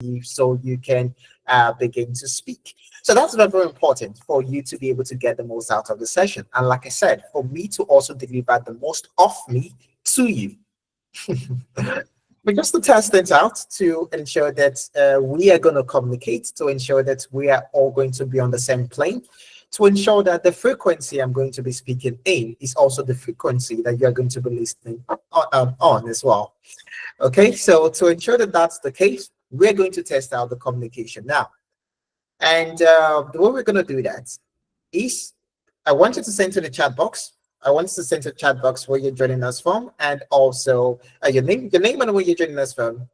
you so you can begin to speak. So that's very, very important for you to be able to get the most out of the session. And like I said, for me to also deliver the most of me to you. But just to test things out, to ensure that we are going to communicate, to ensure that we are all going to be on the same plane, to ensure that the frequency I'm going to be speaking in is also the frequency that you're going to be listening on as well. Okay, so to ensure that that's the case, we're going to test out the communication now. And the way we're going to do that is I want you to send to the chat box. I want you to send to the chat box where you're joining us from, and also your name and where you're joining us from.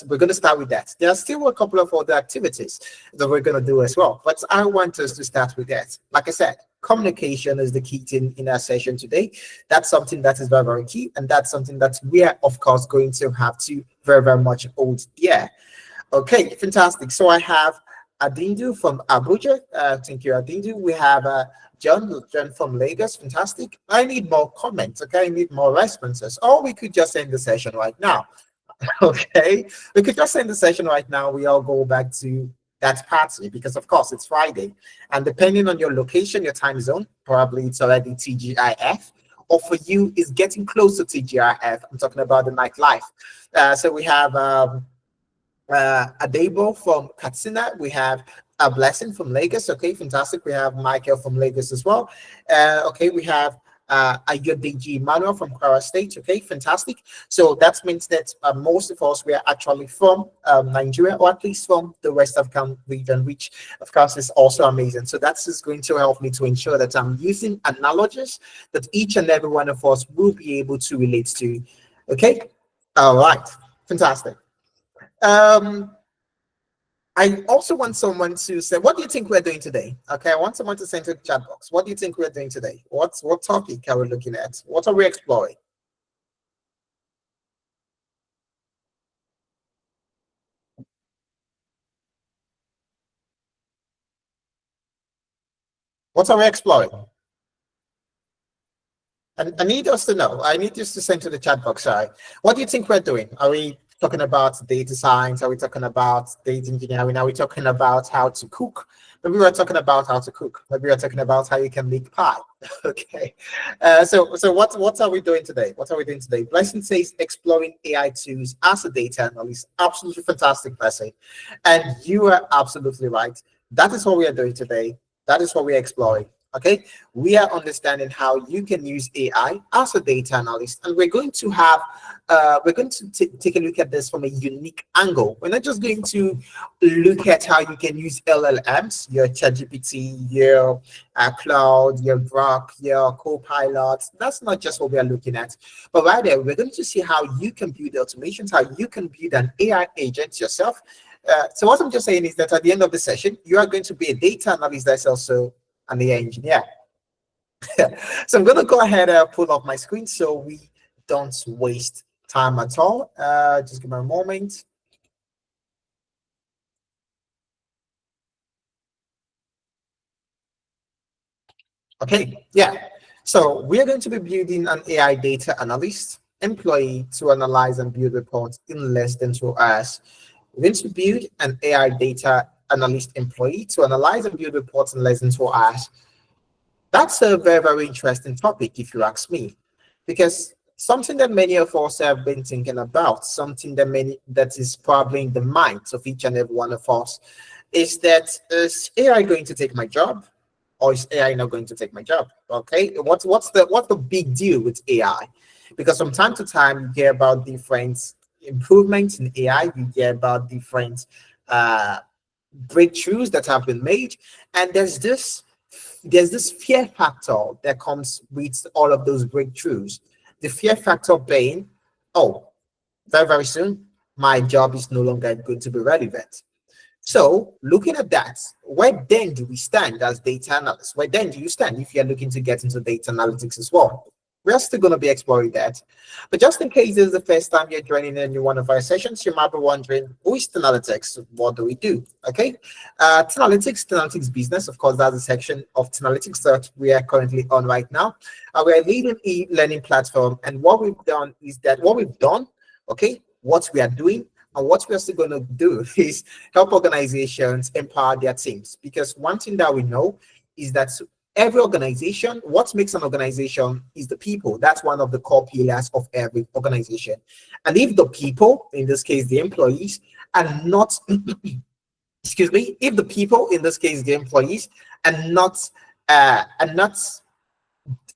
We're going to start with that. There are still a couple of other activities that we're going to do as well, but I want us to start with that. Like I said, communication is the key thing in our session today. That's something that is very, very key, and that's something that we are, of course, going to have to very, very much hold dear. Okay, fantastic. So I have Adindu from Abuja. Thank you, Adindu. We have John from Lagos. Fantastic. I need more comments. Okay, I need more responses. Or we could just end the session right now. Okay, we could just end the session right now. We all go back to that party because, of course, it's Friday. And depending on your location, your time zone, probably it's already TGIF. Or for you, it's getting close to TGIF. I'm talking about the nightlife. So we have Adebo from Katsina. We have a Blessing from Lagos. Okay, fantastic. We have Michael from Lagos as well. Okay, we have Ayodeji Manuel from Kwara State. Okay, fantastic. So that means that most of us, we are actually from Nigeria, or at least from the West African region, which of course is also amazing. So that's just going to help me to ensure that I'm using analogies that each and every one of us will be able to relate to. Okay, all right, fantastic. I also want someone to say, what do you think we're doing today? Okay, I want someone to send to the chat box. What do you think we're doing today? What topic are we looking at? What are we exploring? What are we exploring? And I need us to know. I need us to send to the chat box. Sorry. What do you think we're doing? Are we talking about data science? Are we talking about data engineering? Are we talking about how to cook? Maybe we're talking about how to cook. Maybe we're talking about how you can make pie. Okay. So what are we doing today? What are we doing today? Blessing says exploring AI tools as a data analyst. Absolutely fantastic, Blessing. And you are absolutely right. That is what we are doing today. That is what we're exploring. Okay, we are understanding how you can use AI as a data analyst, and we're going to take a look at this from a unique angle. We're not just going to look at how you can use LLMs, your ChatGPT, your Cloud, your Grok, your Copilot. That's not just what we are looking at, but rather we're going to see how you can build automations, how you can build an AI agent yourself. So what I'm just saying is that at the end of the session, you are going to be a data analyst that's also an AI engineer. So I'm going to go ahead and pull up my screen so we don't waste time at all. Just give me a moment. Okay, yeah. So we're going to be building an AI data analyst employee to analyze and build reports in less than 2 hours. We're going to build an AI data analyst employee to analyze and build reports in less than 2 hours. That's a very, very interesting topic, if you ask me, because something that many of us have been thinking about, something that is probably in the minds of each and every one of us, is that is AI going to take my job, or is AI not going to take my job? Okay, what's the big deal with AI? Because from time to time you hear about different improvements in AI, you hear about different breakthroughs that have been made, and there's this fear factor that comes with all of those breakthroughs. The fear factor being, oh, very, very soon, my job is no longer going to be relevant. So looking at that, where then do we stand as data analysts? Where then do you stand if you're looking to get into data analytics as well? We're still going to be exploring that. But just in case this is the first time you're joining in one of our sessions, you might be wondering, who is Tenalytics? What do we do? Okay. Tenalytics business, of course, that's a section of Tenalytics that we are currently on right now. We're a leading e-learning platform. And what we've done, okay, what we are doing, And what we're still going to do is help organizations empower their teams. Because one thing that we know is that every organization, what makes an organization is the people. That's one of the core pillars of every organization. And if the people, in this case, the employees, are not, excuse me, if the people, in this case, the employees, are not, are not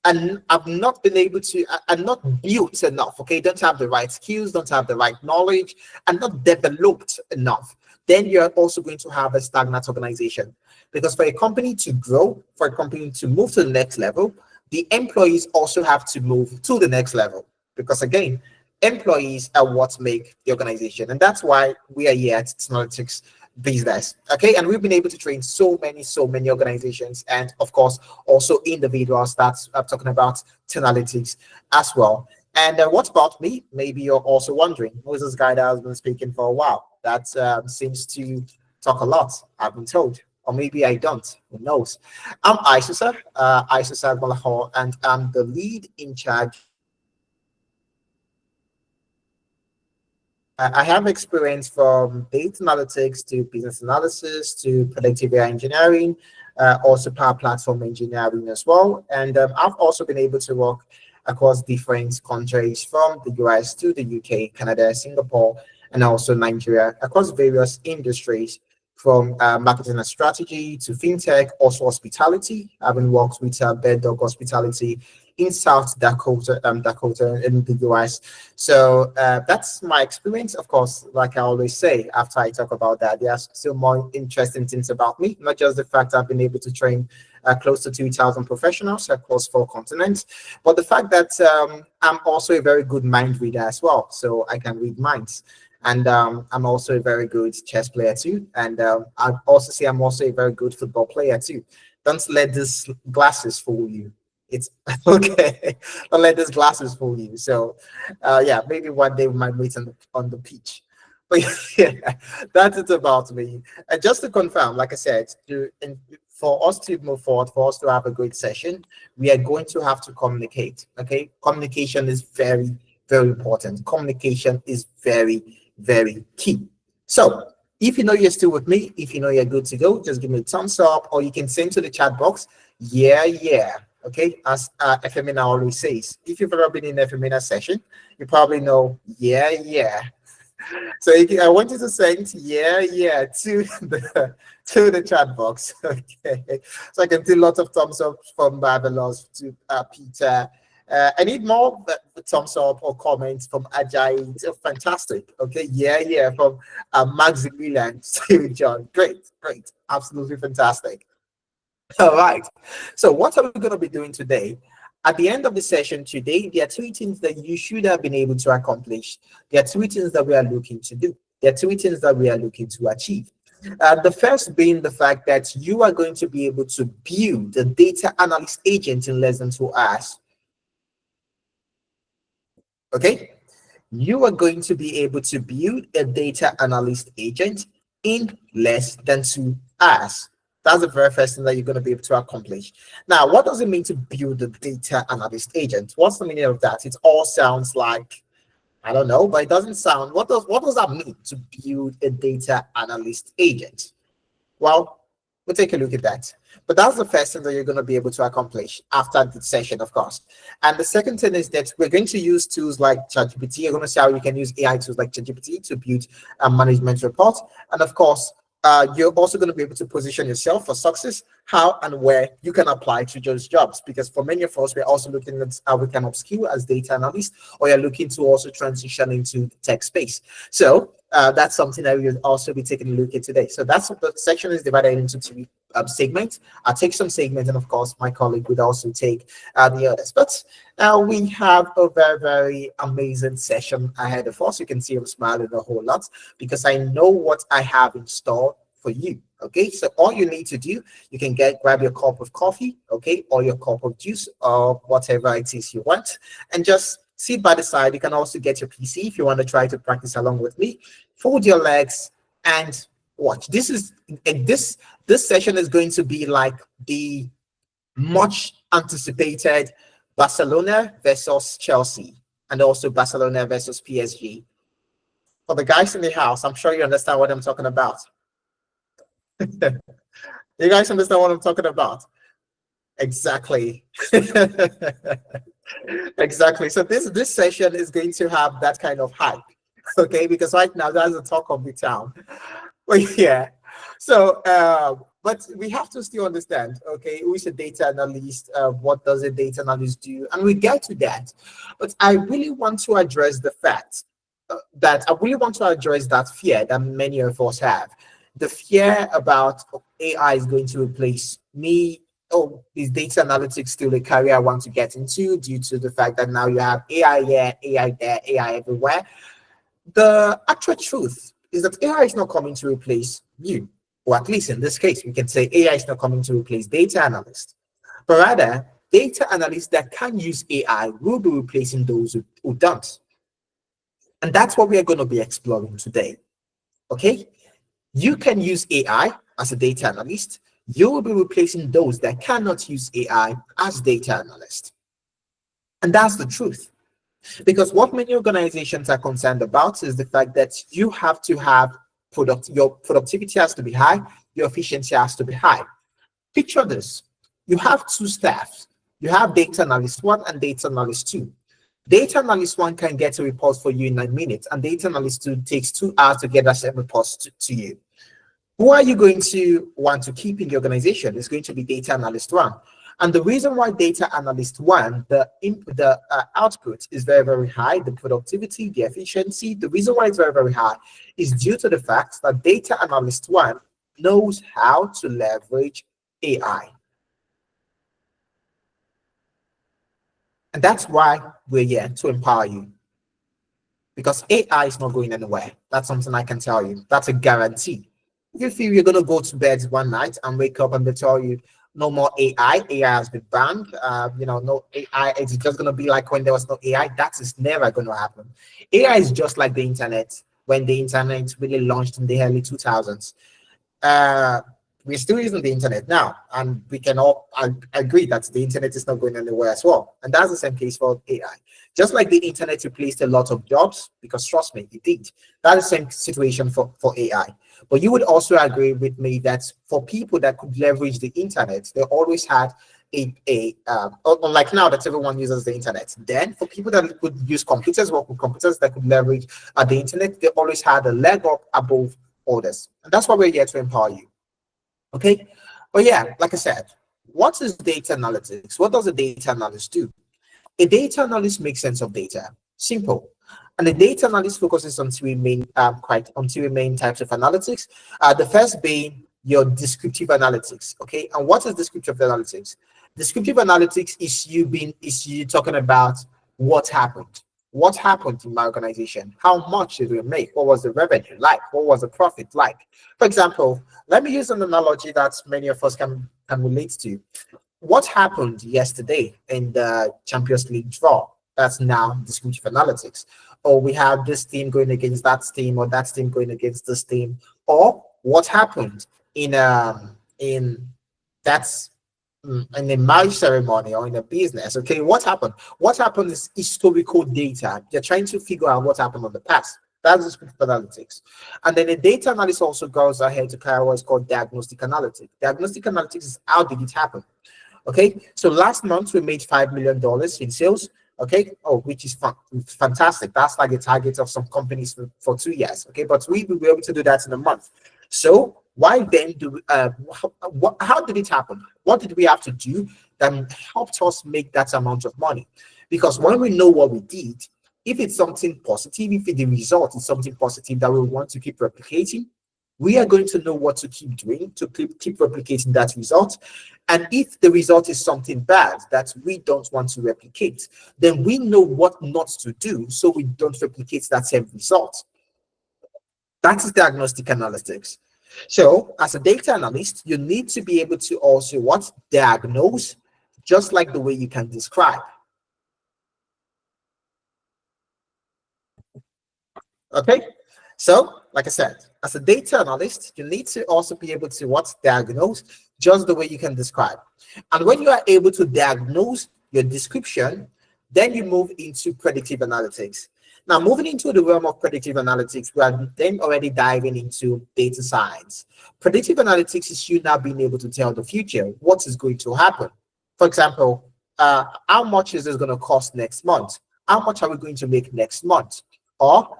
and I've not been able to, and not built enough, okay, don't have the right skills, don't have the right knowledge, and not developed enough, then you're also going to have a stagnant organization. Because for a company to grow, for a company to move to the next level, the employees also have to move to the next level. Because again, employees are what make the organization. And that's why we are here at Technologics Business. Okay. And we've been able to train so many organizations, and of course, also individuals that's talking about analytics as well. And what about me? Maybe you're also wondering, who is this guy that has been speaking for a while? That seems to talk a lot, I've been told. Or maybe I don't. Who knows? I'm Isusa, Isusa Malahor, and I'm the lead in charge. I have experience from data analytics to business analysis to predictive AI engineering, also power platform engineering as well. And I've also been able to work across different countries from the US to the UK, Canada, Singapore, and also Nigeria, across various industries from marketing and strategy to fintech, also hospitality. I've been worked with Bed Dog Hospitality in South Dakota, Dakota in the US. So that's my experience. Of course, like I always say, after I talk about that, there's still more interesting things about me, not just the fact I've been able to train close to 2,000 professionals across 4 continents, but the fact that I'm also a very good mind reader as well. So I can read minds. And I'm also a very good chess player too. And I'd also say I'm also a very good football player too. Don't let these glasses fool you. It's okay. Don't let these glasses fool you. So, yeah, maybe one day we might meet on the pitch. But yeah, that's it about me. And just to confirm, like I said, for us to move forward, for us to have a great session, we are going to have to communicate. Okay, communication is very important. Communication is very key. So if you know you're still with me, if you know you're good to go, just give me a thumbs up, or you can send to the chat box. Yeah. Okay, as FMina always says, if you've ever been in FMina session, you probably know, yeah. So I want you to send yeah to the chat box. Okay, so I can see lots of thumbs up from Marvelous to Peter. I need more thumbs up or comments from Ajay. So fantastic. Okay, yeah. From Maximilian, Steve John. Great, absolutely fantastic. All right. So what are we going to be doing today? At the end of the session today, there are three things that you should have been able to accomplish. There are three things that we are looking to do. There are three things that we are looking to achieve. The first being the fact that you are going to be able to build a data analyst agent in less than 2 hours. Okay? You are going to be able to build a data analyst agent in less than 2 hours. That's the very first thing that you're going to be able to accomplish. Now, what does it mean to build a data analyst agent? What's the meaning of that? It all sounds like, I don't know, but it doesn't sound, what does that mean to build a data analyst agent? Well, we'll take a look at that. But that's the first thing that you're going to be able to accomplish after the session, of course. And the second thing is that we're going to use tools like ChatGPT. You're going to see how you can use AI tools like ChatGPT to build a management report. And of course, you're also going to be able to position yourself for success, how and where you can apply to those jobs. Because for many of us, we're also looking at how we can upskill as data analysts, or you're looking to also transition into the tech space. So that's something that we'll also be taking a look at today. So that's the section is divided into two segments. I'll take some segments, and of course, my colleague would also take the others. But we have a very amazing session ahead of us. You can see I'm smiling a whole lot because I know what I have in store for you. Okay, so all you need to do, you can grab your cup of coffee, okay, or your cup of juice, or whatever it is you want, and just sit by the side. You can also get your PC if you want to try to practice along with me. Fold your legs and watch. This session is going to be like the much anticipated Barcelona versus Chelsea, and also Barcelona versus PSG. For the guys in the house, I'm sure you understand what I'm talking about. You guys understand what I'm talking about? Exactly. Exactly. So this session is going to have that kind of hype. Okay, because right now that's the talk of the town. But yeah. So but we have to still understand, okay, who is a data analyst, what does a data analyst do? And we get to that. But I really want to address the fact that I really want to address that fear that many of us have. The fear about AI is going to replace me. Oh, is data analytics still a career I want to get into due to the fact that now you have AI here, AI there, AI everywhere? The actual truth is that AI is not coming to replace you, or at least in this case, we can say AI is not coming to replace data analysts, but rather data analysts that can use AI will be replacing those who don't. And that's what we are going to be exploring today. Okay? You can use AI as a data analyst. You will be replacing those that cannot use AI as data analysts. And that's the truth. Because what many organizations are concerned about is the fact that you have to have your productivity has to be high, your efficiency has to be high. Picture this. You have two staffs. You have data analyst one and data analyst two. Data analyst one can get a report for you in 9 minutes, and data analyst two takes 2 hours to get that same report to you. Who are you going to want to keep in the organization? It's going to be data analyst one. And the reason why data analyst one, the output is very, very high, the productivity, the efficiency, the reason why it's very, very high is due to the fact that data analyst one knows how to leverage AI. And that's why we're here to empower you. Because AI is not going anywhere. That's something I can tell you. That's a guarantee. If you feel you're going to go to bed one night and wake up and they tell you no more AI, AI has been banned, no AI, it's just going to be like when there was no AI, that is never going to happen. AI is just like the internet when the internet really launched in the early 2000s. We're still using the internet now, and we can all agree that the internet is not going anywhere as well. And that's the same case for AI. Just like the internet replaced a lot of jobs, because trust me, it did. That's the same situation for AI. But you would also agree with me that for people that could leverage the internet, they always had unlike now that everyone uses the internet. Then for people that could use computers, work with computers that could leverage the internet, they always had a leg up above others. And that's why we're here to empower you. Okay. But yeah, like I said, what is data analytics? What does a data analyst do? A data analyst makes sense of data. Simple. And the data analyst focuses on three main types of analytics. The first being your descriptive analytics. Okay. And what is descriptive analytics? Descriptive analytics is you talking about what happened. What happened in my organization? How much did we make? What was the revenue like? What was the profit like? For example, let me use an analogy that many of us can relate to. What happened yesterday in the Champions League draw? That's now descriptive analytics. Or we have this team going against that team, or that team going against this team. Or what happened in that's in a marriage ceremony or in a business. Okay, what happened? What happened is historical data. You're trying to figure out what happened in the past. That's descriptive analytics. And then the data analysis also goes ahead to carry what's called diagnostic analytics. Diagnostic analytics is how did it happen? Okay, so last month we made $5 million in sales. Okay, which is fantastic. That's like the target of some companies for 2 years. Okay, but we will be able to do that in a month. So why then how did it happen? What did we have to do that helped us make that amount of money? Because when we know what we did, if it's something positive, if the result is something positive that we want to keep replicating, we are going to know what to keep doing to keep replicating that result. And if the result is something bad that we don't want to replicate, then we know what not to do so we don't replicate that same result. That is diagnostic analytics. So as a data analyst, you need to be able to also diagnose, just like the way you can describe. Okay, so like I said, as a data analyst, you need to also be able to diagnose, just the way you can describe. And when you are able to diagnose your description, then you move into predictive analytics. Now, moving into the realm of predictive analytics, we are then already diving into data science. Predictive analytics is you now being able to tell the future what is going to happen. For example, how much is this going to cost next month? How much are we going to make next month? Or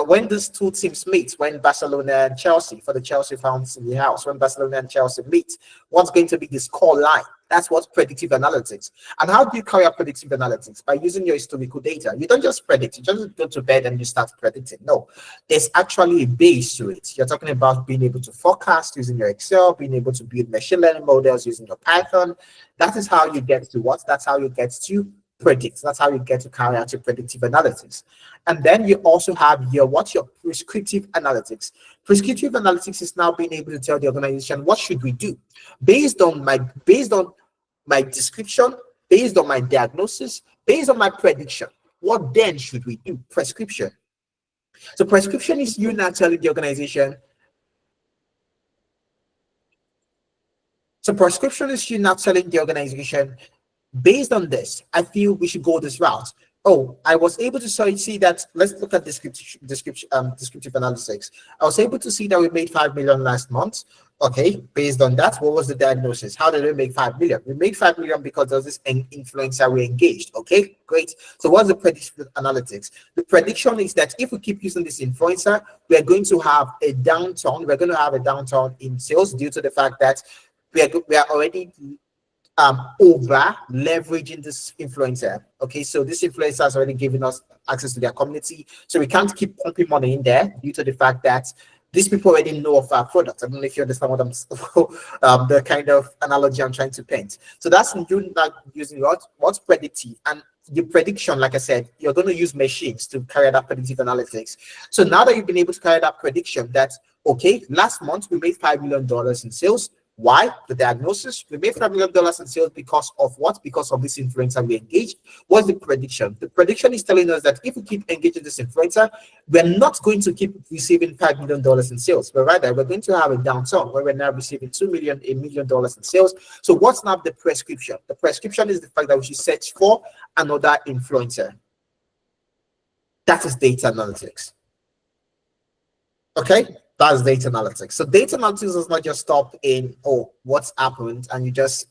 when these two teams meet, when Barcelona and Chelsea, for the Chelsea fans in the house, when Barcelona and Chelsea meet, what's going to be the score line? That's what's predictive analytics. And how do you carry out predictive analytics? By using your historical data. You don't just predict, you just go to bed and you start predicting. No, there's actually a base to it. You're talking about being able to forecast using your Excel, being able to build machine learning models using your Python. That is how you get to what? That's how you get to predict. That's how you get to carry out your predictive analytics. And then you also have your prescriptive analytics. Prescriptive analytics is now being able to tell the organization what should we do based on my description, based on my diagnosis, based on my prediction. What then should we do? Prescription. So prescription is you now telling the organization. So prescription is you now telling the organization, based on this, I feel we should go this route. Oh, I was able to see that. Let's look at descriptive analytics. I was able to see that we made 5 million last month. Okay, based on that, what was the diagnosis? How did we make 5 million? We made 5 million because there's this influencer we engaged. Okay, great. So what's the predictive analytics? The prediction is that if we keep using this influencer, we are going to have a downturn. We're going to have a downturn in sales due to the fact that we are already over leveraging this influencer. Okay, so this influencer has already given us access to their community, so we can't keep pumping money in there due to the fact that these people already know of our product. I don't know if you understand what I'm the kind of analogy I'm trying to paint. So that's you not using what's predictive. And the prediction, like I said, you're going to use machines to carry out predictive analytics. So now that you've been able to carry out prediction that, okay, last month we made $5 million in sales. Why? The diagnosis. We made $5 million in sales because of what? Because of this influencer we engaged. What's the prediction? The prediction is telling us that if we keep engaging this influencer, we're not going to keep receiving $5 million in sales, but rather we're going to have a downturn where we're now receiving $1 million in sales. So what's now the prescription? The prescription is the fact that we should search for another influencer. That is data analytics. Okay? That's data analytics. So data analytics does not just stop in, oh, what's happened, and you just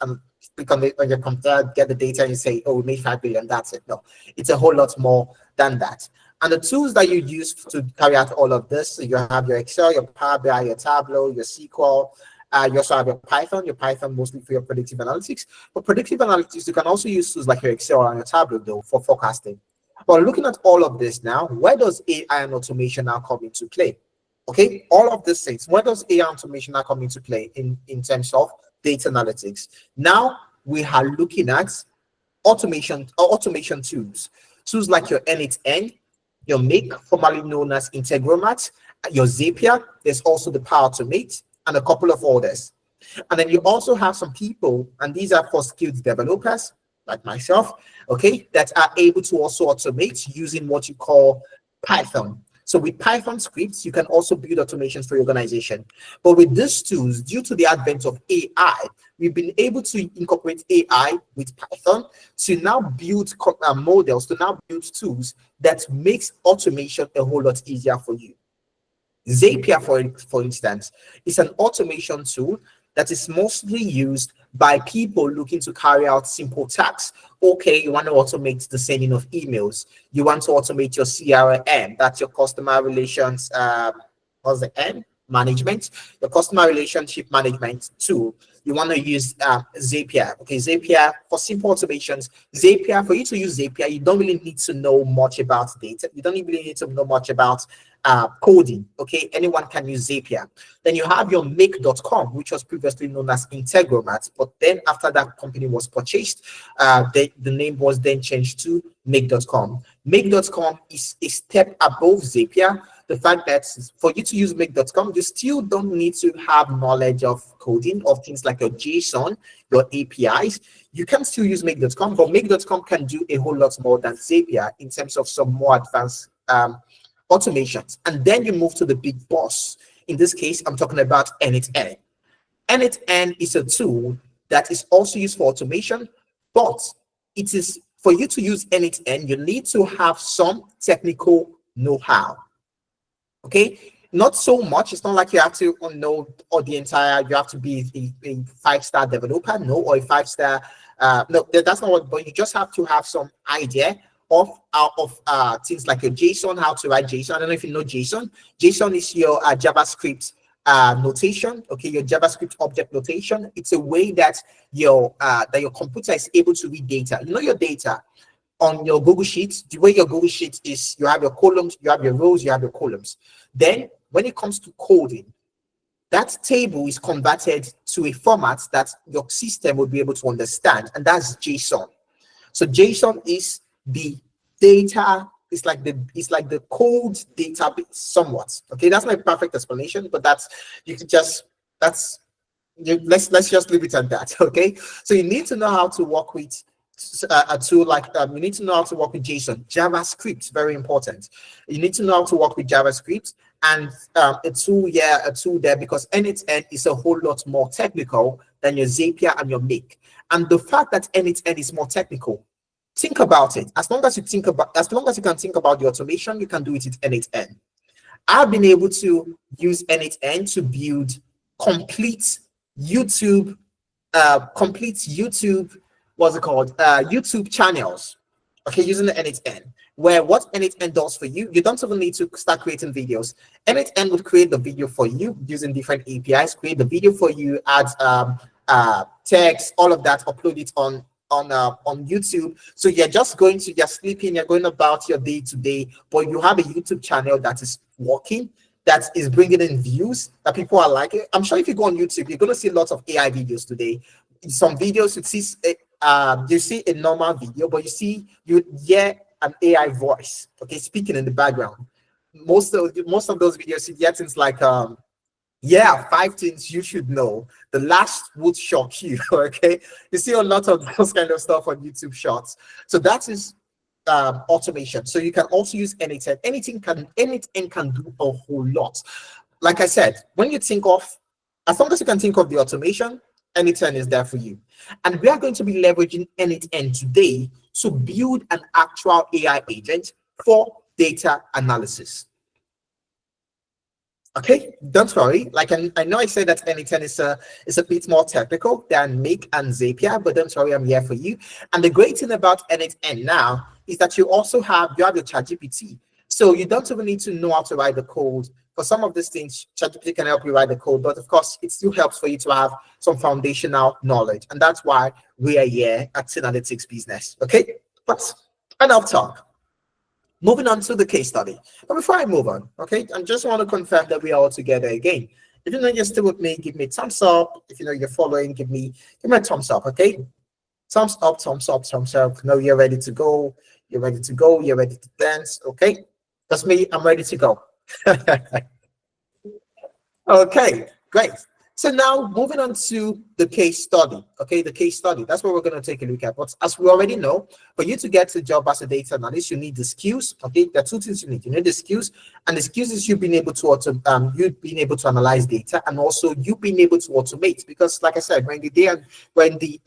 click on your computer, get the data, and you say, oh, we made 5 billion, that's it. No, it's a whole lot more than that. And the tools that you use to carry out all of this, so you have your Excel, your Power BI, your Tableau, your SQL. You also have your Python mostly for your predictive analytics. For predictive analytics, you can also use tools like your Excel and your Tableau, though, for forecasting. But looking at all of this now, where does AI and automation now come into play? Okay, all of these things. Where does AI automation now come into play in terms of data analytics? Now we are looking at automation tools. Tools like your N8N, your Make, formerly known as Integromat, your Zapier. There's also the Power Automate and a couple of others. And then you also have some people, and these are for skilled developers like myself, okay, that are able to also automate using what you call Python. So with Python scripts, you can also build automations for your organization. But with these tools, due to the advent of AI, we've been able to incorporate AI with Python to now build models, to now build tools that makes automation a whole lot easier for you. Zapier, for instance, is an automation tool that is mostly used by people looking to carry out simple tasks. Okay, you want to automate the sending of emails. You want to automate your CRM, that's your customer relations, what's the N? Management, your customer relationship management tool. You want to use Zapier. Okay, Zapier for simple automations. Zapier, for you to use Zapier, you don't really need to know much about data. You don't really need to know much about coding. Okay, anyone can use Zapier. Then you have your Make.com, which was previously known as Integromat, but then after that company was purchased, the name was then changed to Make.com. Make.com is a step above Zapier. The fact that for you to use Make.com, you still don't need to have knowledge of coding of things like your JSON, your APIs. You can still use Make.com, but Make.com can do a whole lot more than Zapier in terms of some more advanced automations. And then you move to the big boss. In this case, I'm talking about N8N. N8N is a tool that is also used for automation, but it is for you to use end-to-end, you need to have some technical know-how. Okay, not so much. It's not like you have to know or the entire. You have to be a five-star developer, no, or a five-star. No, that's not what. But you just have to have some idea of things like your JSON, how to write JSON. I don't know if you know JSON. JSON is your JavaScript notation. Okay, your JavaScript object notation. It's a way that your computer is able to read data. You know your data on your Google Sheets, the way your Google Sheet is, you have your columns, you have your rows, you have your columns. Then when it comes to coding, that table is converted to a format that your system will be able to understand, and that's JSON. So JSON is the data, it's like the code database somewhat. Okay, that's not a perfect explanation, but let's just leave it at that. Okay, so you need to know how to work with a tool like you need to know how to work with JSON, JavaScript, very important. You need to know how to work with JavaScript and a tool there, because end-to-end is a whole lot more technical than your Zapier and your Make. And the fact that end-to-end is more technical, think about it. As long as you can think about the automation, you can do it with end-to-end. I've been able to use end-to-end to build complete YouTube YouTube channels, okay, using the end-to-end, where what end-to-end does for you, you don't even need to start creating videos. End-to-end would create the video for you using different APIs, create the video for you, add text, all of that, upload it on YouTube. So you're sleeping, you're going about your day to day, but you have a YouTube channel that is working, that is bringing in views, that people are liking. I'm sure if you go on YouTube, you're going to see lots of AI videos today. Some videos you see a normal video, but you hear an AI voice, okay, speaking in the background. Most of those videos, you get things like 5 things you should know. The last would shock you. Okay, you see a lot of those kind of stuff on YouTube Shorts. So that is automation. So you can also use anything. Anything can do a whole lot. Like I said, when you think of, as long as you can think of the automation, end-to-end is there for you. And we are going to be leveraging end-to-end today to build an actual AI agent for data analysis. Okay, don't worry. Like I know I said that end-to-end is a bit more technical than Make and Zapier, but don't worry, I'm here for you. And the great thing about end-to-end now is that you have your ChatGPT. So you don't even need to know how to write the code. For some of these things, ChatGPT can help you write the code, but of course, it still helps for you to have some foundational knowledge. And that's why we are here at Analytics Business. Okay, but enough talk. Moving on to the case study. But before I move on, okay, I just want to confirm that we are all together again. If you know you're still with me, give me a thumbs up. If you know you're following, give me a thumbs up, okay? Thumbs up, thumbs up, thumbs up. No, you're ready to go. You're ready to go. You're ready to dance, okay? That's me. I'm ready to go. Okay, great. So now moving on to the case study. Okay, the case study. That's what we're going to take a look at. But as we already know, for you to get the job as a data analyst, you need the skills. Okay, there are two things you need. You need the skills, and the skills is you being able to analyze data, and also you being able to automate. Because, like I said, we're in the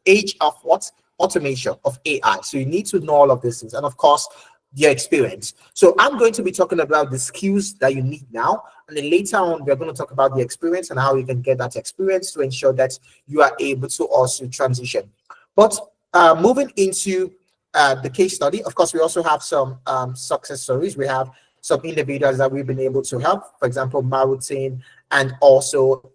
age of what? Automation of AI. So you need to know all of these things, and of course, your experience. So I'm going to be talking about the skills that you need now, and then later on we're going to talk about the experience and how you can get that experience to ensure that you are able to also transition. But moving into the case study, of course, we also have some success stories. We have some individuals that we've been able to help, for example, Marutin and also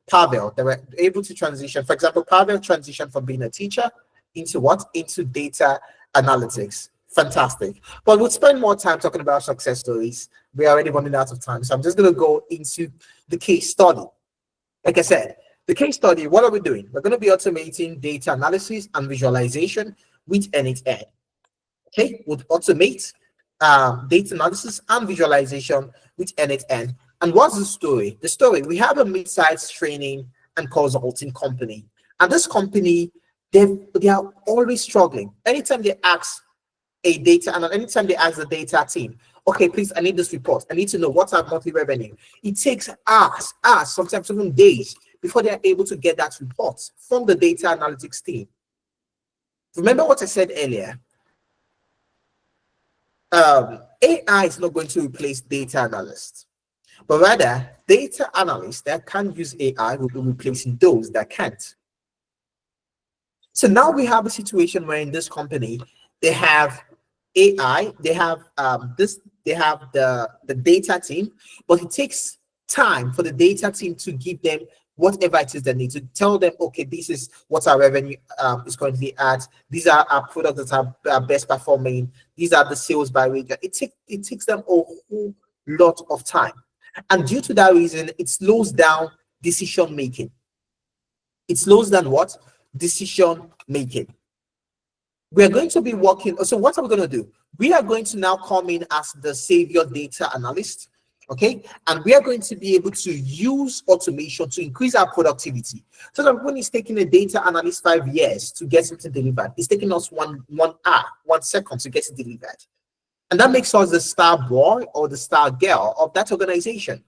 Pavel. They were able to transition. For example, Pavel transitioned from being a teacher into what? Into data analytics. Fantastic. But we'll spend more time talking about success stories. We're already running out of time. So I'm just going to go into the case study. Like I said, the case study, what are we doing? We're going to be automating data analysis and visualization with end-to-end. Okay, we'll automate data analysis and visualization with end-to-end. And what's the story? The story, we have a mid-sized training and consulting company. And this company, they are always struggling. Anytime they ask anytime they ask the data team, okay, please, I need this report. I need to know what's our monthly revenue. It takes hours, sometimes even days before they're able to get that report from the data analytics team. Remember what I said earlier. AI is not going to replace data analysts, but rather data analysts that can use AI will be replacing those that can't. So now we have a situation where in this company they have AI, they have they have the data team, but it takes time for the data team to give them whatever it is they need to tell them, okay, this is what our revenue is currently at. These are our products that are best performing. These are the sales by region. It takes them a whole lot of time, and due to that reason, it slows down decision making. It slows down what? Decision making. We are going to be working. So what are we going to do? We are going to now come in as the savior data analyst. Okay, and we are going to be able to use automation to increase our productivity. So that when it's taking a data analyst 5 years to get it delivered, it's taking us one hour, 1 second to get it delivered. And that makes us the star boy or the star girl of that organization.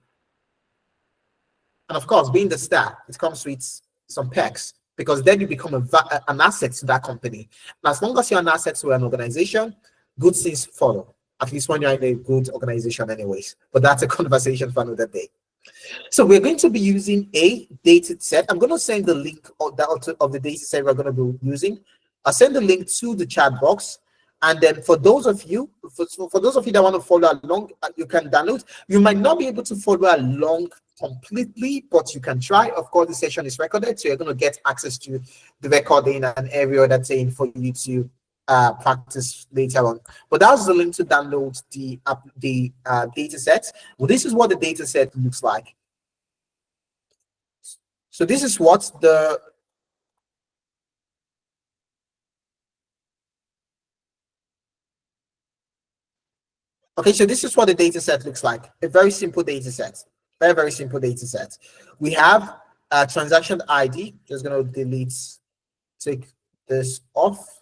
And of course, being the star, it comes with some perks, because then you become an asset to that company. And as long as you're an asset to an organization, good things follow. At least when you're in a good organization, anyways. But that's a conversation for another day. So we're going to be using a data set. I'm going to send the link of the data set we're going to be using. I'll send the link to the chat box. And then for those of you, for those of you that want to follow along, you can download. You might not be able to follow along completely, but you can try. Of course, the session is recorded, so you're going to get access to the recording and every other thing for you to practice later on. But that's the link to download the data set. Well, this is what the data set looks like. So this is what the okay, so this is what the data set looks like. A very simple data set. Very, very simple data set. We have a transaction ID. Just going to take this off.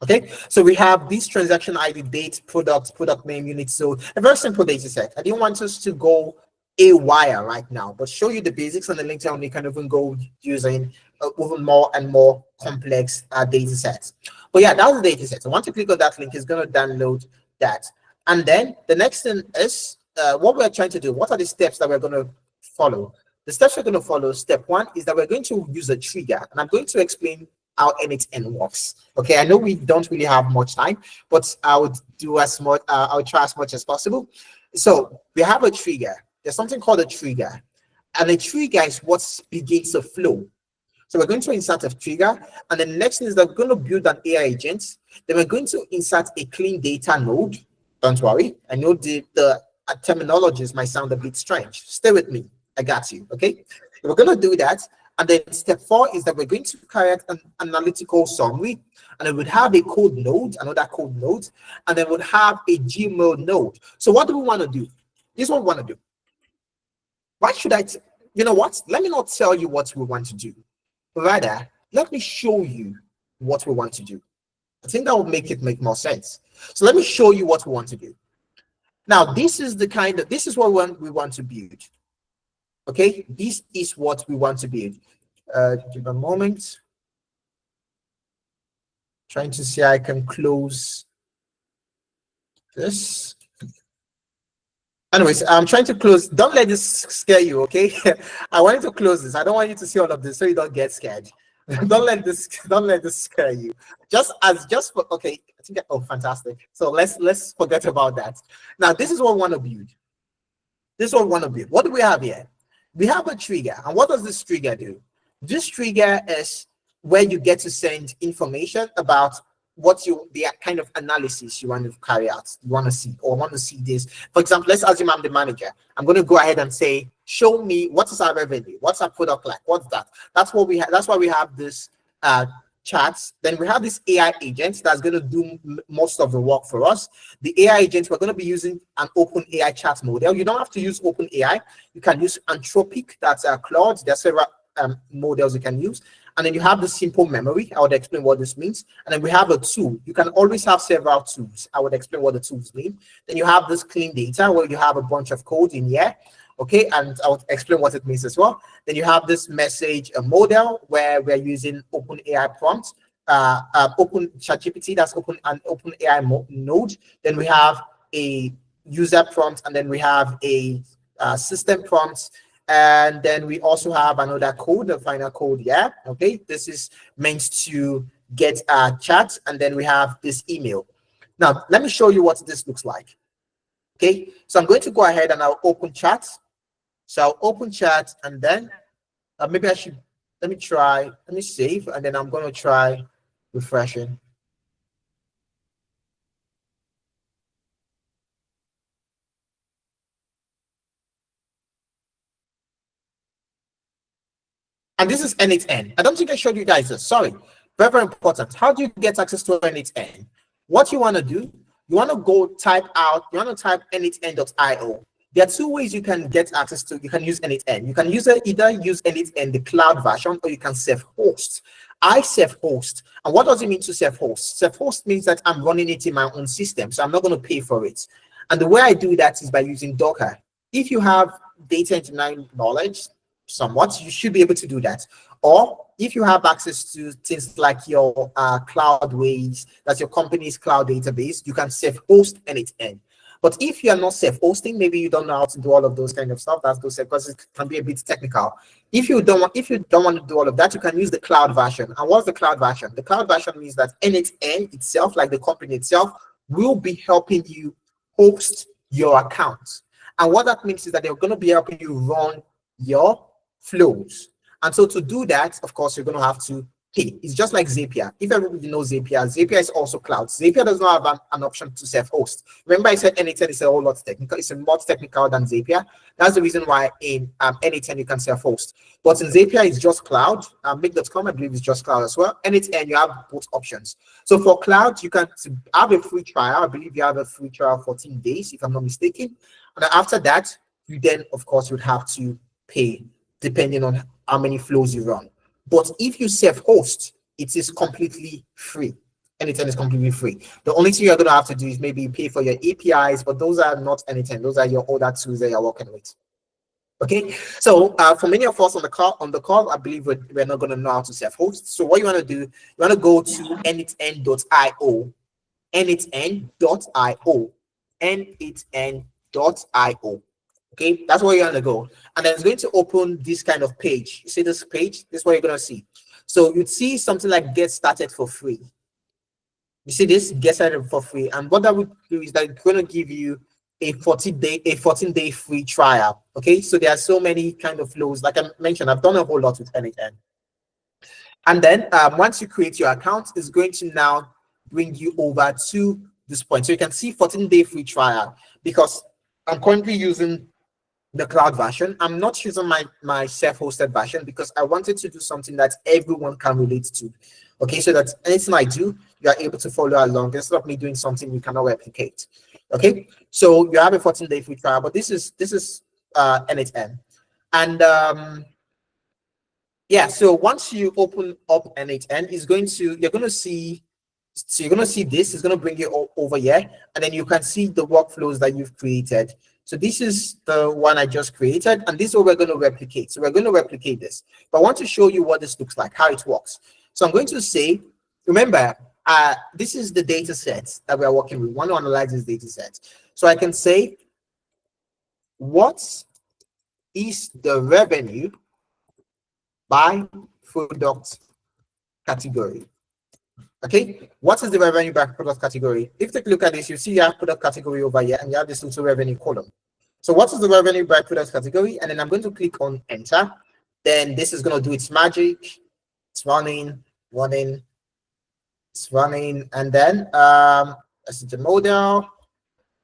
Okay, so we have this transaction ID, date, product name, unit. So a very simple data set. I didn't want us to go a wire right now, but show you the basics, and then later on you can even go using even more and more complex data sets. But yeah, that's the data set. So once you click on that link, it's going to download that. And then the next thing is what we're trying to do. What are the steps that we're going to follow? The steps we're going to follow, step one, is that we're going to use a trigger, and I'm going to explain how NXN works. Okay, I know we don't really have much time, but I would do as much. I'll try as much as possible. So we have a trigger. There's something called a trigger, and a trigger is what begins the flow. So we're going to insert a trigger, and the next thing is that we're going to build an AI agent. Then we're going to insert a clean data node. Don't worry, I know the terminologies might sound a bit strange. Stay with me. I got you. Okay, we're going to do that. And then step 4 is that we're going to create an analytical summary, and it would have a code node, another code node, and then would have a Gmail node. So what do we want to do? This is what we want to do. Why should you know what? Let me not tell you what we want to do. Rather, let me show you what we want to do. I think that will make more sense. So let me show you what we want to do. Now, this is what we want to build. Okay, this is what we want to build. Give a moment. Trying to see I can close this. Anyways, I'm trying to close. Don't let this scare you, okay? I want you to close this. I don't want you to see all of this so you don't get scared. don't let this scare you. Okay. I think fantastic. So let's forget about that. Now, this is what we want to build. This is what we want to build. What do we have here? We have a trigger. And what does this trigger do? This trigger is where you get to send information about the kind of analysis you want to carry out, you want to see, or want to see this. For example, let's assume I'm the manager. I'm going to go ahead and say, show me what is our revenue, what's our product like, what's that? That's what we have. That's why we have this charts. Then we have this AI agent that's going to do most of the work for us. The AI agent, we're going to be using an open AI chat model. You don't have to use open AI. You can use Anthropic, that's Claude. There's several models you can use. And then you have the simple memory. I would explain what this means. And then we have a tool. You can always have several tools. I would explain what the tools mean. Then you have this clean data where you have a bunch of code in here. Okay, and I'll explain what it means as well. Then you have this message model where we're using open AI prompts, open ChatGPT, that's open AI node. Then we have a user prompt, and then we have a system prompt, and then we also have another code, the final code. Yeah, okay, this is meant to get a chat, and then we have this email. Now let me show you what this looks like. Okay, so I'm going to go ahead and I'll open chat. So I'll open chat, and then maybe I should, let me save, and then I'm going to try refreshing. And this is N8N. I don't think I showed you guys this. Sorry. Very, very important. How do you get access to N8N? What you want to do, you want to go type out, you want to type n8n.io. There are two ways you can get access to, you can use N8N. You can either use N8N, the cloud version, or you can self-host. I self-host. And what does it mean to self-host? Self-host means that I'm running it in my own system, so I'm not going to pay for it. And the way I do that is by using Docker. If you have data engineering knowledge, somewhat, you should be able to do that. Or if you have access to things like your Cloudways, that's your company's cloud database, you can self-host N8N. But if you are not self-hosting, maybe you don't know how to do all of those kind of stuff. That's those, because it can be a bit technical. If you don't want to do all of that, you can use the cloud version. And what's the cloud version? The cloud version means that N8N itself, like the company itself, will be helping you host your account. And what that means is that they're going to be helping you run your flows. And so to do that, of course, you're going to have to pay. It's just like Zapier. If everybody knows Zapier, Zapier is also cloud. Zapier does not have an option to self-host. Remember I said N8N is a whole lot technical. It's a more technical than Zapier. That's the reason why in N8N you can self-host. But in Zapier, it's just cloud. Make.com, I believe, is just cloud as well. N8N, you have both options. So for cloud, you can have a free trial. I believe you have a free trial 14 days, if I'm not mistaken. And after that, you then, of course, would have to pay depending on how many flows you run. But if you self-host, it is completely free. N8N is completely free. The only thing you're going to have to do is maybe pay for your APIs, but those are not N8N. Those are your other tools that you're working with. Okay, so for many of us on the call, I believe we're not going to know how to self-host. So what you want to do, you want to go to n8n.io, n8n.io, n8n.io. Okay, that's where you're going to go. And then it's going to open this kind of page. You see this page? This is what you're going to see. So you'd see something like get started for free. You see this? Get started for free. And what that would do is that it's going to give you a 14-day free trial. Okay, so there are so many kind of flows. Like I mentioned, I've done a whole lot with N8N. And then once you create your account, it's going to now bring you over to this point. So you can see 14-day free trial, because I'm currently using the cloud version. I'm not using my self-hosted version because I wanted to do something that everyone can relate to. Okay, so that anything I do, you are able to follow along instead of me doing something you cannot replicate. Okay, so you have a 14-day free trial, but this is N8N. And yeah, so once you open up N8N, you're going to see this. It's going to bring you over here, and then you can see the workflows that you've created. So this is the one I just created, and this is what we're going to replicate. So we're going to replicate this, but I want to show you what this looks like, how it works. So I'm going to say, remember, this is the data set that we're working with. We want to analyze this data set. So I can say, what is the revenue by product category? Okay, what is the revenue by product category? If you take a look at this, you see you have product category over here, and you have this little revenue column. So what is the revenue by product category? And then I'm going to click on enter. Then this is going to do its magic. It's running, it's running, and then this is the model.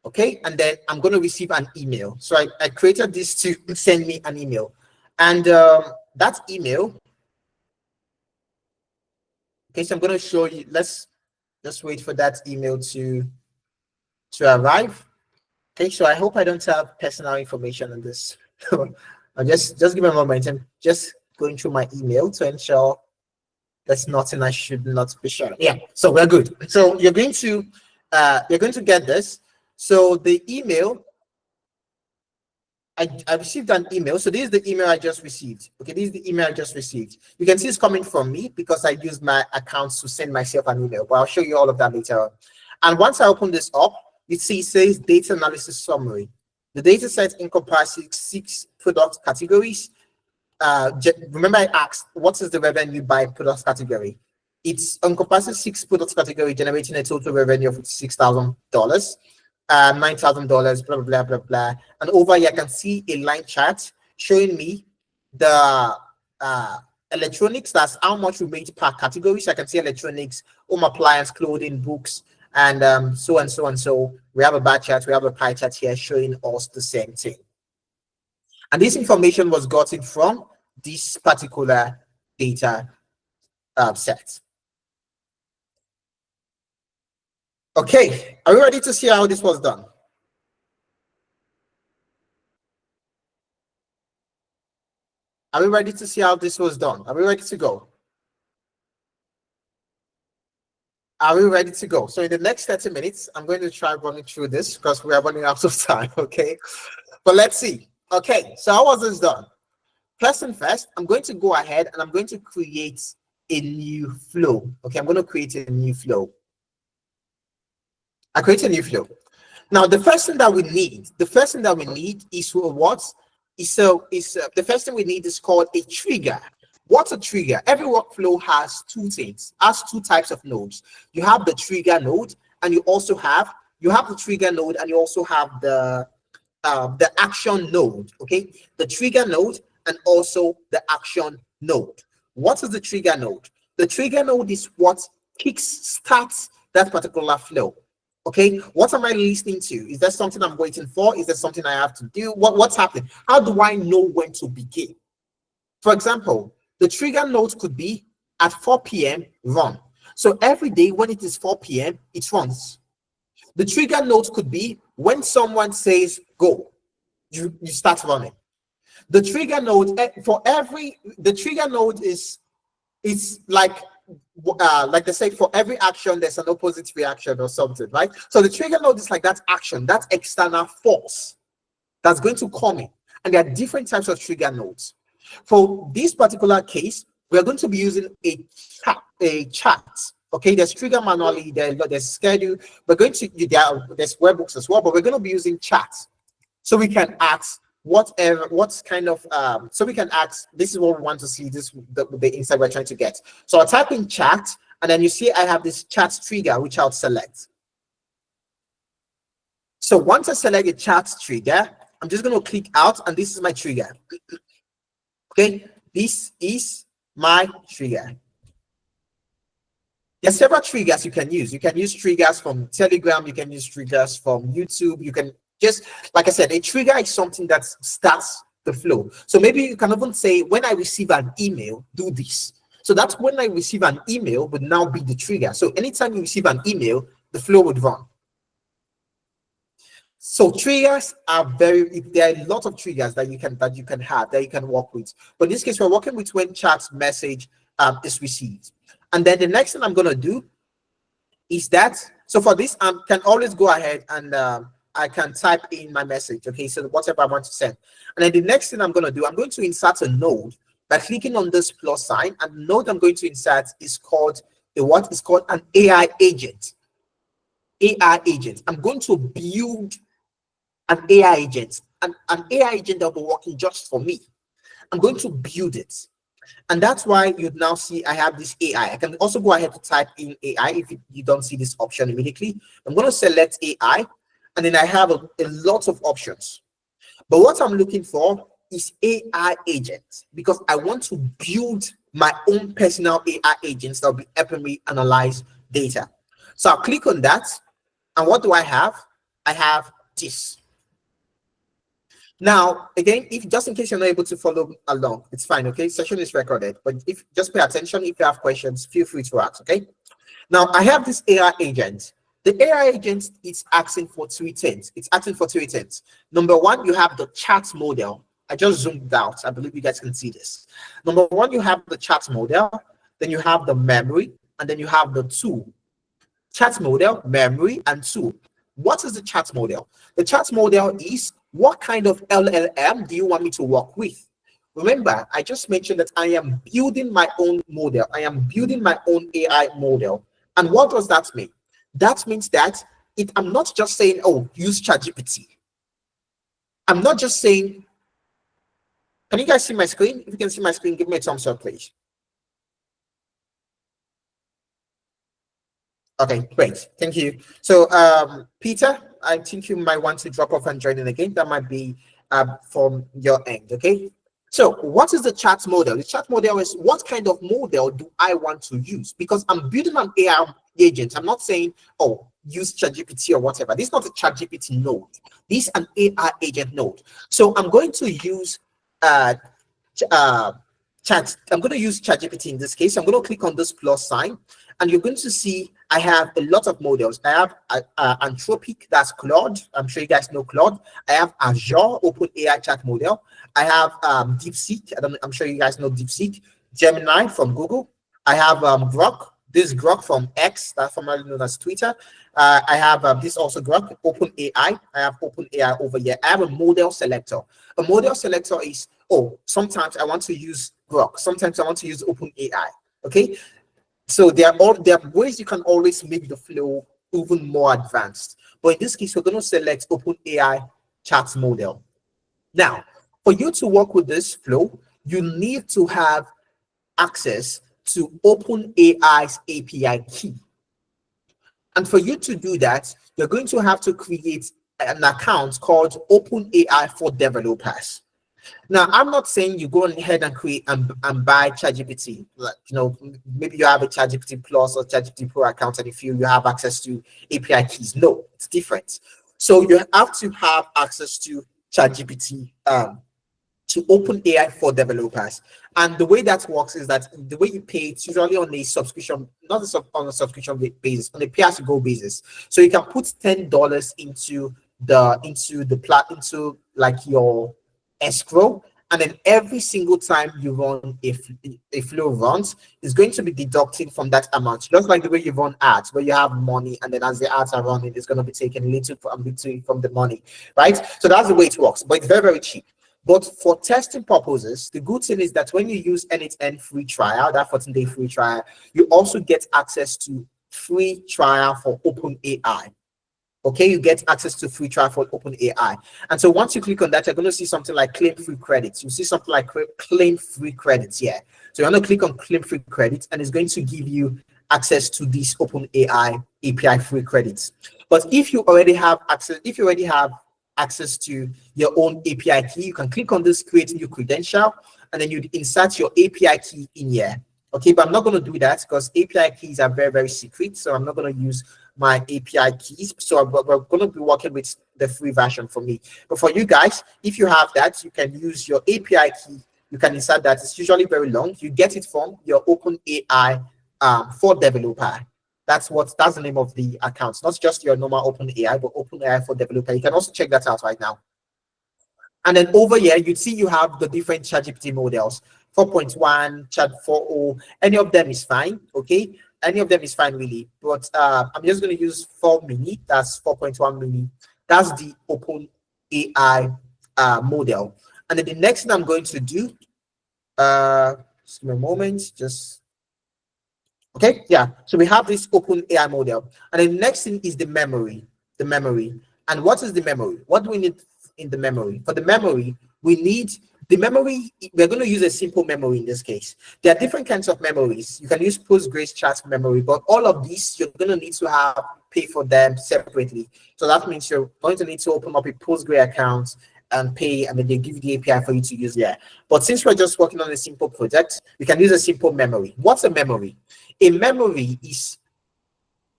Okay, and then I'm going to receive an email. So I created this to send me an email, and that email. Okay, so I'm going to show you. Let's just wait for that email to arrive. Okay, so I hope I don't have personal information on this. I'll just give me a moment. I'm just going through my email to ensure there's nothing I should not be sharing. Yeah, so we're good. So you're going to get this. So the email I received an email. So this is the email I just received. Okay, this is the email I just received. You can see it's coming from me because I used my accounts to send myself an email. But I'll show you all of that later on. And once I open this up, you see it says data analysis summary. The data set encompasses 6 product categories. Remember I asked, what is the revenue by product category? It's encompasses 6 product category, generating a total revenue of $6,000. $9,000, blah, blah, blah, blah, blah. And over here, I can see a line chart showing me the electronics. That's how much we made per category. So I can see electronics, home appliance, clothing, books, and so and so and so. We have a bar chart, we have a pie chart here showing us the same thing. And this information was gotten from this particular data set. Okay, are we ready to see how this was done? Are we ready to see how this was done? Are we ready to go? Are we ready to go? So in the next 30 minutes, I'm going to try running through this because we are running out of time, okay? But let's see. Okay, so how was this done? First and first, I'm going to go ahead and I'm going to create a new flow. Okay, I'm going to create a new flow. I create a new flow. Now, the first thing that we need is what? The first thing we need is called a trigger. What's a trigger? Every workflow has 2 things, has 2 types of nodes. You have the trigger node, and you have the trigger node, and you also have the action node. Okay, the trigger node and also the action node. What is the trigger node? The trigger node is what starts that particular flow. Okay, what am I listening to? Is there something I'm waiting for? Is there something I have to do? What's happening? How do I know when to begin? For example, the trigger node could be at 4 p.m. run. So every day when it is 4 p.m., it runs. The trigger node could be when someone says go, you start running. The trigger node the trigger node is like they say, for every action there's an opposite reaction or something, right? So the trigger node is like that action, that external force that's going to come in. And there are different types of trigger nodes. For this particular case, we're going to be using a chart. Okay, there's trigger manually, there's schedule. We're going to there's webhooks as well, but we're going to be using charts. So we can ask so we can ask, this is what we want to see, the insight we're trying to get. So I'll type in chat, and then you see I have this chat trigger, which I'll select. So once I select the chat trigger, I'm just going to click out, and this is my trigger. Okay, this is my trigger. There are several triggers you can use. You can use triggers from Telegram, you can use triggers from YouTube, you can just, like I said, a trigger is something that starts the flow. So maybe you can even say, when I receive an email, do this. So that's when I receive an email would now be the trigger. So anytime you receive an email, the flow would run. So triggers are there are a lot of triggers that you can work with. But in this case, we're working with when chat message is received. And then the next thing I'm going to do is that, so for this, I can always go ahead and I can type in my message. Okay, so whatever I want to send. And then the next thing I'm going to do, I'm going to insert a node by clicking on this plus sign. And the node I'm going to insert is called an AI agent. AI agent. I'm going to build an AI agent, an AI agent that will be working just for me. I'm going to build it. And that's why you now see I have this AI. I can also go ahead to type in AI if you don't see this option immediately. I'm going to select AI, and then I have a lot of options. But what I'm looking for is AI agents, because I want to build my own personal AI agents that will be helping me analyze data. So I'll click on that. And what do I have? I have this. Now, again, if just in case you're not able to follow along, it's fine, okay? Session is recorded, but if just pay attention, if you have questions, feel free to ask, okay? Now, I have this AI agent. The AI agent is asking for 3 things. It's asking for 3 things. Number 1, you have the chat model. I just zoomed out. I believe you guys can see this. Number 1, you have the chat model. Then you have the memory, and then you have the tool. Chat model, memory, and tool. What is the chat model? The chat model is What kind of LLM do you want me to work with? Remember, I just mentioned that I am building my own model. I am building my own AI model. And what does that mean? That means that I'm not just saying, oh, use ChatGPT. I'm not just saying, can you guys see my screen? If you can see my screen, give me a thumbs up, please. Okay, great. Thank you. So, Peter, I think you might want to drop off and join in again. That might be from your end. Okay. So, what is the chat model? The chat model is what kind of model do I want to use? Because I'm building an AI agent. I'm not saying, oh, use ChatGPT or whatever. This is not a ChatGPT node. This is an AI agent node. So, I'm going to use uh, uh, I'm going to use ChatGPT in this case. I'm going to click on this plus sign, and you're going to see I have a lot of models. I have Anthropic, that's Claude. I'm sure you guys know Claude. I have Azure Open AI chat model. I have DeepSeek. I'm sure you guys know DeepSeek. Gemini from Google. I have Grok. This Grok from X, that's formerly known as Twitter. I have this also Grok, Open AI. I have Open AI over here. I have a model selector. A model selector is, oh, sometimes I want to use Grok. Sometimes I want to use Open AI. Okay. So there are ways you can always make the flow even more advanced. But in this case, we're going to select Open AI chat model. Now, for you to work with this flow, you need to have access to OpenAI's API key. And for you to do that, you're going to have to create an account called OpenAI for developers. Now, I'm not saying you go ahead and create and buy ChatGPT. Like, maybe you have a ChatGPT Plus or ChatGPT Pro account, and if you have access to API keys. No, it's different. So you have to have access to ChatGPT to Open AI for developers. And the way that works is that the way you pay, it's usually on a subscription, not on a subscription basis, on a pay-as-you-go basis. So you can put $10 into into like your escrow, and then every single time you run a flow runs, it's going to be deducting from that amount, just like the way you run ads, where you have money, and then as the ads are running, it's going to be taken little from the money, right? So that's the way it works, but it's very, very cheap. But for testing purposes, the good thing is that when you use N8N free trial, that 14-day free trial, you also get access to free trial for OpenAI. Okay, you get access to free trial for OpenAI. And so once you click on that, you're going to see something like claim free credits. You see something like claim free credits here. So you're going to click on claim free credits, and it's going to give you access to these OpenAI API free credits. But if you already have access to your own API key, you can click on this create new credential, and then you insert your API key in here. Okay, but I'm not going to do that because API keys are very, very secret. So I'm not going to use my API keys. So we're going to be working with the free version for me. But for you guys, if you have that, you can use your API key. You can insert that. It's usually very long. You get it from your OpenAI for developer. That's the name of the account. Not just your normal OpenAI, but OpenAI for developer. You can also check that out right now. And then over here, you see you have the different ChatGPT models, 4.1, Chat 4.0. Any of them is fine, okay? Any of them is fine, really. But I'm just going to use 4 mini. That's 4.1 mini. That's the Open AI model. And then the next thing I'm going to do, just give me a moment, okay, yeah. So we have this Open AI model. And the next thing is the memory. And what is the memory? What do we need in the memory? For the memory, we need the memory. We're going to use a simple memory in this case. There are different kinds of memories. You can use Postgres chat memory, but all of these you're going to need to pay for them separately. So that means you're going to need to open up a Postgres account and pay, and then they give you the API for you to use there. But since we're just working on a simple project, we can use a simple memory. What's a memory? A memory is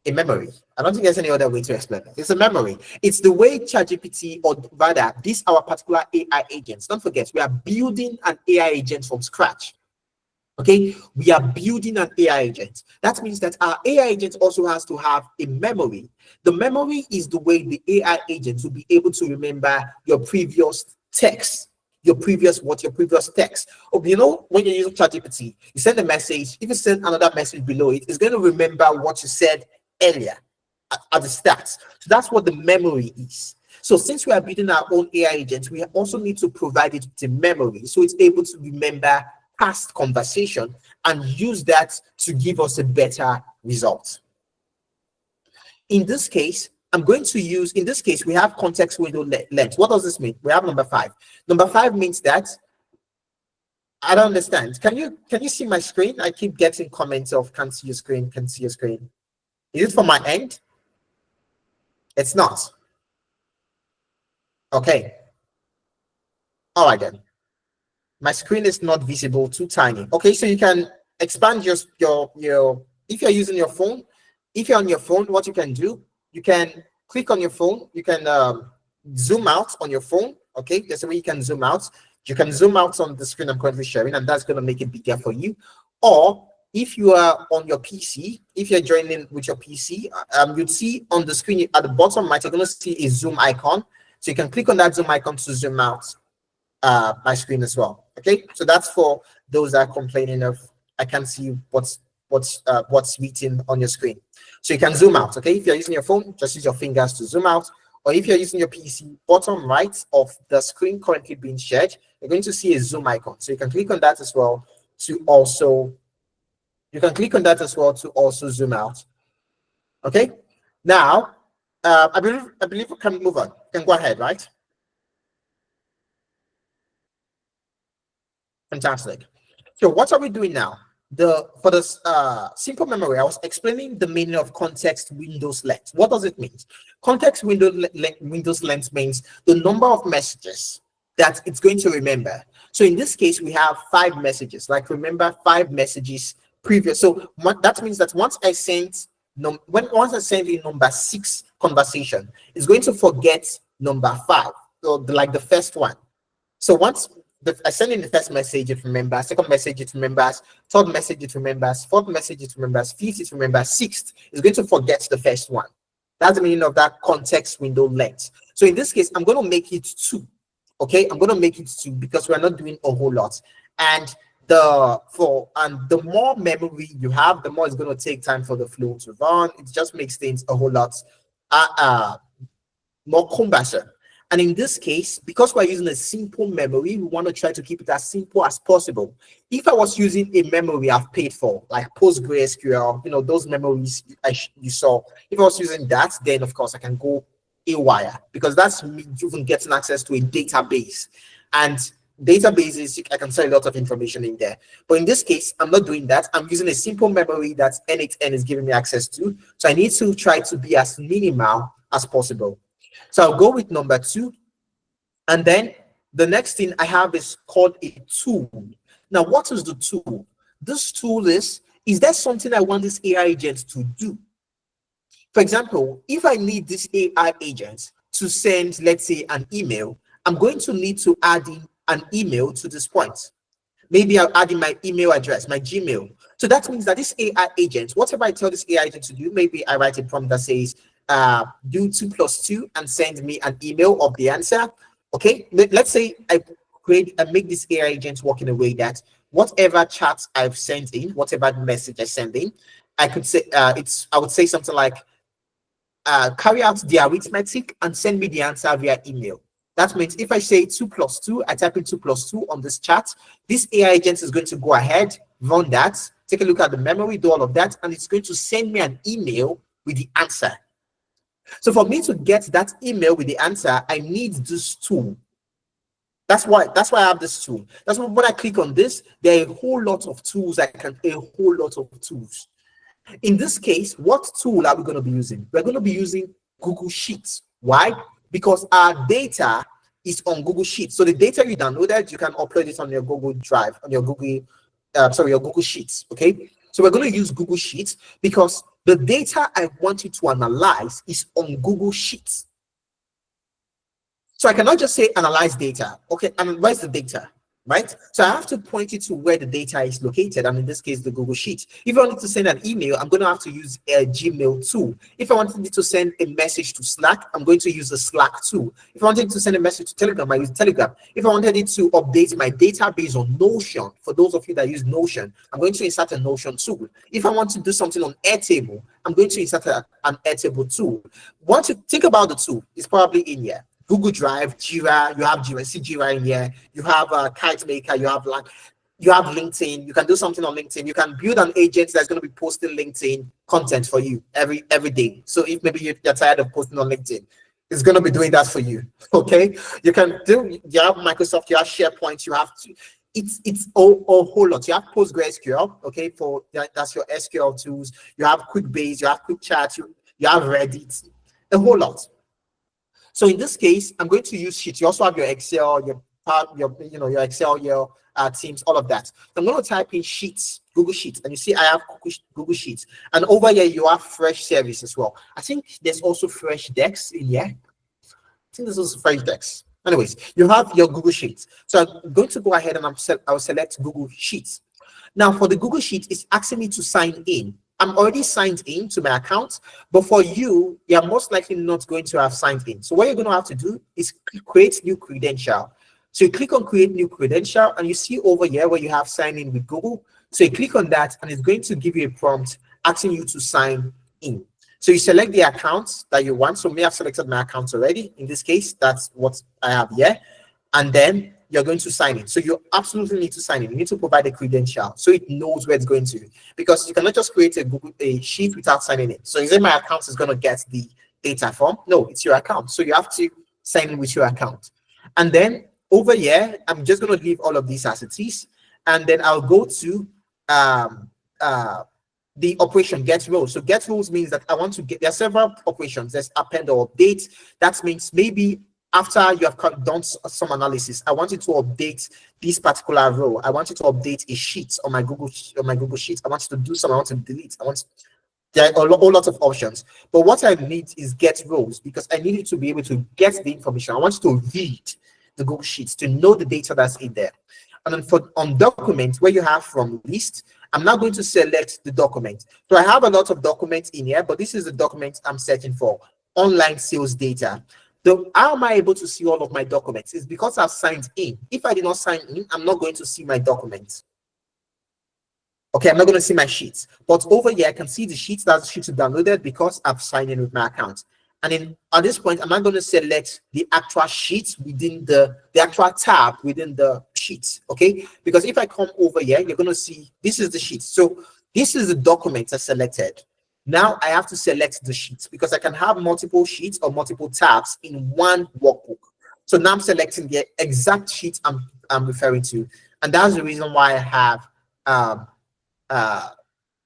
a memory. I don't think there's any other way to explain it. It's a memory. It's the way ChatGPT, or rather, these our particular AI agents. Don't forget, we are building an AI agent from scratch. Okay, we are building an AI agent. That means that our AI agent also has to have a memory. The memory is the way the AI agent will be able to remember your previous text. Your previous text. Oh, when you use ChatGPT, you send a message. If you send another message below it, it's going to remember what you said earlier at the start. So that's what the memory is. So since we are building our own AI agent, we also need to provide it with a memory so it's able to remember past conversation and use that to give us a better result. In this case, I'm going to use, in this case, we have context window length. What does this mean? We have number 5. Number 5 means that, I don't understand. Can you see my screen? I keep getting comments of can't see your screen, can't see your screen. Is it from my end? It's not. Okay. All right then. My screen is not visible, too tiny. Okay, so you can expand your if you're using your phone, if you're on your phone, what you can do, you can click on your phone, you can zoom out on your phone. Okay, there's a way you can zoom out. You can zoom out on the screen I'm currently sharing, and that's going to make it bigger for you. Or if you are on your PC, if you're joining with your PC, you'd see on the screen at the bottom right, you're going to see a zoom icon. So you can click on that zoom icon to zoom out my screen as well. Okay, so that's for those that are complaining of I can't see what's written on your screen. So you can zoom out. Okay, if you're using your phone, just use your fingers to zoom out. Or if you're using your PC, bottom right of the screen currently being shared, you're going to see a zoom icon. So you can click on that as well to also zoom out. Okay, now I believe we can move on. You can go ahead, right? Fantastic. So what are we doing now? For this simple memory, I was explaining the meaning of context windows length. What does it mean? Context windows length means the number of messages that it's going to remember. So in this case, we have 5 messages. Like remember 5 messages previous. So that means that once I send the number 6 conversation, it's going to forget number 5, so like the first one. So once I send in the first message, it remembers, second message, it remembers, third message, it remembers, fourth message, it remembers, fifth, it remembers, sixth, it's going to forget the first one. That's the meaning of that context window length. So in this case, I'm going to make it 2. Okay, I'm going to make it 2 because we're not doing a whole lot. And the more memory you have, the more it's going to take time for the flow to run. It just makes things a whole lot more cumbersome. And in this case, because we're using a simple memory, we want to try to keep it as simple as possible. If I was using a memory I've paid for, like PostgreSQL, those memories you saw, if I was using that, then of course I can go haywire because that's me even getting access to a database. And databases, I can sell a lot of information in there. But in this case, I'm not doing that. I'm using a simple memory that N8N is giving me access to. So I need to try to be as minimal as possible. So I'll go with number 2. And then the next thing I have is called a tool. Now, what is the tool? This tool is there something I want this AI agent to do? For example, if I need this AI agent to send, let's say, an email, I'm going to need to add in an email to this point. Maybe I'll add in my email address, my Gmail. So that means that this AI agent, whatever I tell this AI agent to do, maybe I write a prompt that says, do 2 + 2 and send me an email of the answer. Okay, let's say I make this AI agent work in a way that whatever chat I've sent in, whatever message I send in, I could say I would say something like carry out the arithmetic and send me the answer via email. That means if I say 2 + 2, I type in 2 + 2 on this chat, this AI agent is going to go ahead, run that, take a look at the memory, do all of that, and it's going to send me an email with the answer. So for me to get that email with the answer, I need this tool. That's why I have this tool. That's why when I click on this, there are a whole lot of tools. In this case, what tool are we going to be using? We're going to be using Google Sheets. Why? Because our data is on Google Sheets. So the data you downloaded, you can upload it on your Google Drive, on your Google Sheets. Okay. So we're going to use Google Sheets because the data I want you to analyze is on Google Sheets. So I cannot just say analyze data. Okay, and where's the data? Right? So I have to point it to where the data is located, and in this case, the Google Sheet. If I wanted to send an email, I'm going to have to use a Gmail tool. If I wanted to send a message to Slack, I'm going to use the Slack tool. If I wanted to send a message to Telegram, I use Telegram. If I wanted it to update my database on Notion, for those of you that use Notion, I'm going to insert a Notion tool. If I want to do something on Airtable, I'm going to insert an Airtable tool. Once you think about the tool, it's probably in here. Google Drive, Jira, you have Jira, see Jira in here, you have Kite Maker, you have LinkedIn, you can do something on LinkedIn, you can build an agent that's going to be posting LinkedIn content for you every day. So if maybe you're tired of posting on LinkedIn, it's going to be doing that for you. Okay, you can do, you have Microsoft, you have SharePoint, you have it's a whole lot. You have PostgreSQL, okay, for that's your SQL tools. You have QuickBase, you have QuickChat, you have Reddit, a whole lot. So in this case, I'm going to use Sheets. You also have your Excel, your Excel, your Teams, all of that. So I'm going to type in Sheets, Google Sheets, and you see I have Google Sheets. And over here you have Fresh Service as well. I think there's also Fresh Decks in here. I think this is Fresh Decks. Anyways, you have your Google Sheets. So I'm going to go ahead and I'll select Google Sheets. Now for the Google Sheet, it's asking me to sign in. I'm already signed in to my account, but for you, you're most likely not going to have signed in. So what you're going to have to do is create new credential. So you click on create new credential and you see over here where you have sign in with Google. So you click on that and it's going to give you a prompt asking you to sign in. So you select the account that you want. So me, I've selected my account already. In this case, that's what I have here. And then you're going to sign in. So you absolutely need to sign in. You need to provide a credential so it knows where it's going to. Because you cannot just create a sheet without signing in. So is it my account is going to get the data from? No, it's your account. So you have to sign in with your account. And then over here, I'm just going to leave all of these as it is. And then I'll go to the operation get roles. So get roles means that I want to get, there are several operations. There's append or update. That means maybe after you have done some analysis, I want you to update this particular row. I want you to update a sheet on my Google Sheet. I want you to do some. I want to delete. There are a whole lot of options. But what I need is get rows because I need you to be able to get the information. I want you to read the Google Sheets to know the data that's in there. And then on documents where you have from list, I'm now going to select the document. So I have a lot of documents in here, but this is the document I'm searching for, online sales data. How am I able to see all of my documents? It's because I've signed in. If I did not sign in, I'm not going to see my documents. Okay, I'm not going to see my sheets. But over here, I can see the sheets that sheets downloaded because I've signed in with my account. And then at this point, I'm not going to select the actual sheets within the actual tab within the sheets. Okay, because if I come over here, you're going to see this is the sheet. So this is the document I selected. Now I have to select the sheets because I can have multiple sheets or multiple tabs in one workbook. So now I'm selecting the exact sheet I'm referring to. And that's the reason why I have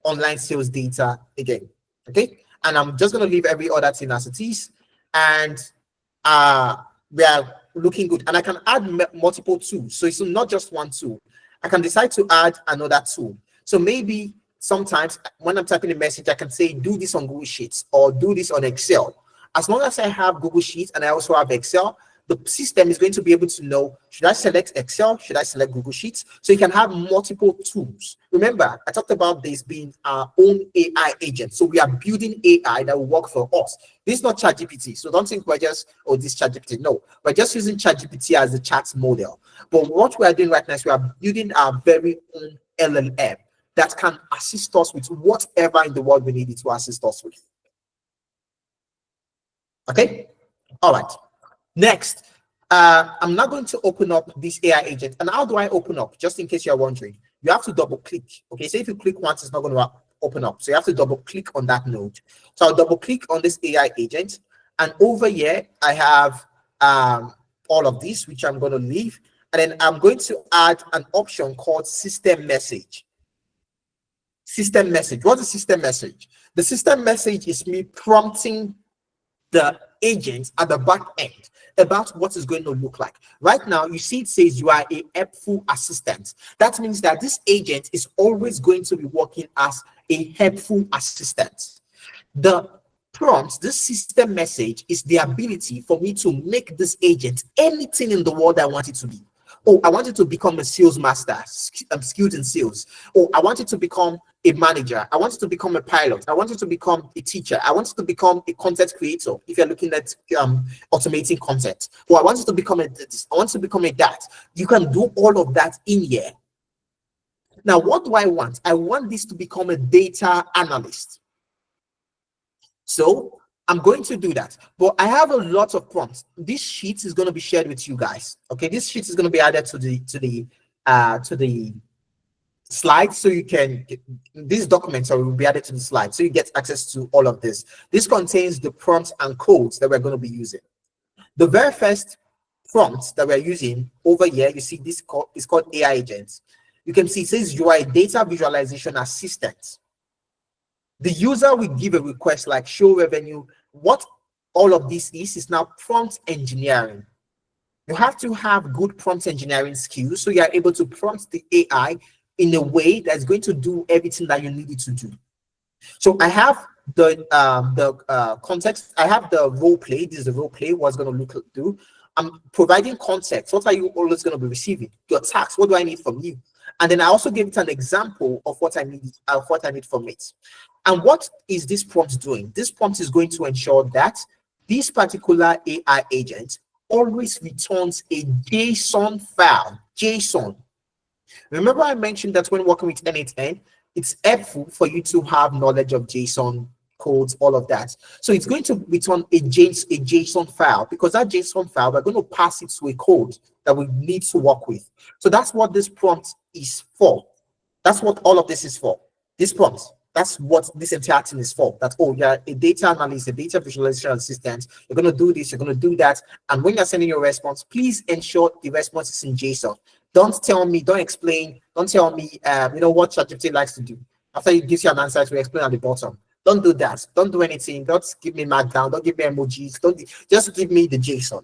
online sales data again. Okay. And I'm just going to leave every other thing as it is. And we are looking good. And I can add multiple tools. So it's not just one tool. I can decide to add another tool. So maybe sometimes when I'm typing a message, I can say, do this on Google Sheets or do this on Excel. As long as I have Google Sheets and I also have Excel, the system is going to be able to know, should I select Excel? Should I select Google Sheets? So you can have multiple tools. Remember, I talked about this being our own AI agent. So we are building AI that will work for us. This is not ChatGPT. So don't think we're just, oh, this ChatGPT. No, we're just using ChatGPT as the chat model. But what we are doing right now is we are building our very own LLM that can assist us with whatever in the world we need it to assist us with. Okay? All right. Next, I'm not going to open up this AI agent. And how do I open up? Just in case you're wondering, you have to double click. Okay, so if you click once, it's not going to open up. So you have to double click on that node. So I'll double click on this AI agent. And over here, I have all of this, which I'm going to leave. And then I'm going to add an option called system message. System message. What's the system message? The system message is me prompting the agent at the back end about what is going to look like. Right now, you see it says you are a helpful assistant. That means that this agent is always going to be working as a helpful assistant. The prompt, this system message, is the ability for me to make this agent anything in the world I want it to be. Oh, I want it to become a sales master. I'm skilled in sales. Oh, I want it to become a manager. I want it to become a pilot. I want it to become a teacher. I want it to become a content creator. If you're looking at automating content, or I want it to become this. I want it to become a that. You can do all of that in here. Now, what do I want? I want this to become a data analyst. So I'm going to do that, but I have a lot of prompts. This sheet is going to be shared with you guys. Okay, this sheet is going to be added to the slide, so you can get, these documents will be added to the slide, so you get access to all of this. This contains the prompts and codes that we're going to be using. The very first prompt that we're using over here, you see this is called AI agents. You can see it says you are a data visualization assistant. The user will give a request like show revenue. What all of this is now prompt engineering. You have to have good prompt engineering skills, so you are able to prompt the AI in a way that's going to do everything that you need it to do. So I have the context. I have the role play. This is the role play. What's going to look do. I'm providing context. What are you always going to be receiving? Your task. What do I need from you? And then I also gave it an example of what I need from it. And what is this prompt doing? This prompt is going to ensure that this particular AI agent always returns a JSON file. JSON. Remember I mentioned that when working with N8N, it's helpful for you to have knowledge of JSON codes, all of that. So it's going to return a JSON file, because that JSON file, we're going to pass it to a code that we need to work with. So that's what this prompt is for. That's what all of this is for. This prompt. That's what this entire thing is for. That, oh, you're a data analyst, a data visualization assistant. You're going to do this, you're going to do that. And when you're sending your response, please ensure the response is in JSON. Don't tell me, don't explain, don't tell me, what ChatGPT likes to do. After it gives you an answer, to explain at the bottom. Don't do that. Don't do anything. Don't give me markdown. Don't give me emojis. Just give me the JSON.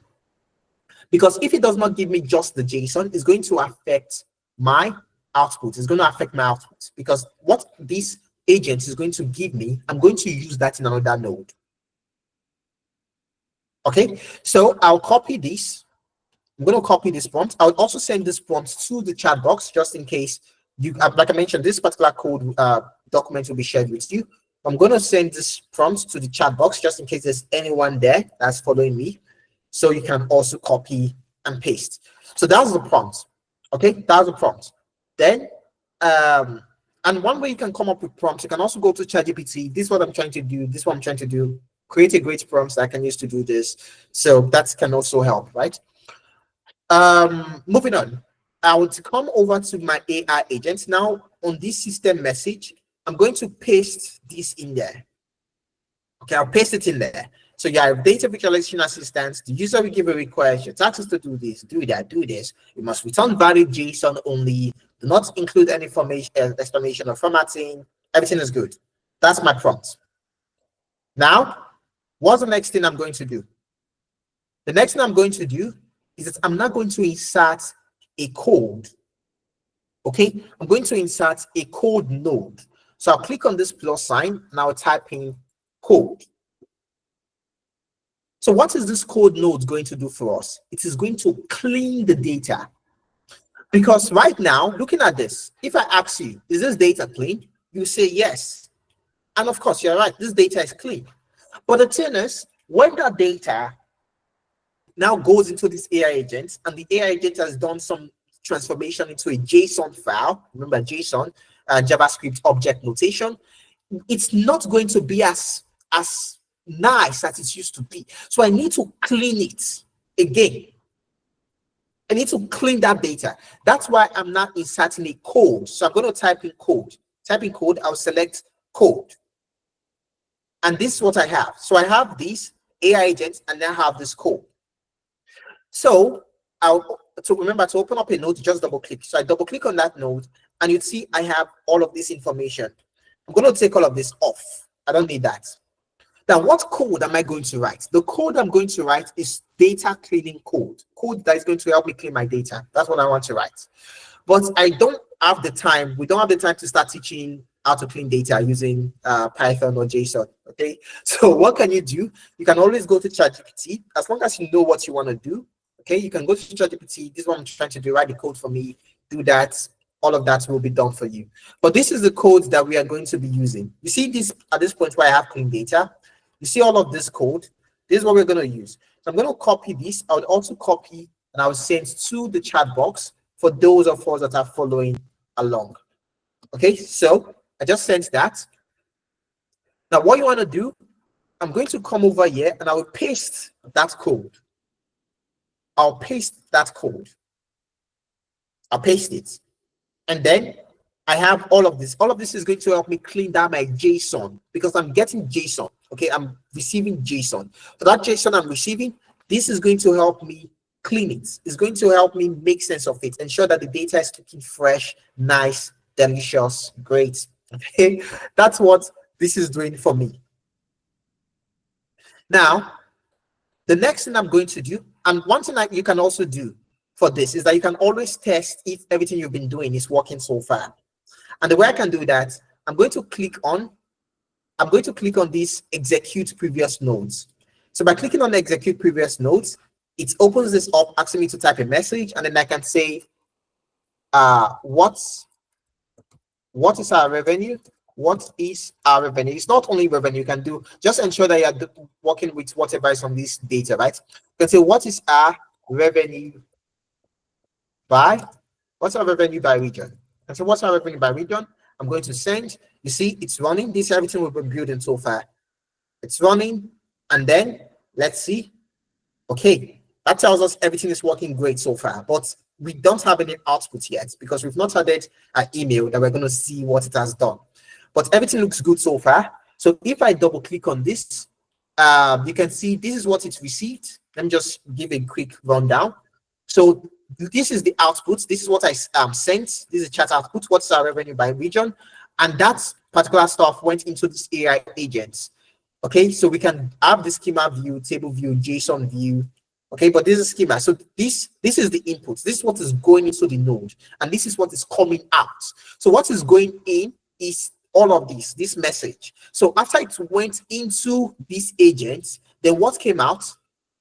Because if it does not give me just the JSON, it's going to affect my output. It's going to affect my output, because what this agent is going to give me, I'm going to use that in another node. Okay, so I'll copy this. I'm going to copy this prompt. I'll also send this prompt to the chat box, just in case you, like I mentioned, this particular code document will be shared with you. I'm going to send this prompt to the chat box, just in case there's anyone there that's following me. So you can also copy and paste. So that's the prompt. Okay, that's the prompt. Then, and one way you can come up with prompts, you can also go to ChatGPT. This is what I'm trying to do. This is what I'm trying to do. Create a great prompt that I can use to do this. So that can also help, right? Moving on, I would come over to my AI agent. Now on this system message, I'm going to paste this in there. Okay, I'll paste it in there. So you have data visualization assistance. The user will give a request. Your task is to do this, do that, do this. You must return valid JSON only. Do not include any information, explanation or formatting. Everything is good. That's my prompt. Now, what's the next thing I'm going to do? The next thing I'm going to do is that I'm not going to insert a code. Okay, I'm going to insert a code node. So I'll click on this plus sign and I'll type in code. So what is this code node going to do for us? It is going to clean the data. Because right now, looking at this, if I ask you, is this data clean? You say yes. And of course, you're right, this data is clean. But the thing is, when that data now goes into this AI agent, and the AI agent has done some transformation into a JSON file, remember JSON, JavaScript object notation, it's not going to be as nice as it used to be. So I need to clean it again. I need to clean that data. That's why I'm not inserting a code. So I'm going to type in code. Type in code, I'll select code. And this is what I have. So I have this AI agent, and then I have this code. So remember to open up a node, just double click. So I double click on that node, and you see I have all of this information. I'm going to take all of this off. I don't need that. Now, what code am I going to write? The code I'm going to write is data cleaning code. Code that is going to help me clean my data. That's what I want to write. But I don't have the time. We don't have the time to start teaching how to clean data using Python or JSON. Okay. So what can you do? You can always go to ChatGPT. As long as you know what you want to do, okay, you can go to ChatGPT. This is what I'm trying to do. Write the code for me. Do that. All of that will be done for you. But this is the code that we are going to be using. You see this at this point where I have clean data. You see all of this code. This is what we're going to use. So I'm going to copy this. I would also copy and I will send to the chat box for those of us that are following along. Okay, so I just sent that. Now, what you want to do I'm going to come over here and I will paste that code. I'll paste that code. I'll paste it. And then I have all of this. All of this is going to help me clean down my JSON because I'm getting JSON. Okay, I'm receiving JSON. So that JSON I'm receiving, this is going to help me clean it. It's going to help me make sense of it, ensure that the data is looking fresh, nice, delicious, great. Okay, that's what this is doing for me. Now, the next thing I'm going to do, and one thing that you can also do for this is that you can always test if everything you've been doing is working so far. And the way I can do that, I'm going to click on this execute previous nodes. So by clicking on execute previous nodes, it opens this up, asking me to type a message, and then I can say, what is our revenue? What is our revenue? It's not only revenue. You can do, just ensure that you're working with whatever is on this data, right? You can say, what is our revenue by region? And so what's our revenue by region? I'm going to send. You see, it's running. This everything we've been building so far. It's running. And then let's see. Okay, that tells us everything is working great so far. But we don't have any output yet because we've not added an email that we're going to see what it has done. But everything looks good so far. So if I double click on this, you can see this is what it's received. Let me just give a quick rundown. So this is the output. This is what I sent. This is chat output. What's our revenue by region? And that particular stuff went into this AI agents. Okay, so we can have the schema view, table view, JSON view. Okay, but this is schema. So this is the input. This is what is going into the node, and this is what is coming out. So what is going in is all of this message. So after it went into these agents, then what came out?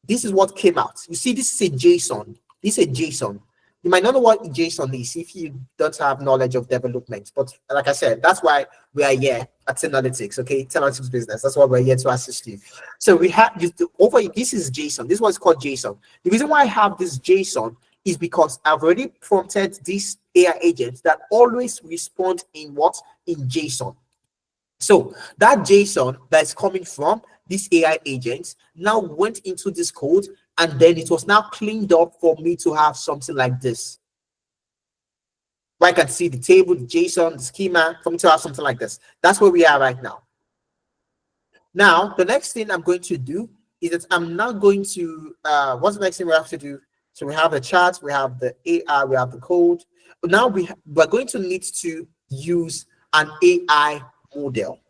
This is what came out. You see, this is a JSON. This is a JSON. You might not know what JSON is if you don't have knowledge of development. But like I said, that's why we are here at Analytics, okay? Analytics business. That's why we're here to assist you. So we have this is JSON. This is what's called JSON. The reason why I have this JSON is because I've already prompted these AI agents that always respond in what? In JSON. So that JSON that's coming from this AI agent now went into this code, and then it was now cleaned up for me to have something like this. Where I can see the table, the JSON, the schema, for me to have something like this. That's where we are right now. Now, the next thing I'm going to do is that I'm now going to, what's the next thing we have to do? So we have the chart, we have the AI, we have the code. But now we're going to need to use an AI model.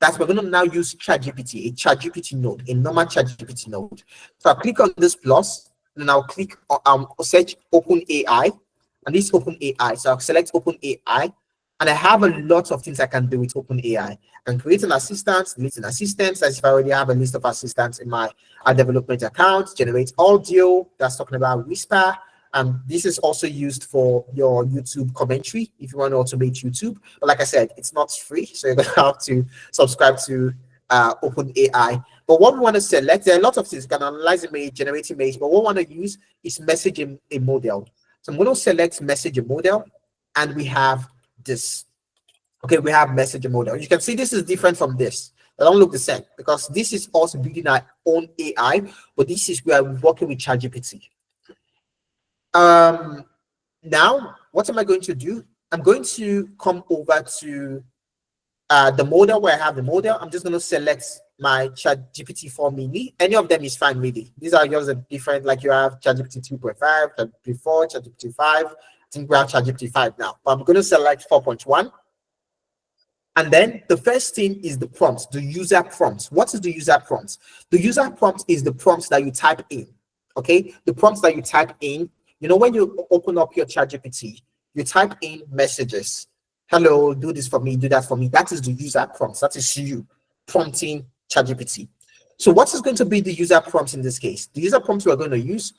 That's we're going to now use ChatGPT, a ChatGPT node, a normal ChatGPT node. So I'll click on this plus, and I'll click on search OpenAI, and this OpenAI. So I'll select OpenAI, and I have a lot of things I can do with OpenAI. I can create an assistant, delete an assistant, as if I already have a list of assistants in my development account, generate audio, that's talking about Whisper. This is also used for your YouTube commentary if you want to automate YouTube. But like I said, it's not free, so you're going to have to subscribe to OpenAI. But what we want to select, there are a lot of things. You can analyze image, generate image, but what we want to use is message a model. So I'm going to select message a model, and we have this. Okay, we have message a model. You can see this is different from this. They don't look the same because this is also building our own AI, but this is where we're working with ChatGPT. Now, what am I going to do? I'm going to come over to the model where I have the model. I'm just going to select my ChatGPT 4 mini. Any of them is fine, really. These are just different, like you have ChatGPT 2.5, ChatGPT 4, ChatGPT 5. I think we have ChatGPT 5 now, but I'm going to select 4.1. And then the first thing is the prompt, the user prompt. What is the user prompt? The user prompt is the prompt that you type in. Okay, the prompts that you type in. You know, when you open up your ChatGPT, you type in messages. Hello, do this for me, do that for me. That is the user prompt. That is you prompting ChatGPT. So what is going to be the user prompt in this case? The user prompt we're going to use,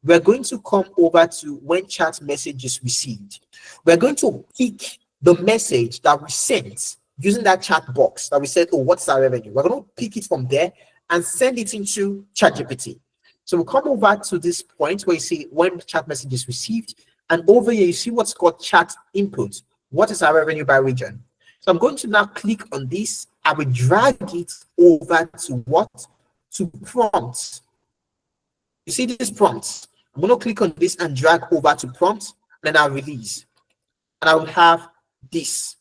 we're going to come over to when chat message is received. We're going to pick the message that we sent using that chat box that we said, oh, what's our revenue? We're going to pick it from there and send it into ChatGPT. So we'll come over to this point where you see when the chat message is received, and over here you see what's called chat input. What is our revenue by region? So I'm going to now click on this I will drag it over to what? To prompts. You see these prompts? I'm going to click on this and drag over to prompts, and then I'll release. And I will have this.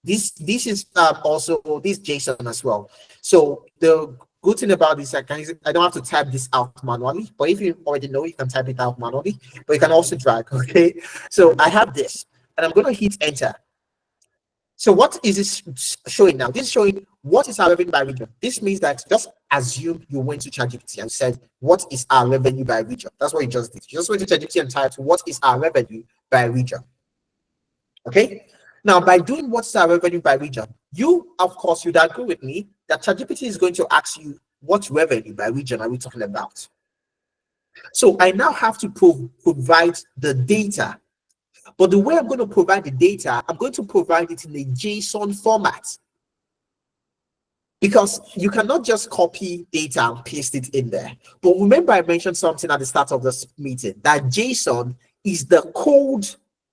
This is also this JSON as well. So the good thing about this, I don't have to type this out manually, but if you already know, you can type it out manually, but you can also drag. Okay, so I have this, and I'm going to hit enter. So what is this showing now? This is showing what is our revenue by region. This means that just assume you went to ChatGPT and said, what is our revenue by region? That's what you just did. You just went to ChatGPT and typed, what is our revenue by region? Okay. Now, by doing what's our revenue by region, you, of course, you'd agree with me that ChatGPT is going to ask you what revenue by region are we talking about? So I now have to provide the data. But the way I'm going to provide the data, I'm going to provide it in a JSON format. Because you cannot just copy data and paste it in there. But remember, I mentioned something at the start of this meeting, that JSON is the code.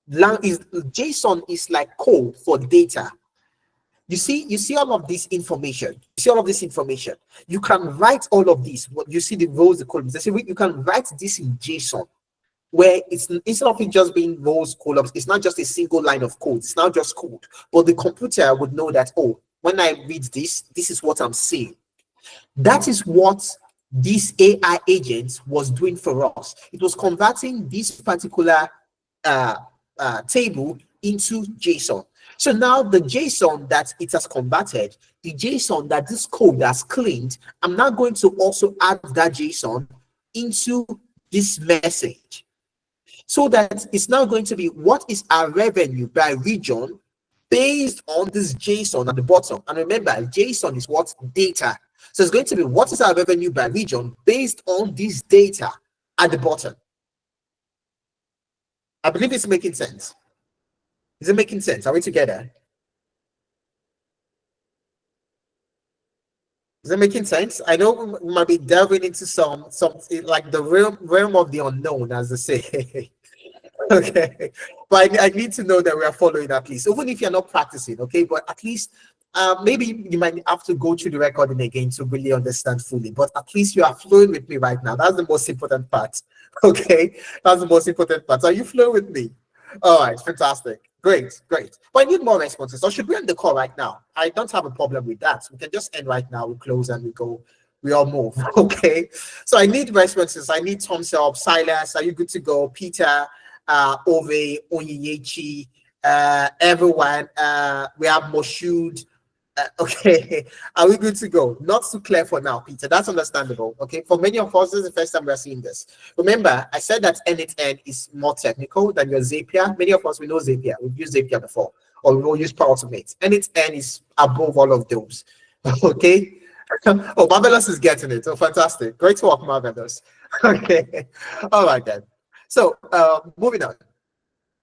JSON is like code for data. You see all of this information. You can write all of this. You see the rows, the columns. You can write this in JSON, where it's instead of it just being rows, columns, it's not just a single line of code. It's not just code. But the computer would know that, oh, when I read this is what I'm seeing. That is what this AI agent was doing for us. It was converting this particular table into JSON. So now the JSON that it has converted, the JSON that this code has cleaned, I'm now going to also add that JSON into this message. So that it's now going to be what is our revenue by region based on this JSON at the bottom. And remember, JSON is what? Data. So it's going to be what is our revenue by region based on this data at the bottom. I believe it's making sense. Is it making sense? Are we together? Is it making sense? I know we might be delving into some like the realm of the unknown, as they say. Okay, but I need to know that we are following at least, even if you're not practicing. Okay, but at least maybe you might have to go through the recording again to really understand fully, but at least you are flowing with me right now. That's the most important part. Okay, that's the most important part. Are you flowing with me? All right, fantastic. Great. But I need more responses. So should we end the call right now? I don't have a problem with that. We can just end right now. We close and we go. We all move. Okay. So I need responses. I need thumbs up. Silas, are you good to go? Peter, Ove, Onyechi, everyone. We have Moshood. Okay, are we good to go? Not too clear for now, Peter. That's understandable. Okay, for many of us, this is the first time we're seeing this. Remember, I said that N8N is more technical than your Zapier. Many of us, we know Zapier. We've used Zapier before, or we'll use Power Automate. N8N is above all of those. Okay. Oh, Marvelous is getting it. Oh, fantastic. Great work, Marvelous. Okay. All right, then. So, moving on.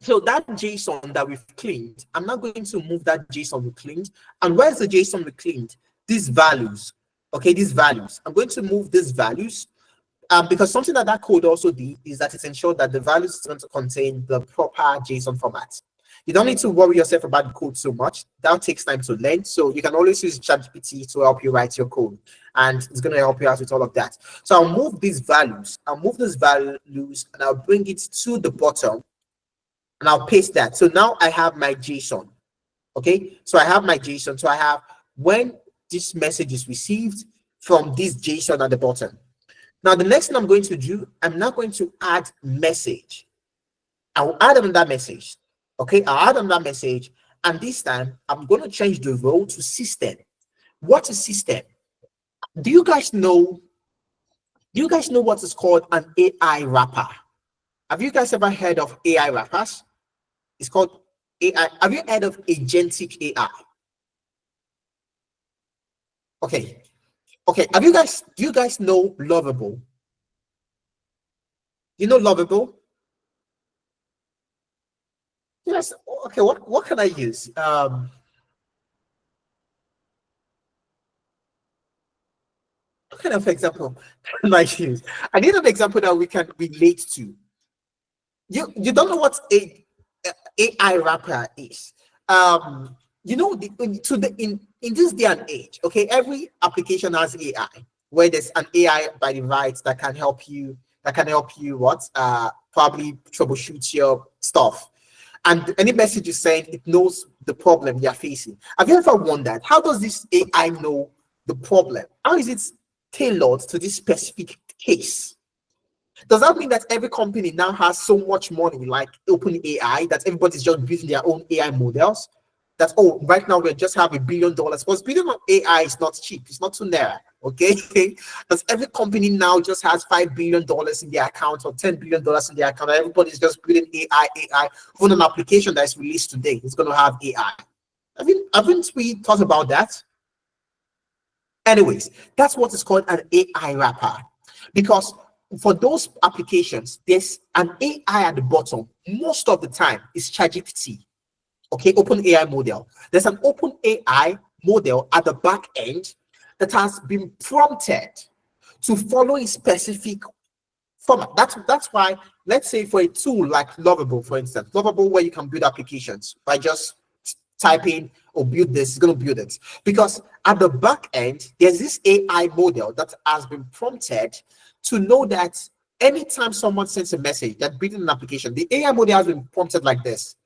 So that JSON that we've cleaned, I'm not going to move that JSON we cleaned. And where's the JSON we cleaned? These values. Okay, these values. I'm going to move these values because something that code also did is that it ensured that the values is going to contain the proper JSON format. You don't need to worry yourself about the code so much. That takes time to learn. So you can always use ChatGPT to help you write your code. And it's going to help you out with all of that. So I'll move these values. I'll move these values and I'll bring it to the bottom. And I'll paste that. So now I have my JSON. Okay, so I have my JSON. So I have when this message is received from this JSON at the bottom. Now the next thing I'm going to do, I'm now going to add message. I'll add another message. Okay, I'll add another message. And this time I'm going to change the role to system. What is system? Do you guys know what is called an AI wrapper? Have you guys ever heard of AI wrappers? It's called AI. Have you heard of agentic AI? Okay. Do you guys know Lovable? You know Lovable? Yes. Okay, what can I use? What kind of example can I use? I need an example that we can relate to. You don't know what AI wrapper is. you know, in this day and age, okay, every application has AI, where there's an AI by device that can help you, what probably troubleshoot your stuff. And any message you send, it knows the problem you're facing. Have you ever wondered, how does this AI know the problem? How is it tailored to this specific case? Does that mean that every company now has so much money, like open AI, that everybody's just building their own AI models? That, oh, right now we just have $1 billion. Because building on AI is not cheap, it's not too narrow. Okay. Because every company now just has $5 billion in their account or $10 billion in their account. Everybody's just building AI. Even an application that's released today is going to have AI. Haven't we thought about that? Anyways, that's what is called an AI wrapper. Because for those applications, there's an AI at the bottom. Most of the time, it's ChatGPT. Okay, open AI model. There's an open AI model at the back end that has been prompted to follow a specific format. That's why, let's say for a tool like Lovable, for instance, Lovable, where you can build applications by just typing or build this, it's going to build it. Because at the back end, there's this AI model that has been prompted to know that anytime someone sends a message that building an application, the AI model has been prompted like this: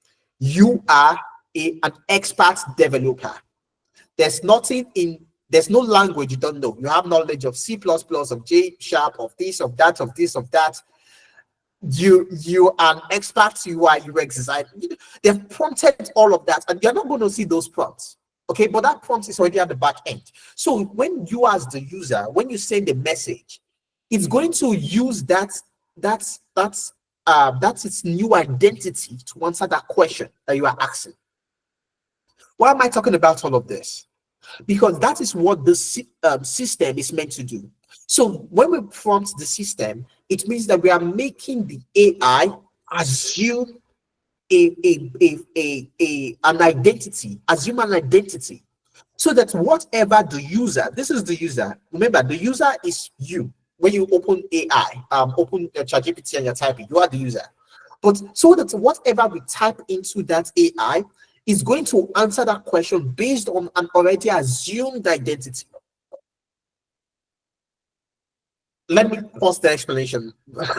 you are an expert developer. There's nothing in, there's no language you don't know. You have knowledge of C++, of J sharp, of this, of that, of this, of that. You are an expert UI, UX design. They've prompted all of that, and you're not going to see those prompts. Okay, but that prompt is already at the back end. So when you, as the user, when you send a message, it's going to use that's its new identity to answer that question that you are asking. Why am I talking about all of this? Because that is what the system is meant to do. So when we prompt the system, it means that we are making the AI assume an identity, assume an identity, so that whatever the user, this is the user. Remember, the user is you. When you open AI, open ChatGPT and you're typing, you are the user. But so that whatever we type into that AI is going to answer that question based on an already assumed identity. Let me pause the explanation.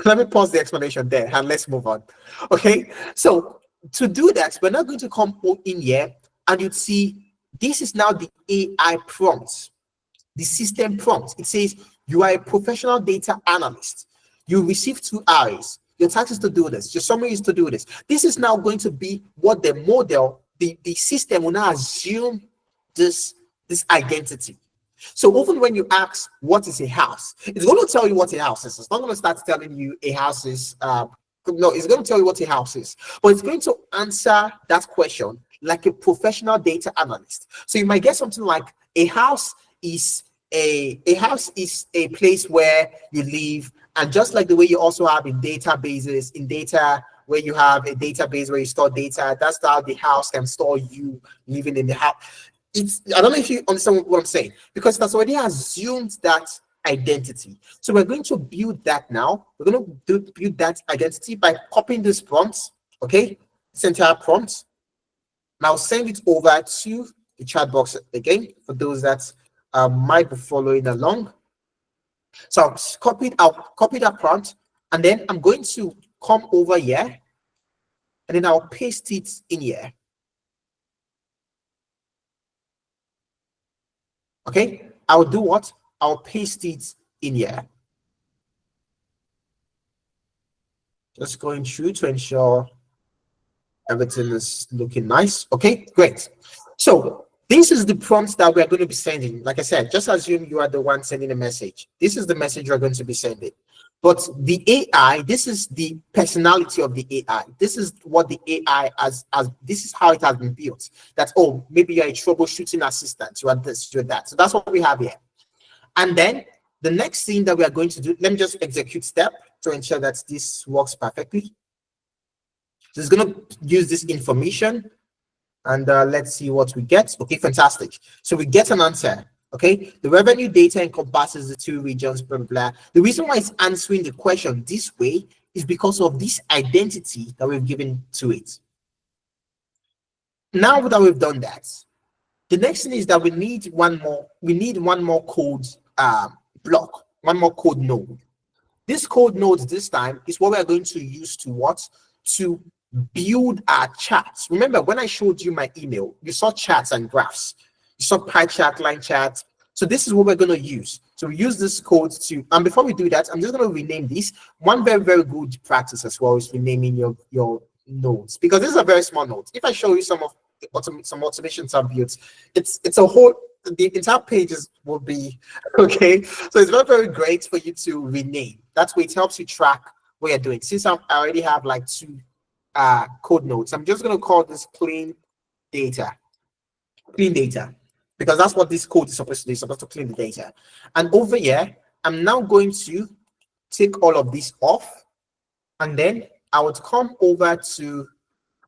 Let me pause the explanation there and let's move on. Okay, so to do that, we're not going to come in here and you'd see this is now the AI prompt, the system prompt. It says you are a professional data analyst. You receive 2 hours. Your task is to do this. Your summary is to do this. This is now going to be what the model, the system will now assume this identity. So often when you ask what is a house, it's going to tell you what a house is. It's not going to start telling you a house is no, it's going to tell you what a house is, but it's going to answer that question like a professional data analyst. So you might get something like a house is a house is a place where you live, and just like the way you also have in databases, in data where you have a database where you store data, that's how the house can store you living in the house. I don't know if you understand what I'm saying, because that's already assumed that identity. So we're going to build that now. We're going to build that identity by copying this prompt. Okay, this entire prompt. Now send it over to the chat box again for those that might be following along. So I'll copy that prompt, and then I'm going to come over here, and then I'll paste it in here. Okay, I'll do what? I'll paste it in here. Just going through to ensure everything is looking nice. Okay, great. So this is the prompt that we're going to be sending. Like I said, just assume you are the one sending a message. This is the message you're going to be sending. But the AI, this is the personality of the AI. This is what the AI as this is how it has been built. That, oh, maybe you're a troubleshooting assistant, you are this, you're that. So that's what we have here. And then the next thing that we are going to do, let me just execute step to ensure that this works perfectly. So it's going to use this information, and let's see what we get. Okay, fantastic. So we get an answer. Okay, the revenue data encompasses the 2 regions, blah, blah, blah. The reason why it's answering the question this way is because of this identity that we've given to it. Now that we've done that, the next thing is that we need one more code block, one more code node. This code node this time is what we are going to use to what? To build our charts. Remember, when I showed you my email, you saw charts and graphs. You saw pie chart, line chart. So this is what we're going to use. So we use this code to, and before we do that, I'm just going to rename this. One very, very good practice as well is renaming your nodes, because this is a very small node. If I show you some of some automations I've built, it's a whole, the entire pages will be okay. So it's very, very great for you to rename. That's where it helps you track what you're doing. Since I already have like 2 code nodes, I'm just going to call this clean data, because that's what this code is supposed to do. It's supposed to clean the data. And over here, I'm now going to take all of this off, and then I would come over to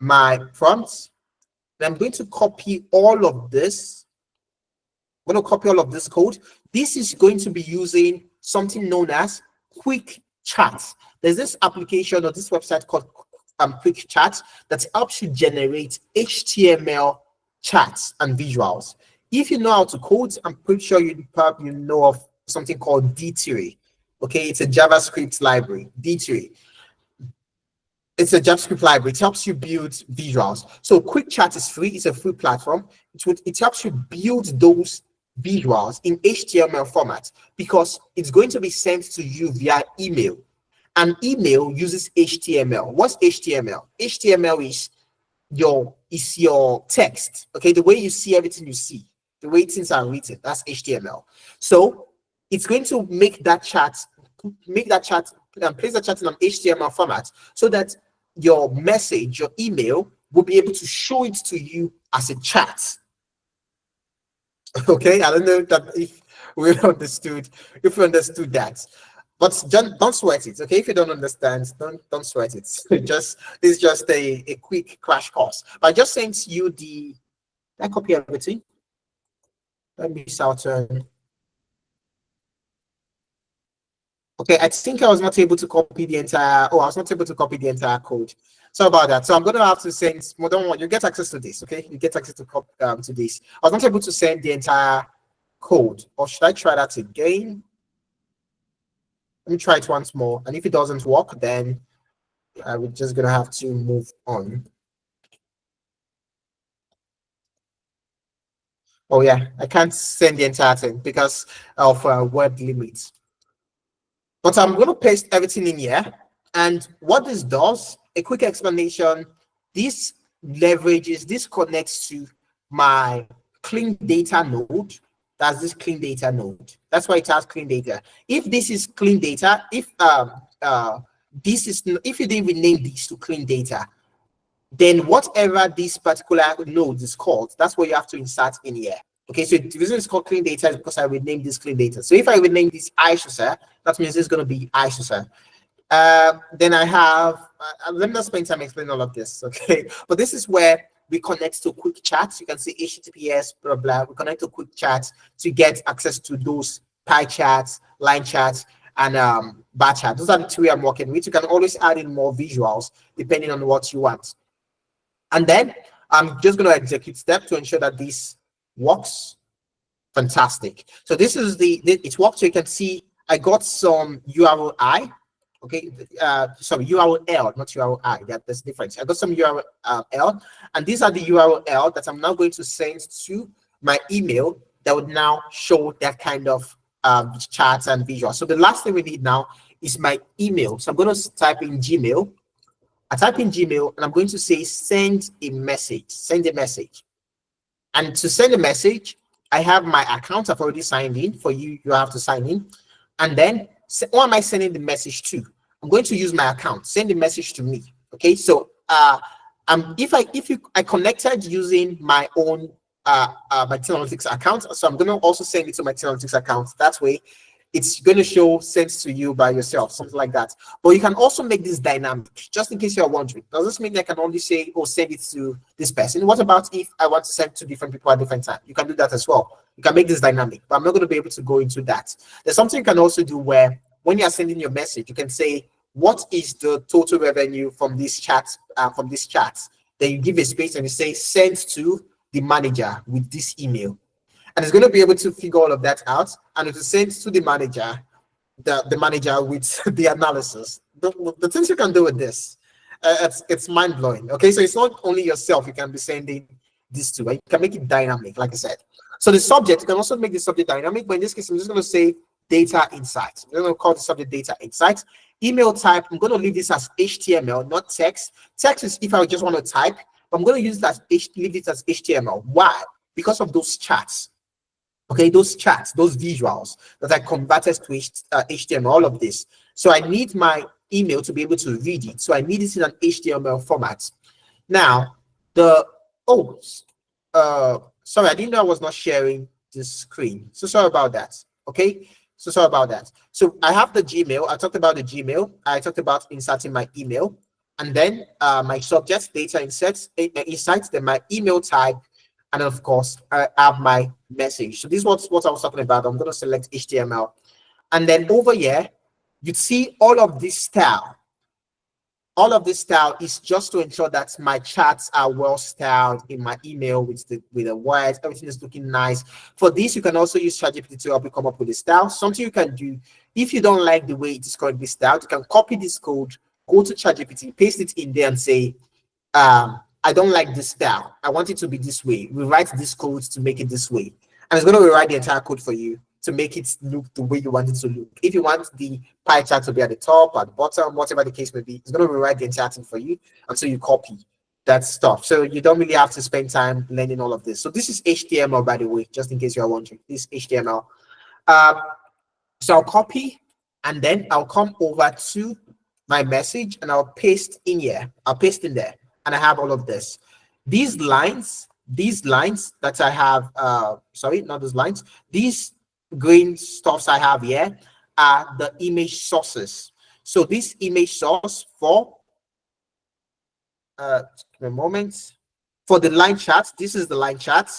my prompts. And I'm going to copy all of this. I'm going to copy all of this code. This is going to be using something known as Quick Chat. There's this application or this website called Quick Chat that helps you generate HTML charts and visuals. If you know how to code, I'm pretty sure you know of something called D3. Okay, it's a JavaScript library, D3. It's a JavaScript library. It helps you build visuals. So Quick Chat is free. It's a free platform. It helps you build those visuals in HTML format, because it's going to be sent to you via email. And email uses HTML. What's HTML? HTML is your text. Okay, the way you see everything you see, the way things are written, that's HTML. So it's going to make that chat and place the chat in an HTML format, so that your message, your email, will be able to show it to you as a chat. Okay, I don't know if we understood that, but don't sweat it. Okay, if you don't understand, don't sweat it. It's just a quick crash course. But I just sent you I copy everything. Let me Southern. Okay, I think I was not able to copy the entire. Oh, I was not able to copy the entire code. So about that. So I'm going to have to send. Well, don't worry, you get access to this. Okay, you get access to this. I was not able to send the entire code, or should I try that again? Let me try it once more. And if it doesn't work, then we're just going to have to move on. Oh yeah, I can't send the entire thing because of word limits. But I'm going to paste everything in here. And what this does, a quick explanation, this connects to my clean data node. That's this clean data node. That's why it has clean data. If this is clean data, if you didn't rename this to clean data, then whatever this particular node is called, that's what you have to insert in here. Okay, so the reason it's called clean data is because I renamed this clean data. So if I rename this ISOSA, that means it's going to be ISOSA. Then I have, let me not spend time explaining all of this, okay? But this is where we connect to Quick Chat. You can see HTTPS, blah, blah. We connect to Quick Chat to get access to those pie charts, line charts, and bar chart. Those are the 3 I'm working with. You can always add in more visuals depending on what you want. And then I'm just going to execute step to ensure that this works. Fantastic. So this is it worked. So you can see I got some URL. Okay, sorry, URL, not URI. There's difference. I got some URL, and these are the URL that I'm now going to send to my email that would now show that kind of charts and visuals. So the last thing we need now is my email. So I'm going to type in Gmail. I type in Gmail, and I'm going to say send a message. Send a message. And to send a message, I have my account. I've already signed in. For you, you have to sign in. And then, who am I sending the message to? I'm going to use my account. Send the message to me. Okay. So, if I connected using my own my Analytics account, so I'm going to also send it to my Analytics account. That way, it's going to show sent to you by yourself, something like that. But you can also make this dynamic, just in case you're wondering. Does this mean I can only say, oh, send it to this person? What about if I want to send to different people at different time? You can do that as well. You can make this dynamic, but I'm not going to be able to go into that. There's something you can also do where when you're sending your message, you can say, what is the total revenue from this chat, Then you give a space and you say send to the manager with this email. And it's going to be able to figure all of that out, and it will send to the manager, the manager with the analysis. The things you can do with this, it's mind blowing. Okay, so it's not only yourself you can be sending this to, right? You can make it dynamic, like I said. So the subject, you can also make the subject dynamic, but in this case, I'm just going to say data insights. I'm going to call the subject data insights. Email type, I'm going to leave this as HTML, not text. Text is if I just want to type, but I'm going to use it as leave it as HTML. Why? Because of those charts. Okay, those charts, those visuals that I converted to HTML, all of this. So I need my email to be able to read it. So I need it in an HTML format. Now, sorry, I didn't know I was not sharing the screen. So sorry about that. Okay, so sorry about that. So I have the Gmail. I talked about the Gmail. I talked about inserting my email, and then my subject, data insights, then my email type, and of course, I have my message. So this is what I was talking about. I'm going to select HTML. And then over here, you see all of this style. All of this style is just to ensure that my charts are well styled in my email with the words. Everything is looking nice. For this, you can also use ChatGPT to help you come up with a style. Something you can do, if you don't like the way it is currently styled, you can copy this code, go to ChatGPT, paste it in there and say, I don't like this style. I want it to be this way. Rewrite this code to make it this way. And it's going to rewrite the entire code for you to make it look the way you want it to look. If you want the pie chart to be at the top, at the bottom, whatever the case may be, it's going to rewrite the entire thing for you until you copy that stuff. So you don't really have to spend time learning all of this. So this is HTML, by the way, just in case you are wondering. This is HTML. So I'll copy, and then I'll come over to my message and I'll paste in here. I'll paste in there. And I have all of this. These lines that I have, sorry, not those lines, these green stuffs I have here are the image sources. So this image source for, a moment, for the line chart, this is the line chart,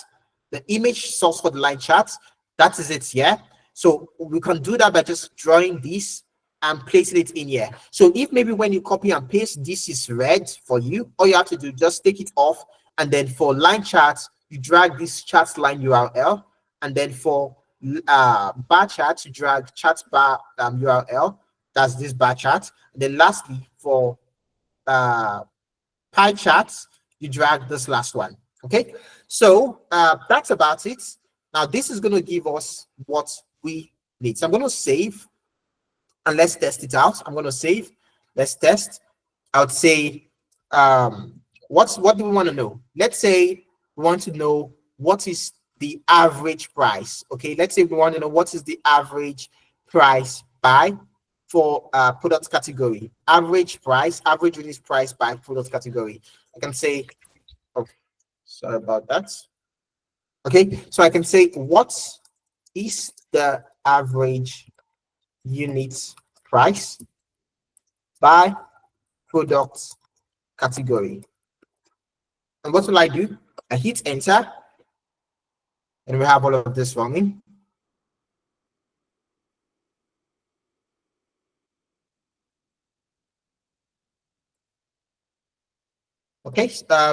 the image source for the line chart, that is it here. So we can do that by just drawing this and placing it in here. So if maybe when you copy and paste, this is red for you, all you have to do, just take it off. And then for line charts, you drag this chart line URL. And then for bar chart, you drag chart bar URL. That's this bar chart. And then lastly, for pie charts, you drag this last one. Okay, so that's about it. Now this is going to give us what we need. So I'm going to save. And let's test it out. I'm going to save. Let's test. I would say, what do we want to know? Let's say we want to know what is the average price. Okay, let's say we want to know what is the average price by for product category. Average price, average release price by product category. I can say, oh, sorry about that. Okay, so I can say what is the average unit price by product category. And what will I do? I hit enter, and we have all of this running. Okay,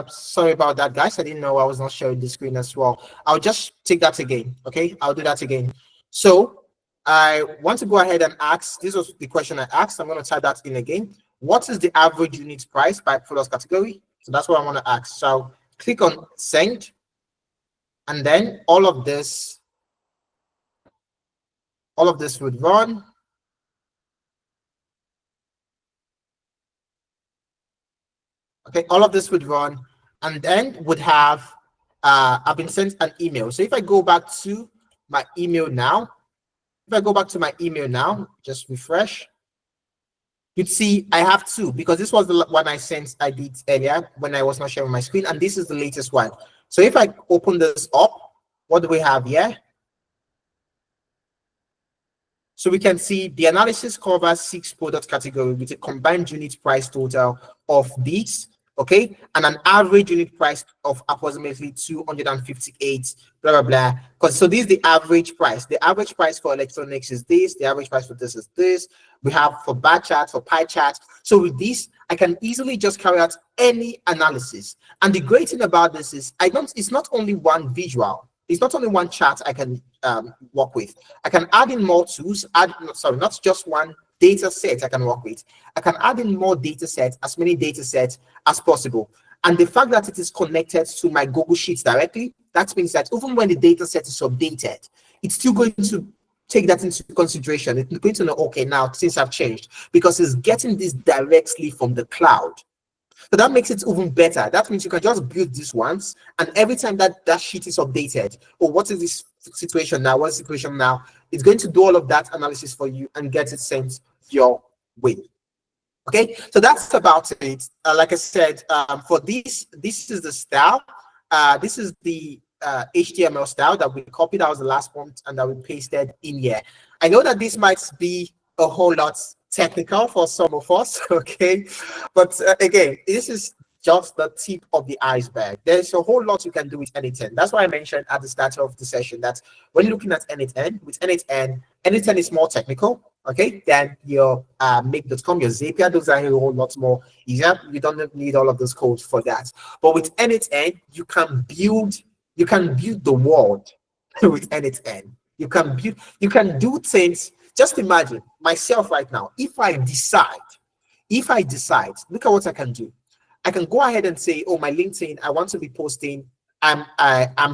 sorry about that, guys. I didn't know I was not sharing the screen as well. I'll just take that again. Okay, I'll do that again. So I want to go ahead and ask, this was the question I asked. I'm going to type that in again. What is the average unit price by product category? So that's what I want to ask. So I'll click on send, and then all of this would run. Okay, all of this would run, and then would have I've been sent an email. So if I go back to my email now, just refresh, you'd see I have two, because this was the one I did earlier when I was not sharing my screen, and this is the latest one. So if I open this up, what do we have here? So we can see the analysis covers 6 product categories with a combined unit price total of these, okay, and an average unit price of approximately 258, blah, blah, blah. Because so this is the average price. The average price for electronics is this. The average price for this is this. We have for bar chart, for pie chart. So with this, I can easily just carry out any analysis. And the great thing about this is it's not only one visual, it's not only one chart I can work with. I can add in more tools, not just one data set I can work with. I can add in more data sets, as many data sets as possible. And the fact that it is connected to my Google Sheets directly, that means that even when the data set is updated, it's still going to take that into consideration. It's going to know, okay, now since I've changed, because it's getting this directly from the cloud. So that makes it even better. That means you can just build this once, and every time that sheet is updated, or what is this situation now? What's the situation now? It's going to do all of that analysis for you and get it sent your way. Okay, so that's about it. Like I said, for this is the style. This is the HTML style that we copied. That was the last one, and that we pasted in here. I know that this might be a whole lot technical for some of us, okay, but again, this is just the tip of the iceberg. There's a whole lot you can do with N8N. That's why I mentioned at the start of the session that when looking at N8N, with N8N, N8N is more technical, okay, than your make.com, your Zapier. Those are a whole lot more easier. You don't need all of those codes for that. But with N8N, you can build the world with N8N. You can do things. Just imagine myself right now. If I decide, look at what I can do. I can go ahead and say, oh, my LinkedIn, I want to be posting. I'm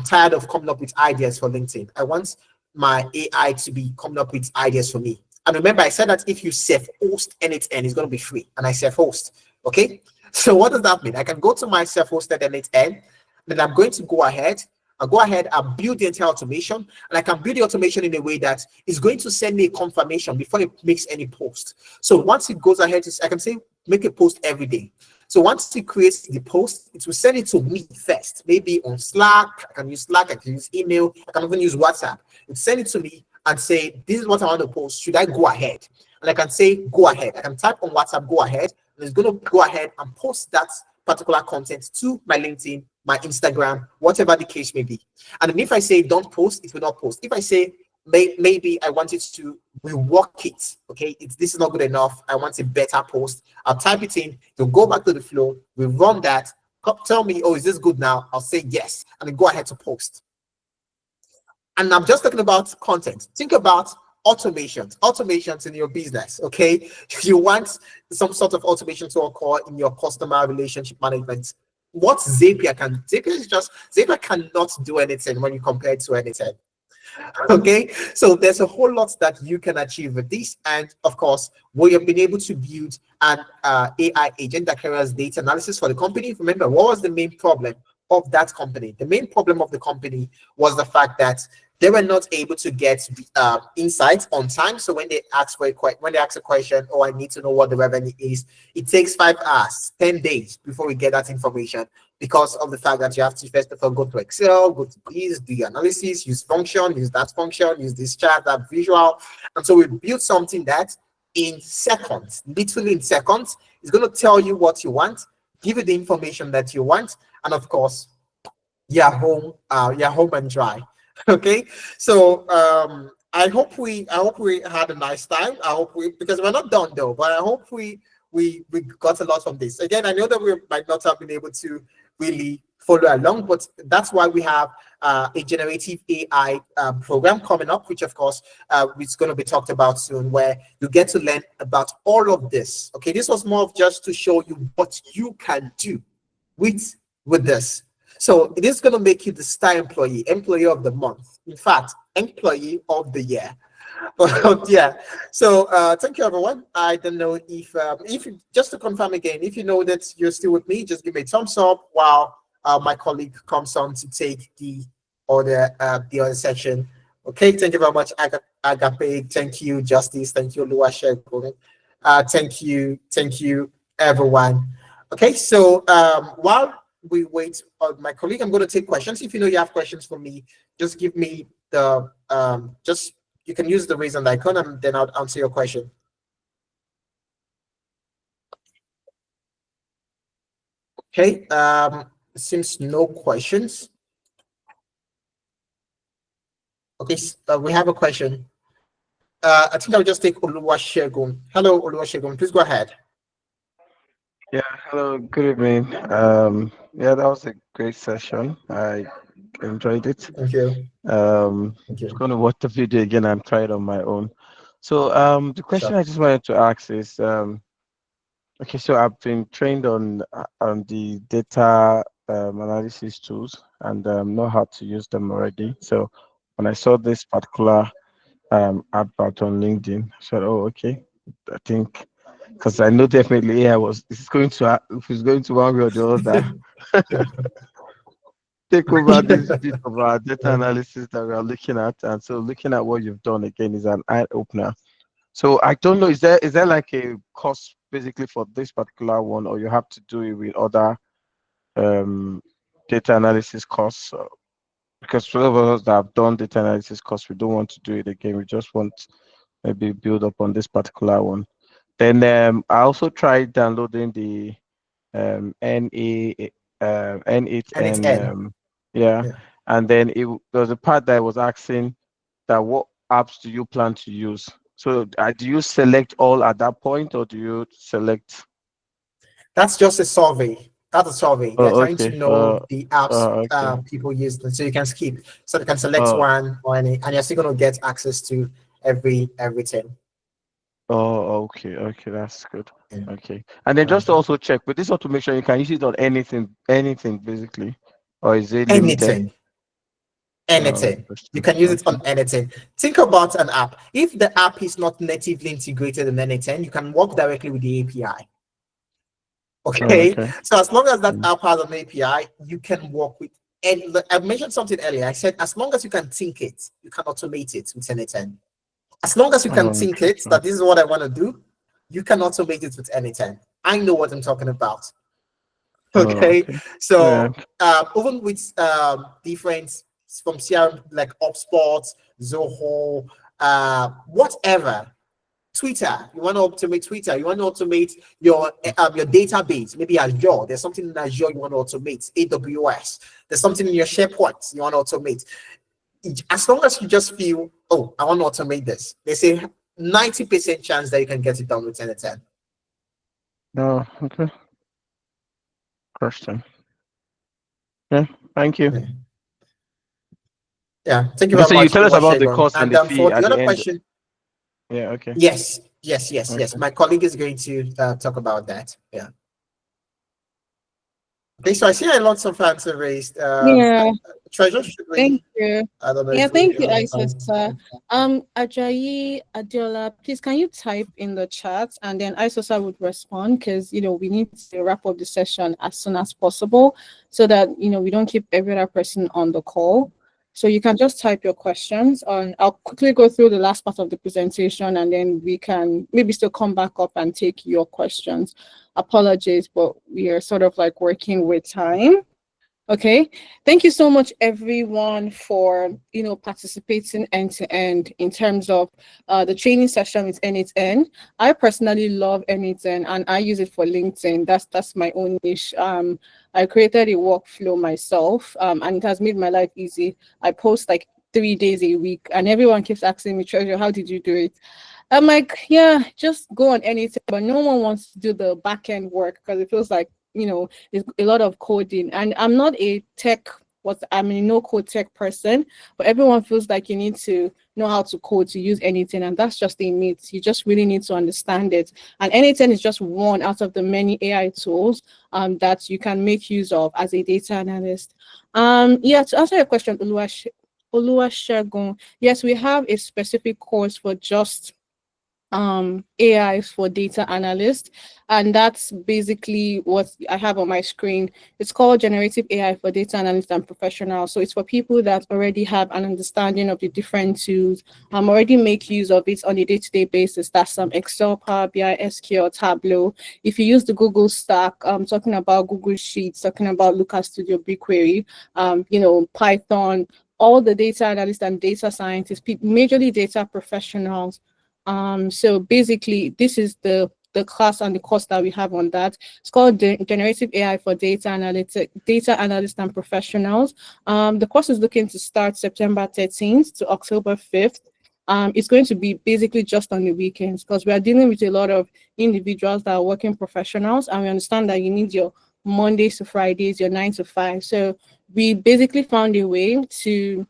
tired of coming up with ideas for LinkedIn. I want my AI to be coming up with ideas for me. And remember, I said that if you self-host N8N, it's going to be free. And I self-host. Okay. So what does that mean? I can go to my self-hosted N8N, then I'm going to go ahead. I'll go ahead and build the entire automation, and I can build the automation in a way that is going to send me a confirmation before it makes any post. So once it goes ahead, I can say make a post every day. So once it creates the post, it will send it to me first, maybe on Slack. I can use Slack, I can use email, I can even use WhatsApp. It send it to me and say, this is what I want to post. Should I go ahead? And I can say, go ahead. I can type on WhatsApp, go ahead, and it's going to go ahead and post that particular content to my LinkedIn, my Instagram, whatever the case may be. And if I say don't post, it will not post. If I say maybe I want it to rework it, okay, this is not good enough, I want a better post, I'll type it in, you'll go back to the flow, we run that, tell me, oh, is this good now? I'll say yes, and then go ahead to post. And I'm just talking about content. Think about automations in your business. Okay, you want some sort of automation to occur in your customer relationship management. What Zapier cannot do anything when you compare it to anything. Okay, so there's a whole lot that you can achieve with this, and of course we have been able to build an AI agent that carries data analysis for the company. Remember, what was the main problem of that company? The main problem of the company was the fact that they were not able to get insights on time. So when they ask a question, oh, I need to know what the revenue is, it takes 5 hours, 10 days before we get that information, because of the fact that you have to first of all go to Excel, go to this, do the analysis, use function, use that function, use this chart, that visual. And so we built something that in seconds, literally in seconds, is going to tell you what you want, give you the information that you want, and of course, you're home and dry. Okay, so I hope we had a nice time. I hope because we're not done though, but I hope we got a lot from this. Again, I know that we might not have been able to really follow along, but that's why we have a generative AI program coming up, which of course is going to be talked about soon, where you get to learn about all of this. Okay, this was more of just to show you what you can do with this. So it is going to make you the star employee of the month. In fact, employee of the year. But yeah, so thank you, everyone. I don't know if just to confirm again, if you know that you're still with me, just give me a thumbs up while my colleague comes on to take the other section. Okay, thank you very much, Agape. Thank you, Justice. Thank you, Luashe. Thank you, everyone. Okay, so while we wait on my colleague, I'm going to take questions. If you know you have questions for me, just give me the you can use the raise hand icon, and then I'll answer your question. Okay, seems no questions. Okay, we have a question. I think I'll just take Oluwasegun. Hello, Oluwasegun. Please go ahead. Yeah, hello, good evening. Yeah, that was a great session. I enjoyed it. Thank you. Thank Just you. going to watch the video again and try it on my own. So, the question Sure. I just wanted to ask is, okay, so I've been trained on the data analysis tools and know how to use them already. So, when I saw this particular advert on LinkedIn, I said, "Oh, okay, I think." Because I know definitely AI was it's going to if it's going to one way or the other take over this bit of our data analysis that we are looking at. And so looking at what you've done again is an eye opener. So I don't know, is there like a cost basically for this particular one, or you have to do it with other um data analysis costs? Because for those of us that have done data analysis course, we don't want to do it again. We just want maybe build up on this particular one. Then I also tried downloading the NA And it's N8N N. yeah, Yeah. and then there was a part that was asking that what apps do you plan to use? So do you select all at that point, or do you select? That's just a survey. That's a survey. They're Oh, trying to okay. know the apps Okay. people use, so you can skip. So you can select Uh, one or any, and you're still going to get access to everything. okay. Okay, that's good. Yeah. Okay, and then just to Okay. also check with this automation, you can use it on anything basically, or is it limited? Anything, anything. You Interesting. can use it Okay. on anything. Think about an app. If the app is not natively integrated in anything, you can work directly with the API. Okay. Okay. So as long as that Mm. app has an API, you can work with. And I mentioned something earlier. I said as long as you can think it, you can automate it with anything. As long as you can think it, Interesting. that this is what I want to do, you can automate it with anything. I know what I'm talking about. Okay, Okay. Yeah. so even with different from CRM like HubSpot, Zoho, whatever, Twitter, you want to automate Twitter, you want to automate your database, maybe Azure. There's something in Azure you want to automate, AWS. There's something in your SharePoint you want to automate. As long as you just feel, oh, I want to automate this, they say 90% chance that you can get it done with 10 to 10. No. Okay. Question. Yeah. Thank you. Yeah. Yeah, thank you Okay. very So you much, tell us about the Oluwasegun. cost and And the fee for the at the other end. question, Yeah. Okay. yes. Okay. My colleague is going to talk about that. Yeah. Okay, so I see a lots of hands are raised. Yeah, Treasure, should thank we? you. I don't know Yeah, if we. thank you, Isosa. Ajayi Adiola, please can you type in the chat and then Isosa would respond because we need to wrap up the session as soon as possible so that we don't keep every other person on the call. So you can just type your questions and I'll quickly go through the last part of the presentation and then we can maybe still come back up and take your questions. Apologies, but we are sort of like working with time. Okay, thank you so much, everyone, for participating end to end in terms of the training session with N8N. I personally love N8N and I use it for LinkedIn. That's my own niche. I created a workflow myself, and it has made my life easy. I post like 3 days a week, and everyone keeps asking me, Treasure, how did you do it? I'm like, yeah, just go on anything, but no one wants to do the back end work because it feels like there's a lot of coding, and I'm not a tech. I'm a no code tech person, but everyone feels like you need to know how to code to use anything, and that's just a myth. You just really need to understand it, and anything is just one out of the many AI tools that you can make use of as a data analyst. Yeah, to answer your question, Oluwasegun, yes, we have a specific course for just AI for data analyst, and that's basically what I have on my screen. It's called generative AI for data analyst and professionals. So it's for people that already have an understanding of the different tools, already make use of it on a day-to-day basis. That's some Excel, Power BI, SQL, Tableau. If you use the Google Stack, talking about Google Sheets, talking about Looker Studio, BigQuery, Python, all the data analysts and data scientists, majorly data professionals. So basically, this is the class and the course that we have on that. It's called Generative AI for Data Analysts and Professionals. The course is looking to start September 13th to October 5th. it's going to be basically just on the weekends, because we are dealing with a lot of individuals that are working professionals, and we understand that you need your Mondays to Fridays, your 9 to 5. So we basically found a way to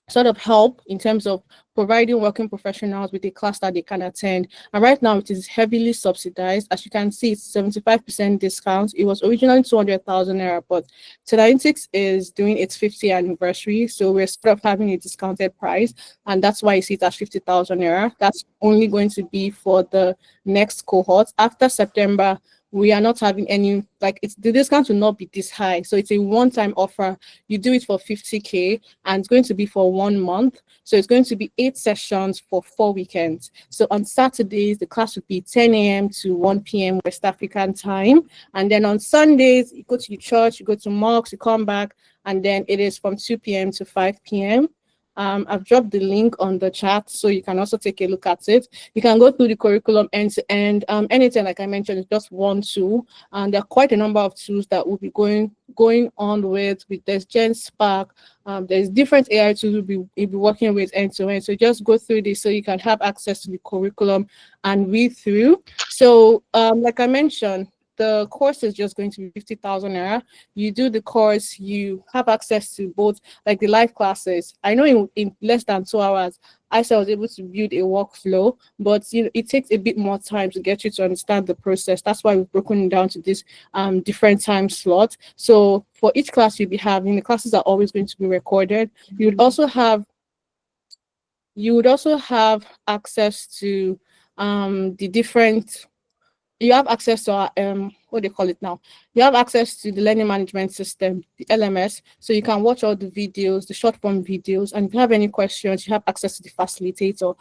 sort of help in terms of providing working professionals with a class that they can attend. And right now it is heavily subsidized. As you can see, it's 75% discount. It was originally 200,000 naira, but Telalytics is doing its 50th anniversary. So we're sort of having a discounted price. And that's why you see it at 50,000 naira. That's only going to be for the next cohort. After September, we are not having any, like, it's the discount will not be this high. So it's a one-time offer. You do it for 50K, and it's going to be for 1 month. So it's going to be 8 sessions for 4 weekends. So on Saturdays, the class would be 10 a.m. to 1 p.m. West African time. And then on Sundays, you go to your church, you go to mosque, you come back, and then it is from 2 p.m. to 5 p.m. I've dropped the link on the chat, so you can also take a look at it. You can go through the curriculum end to end. Anything, like I mentioned, is just one tool, and there are quite a number of tools that we'll be going on with. There's Gen Spark, there's different AI tools we'll be working with end to end. So just go through this so you can have access to the curriculum and read through. So like I mentioned, the course is just going to be 50,000 naira. You do the course, you have access to both, like the live classes. I know in less than 2 hours, I was able to build a workflow, but it takes a bit more time to get you to understand the process. That's why we've broken it down to this different time slots. So for each class you'll be having, the classes are always going to be recorded. You would also have access to the different, you have access to our what do they call it now? You have access to the learning management system, the LMS, so you can watch all the videos, the short form videos, and if you have any questions, you have access to the facilitator.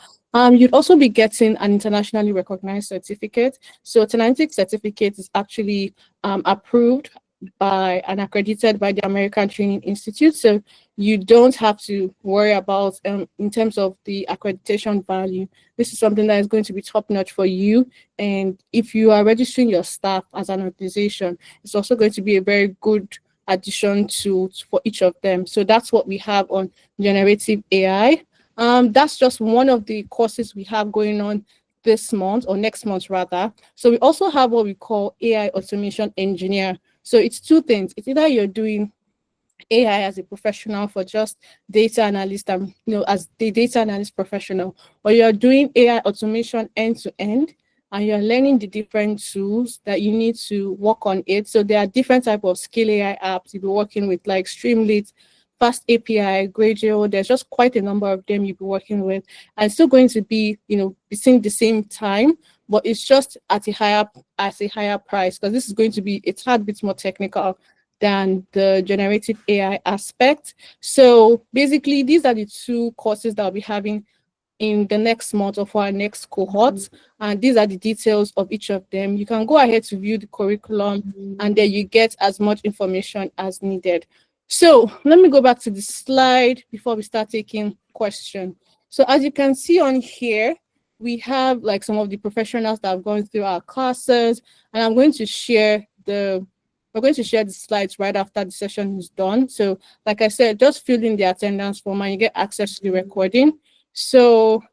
You'd also be getting an internationally recognized certificate. So Tenalytics certificate is actually approved by and accredited by the American Training Institute. So you don't have to worry about in terms of the accreditation value. This is something that is going to be top notch for you. And if you are registering your staff as an organization, it's also going to be a very good addition to for each of them. So that's what we have on generative AI. That's just one of the courses we have going on this month, or next month rather. So we also have what we call AI automation engineer. So it's two things. It's either you're doing AI as a professional for just data analyst and as the data analyst professional, or you're doing AI automation end to end, and you're learning the different tools that you need to work on it. So there are different type of scale AI apps you'll be working with, like Streamlit, Fast API, Gradeo. There's just quite a number of them you'll be working with, and it's still going to be between the same time, but it's just at a higher price, because this is going to be a tad bit more technical than the generative AI aspect. So basically, these are the two courses that I'll be having in the next month of our next cohort. And these are the details of each of them. You can go ahead to view the curriculum, and then you get as much information as needed. So let me go back to the slide before we start taking questions. So as you can see on here, we have like some of the professionals that have gone through our classes, and we're going to share the slides right after the session is done. So like I said, just fill in the attendance form and you get access to the recording. So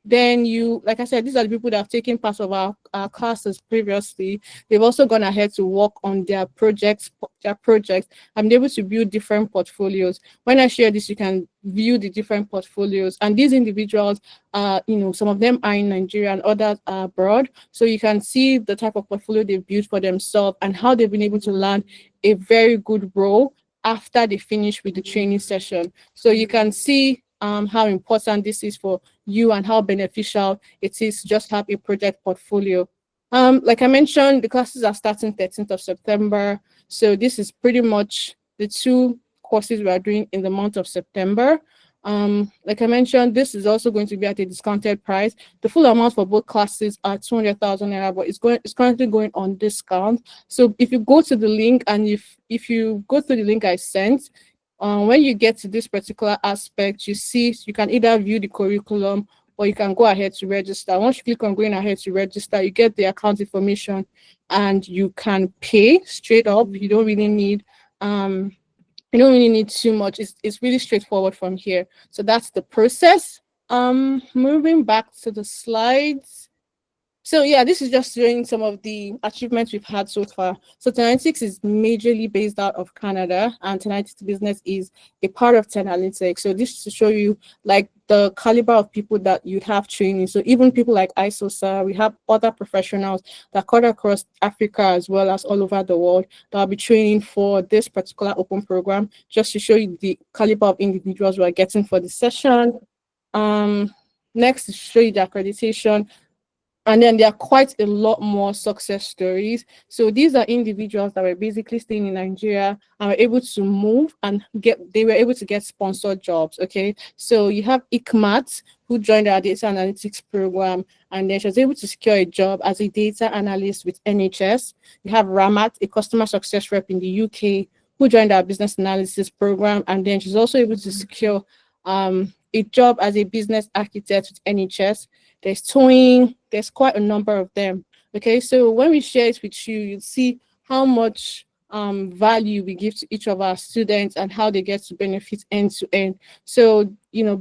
then like I said, these are the people that have taken part of our classes previously. They've also gone ahead to work on their projects, and be able to build different portfolios. When I share this, you can view the different portfolios. And these individuals, some of them are in Nigeria and others are abroad. So you can see the type of portfolio they've built for themselves and how they've been able to land a very good role after they finish with the training session. So you can see how important this is for you and how beneficial it is to just have a project portfolio. Like I mentioned, the classes are starting 13th of September. So this is pretty much the two courses we are doing in the month of September. Like I mentioned, this is also going to be at a discounted price. The full amount for both classes are 200,000 naira, but it's currently going on discount. So if you go to the link, and if you go through the link I sent, when you get to this particular aspect, you can either view the curriculum or you can go ahead to register. Once you click on going ahead to register, you get the account information and you can pay straight up. You don't really need too much. It's really straightforward from here. So that's the process. Moving back to the slides. So yeah, this is just showing some of the achievements we've had so far. So 10 is majorly based out of Canada, and 10 Business is a part of 10 Analytics. So this is to show you like the caliber of people that you'd have training. So even people like ISOSA, we have other professionals that cut across Africa as well as all over the world that will be training for this particular open program, just to show you the caliber of individuals we are getting for the session. Next to show you the accreditation. And then there are quite a lot more success stories. So these are individuals that were basically staying in Nigeria and were able to move and they were able to get sponsored jobs. Okay. So you have Ikmat, who joined our data analytics program, and then she was able to secure a job as a data analyst with NHS. You have Ramat, a customer success rep in the UK, who joined our business analysis program, and then she's also able to secure a job as a business architect with NHS. There's towing, there's quite a number of them. Okay, so when we share it with you, you'll see how much value we give to each of our students and how they get to benefit end to end. So,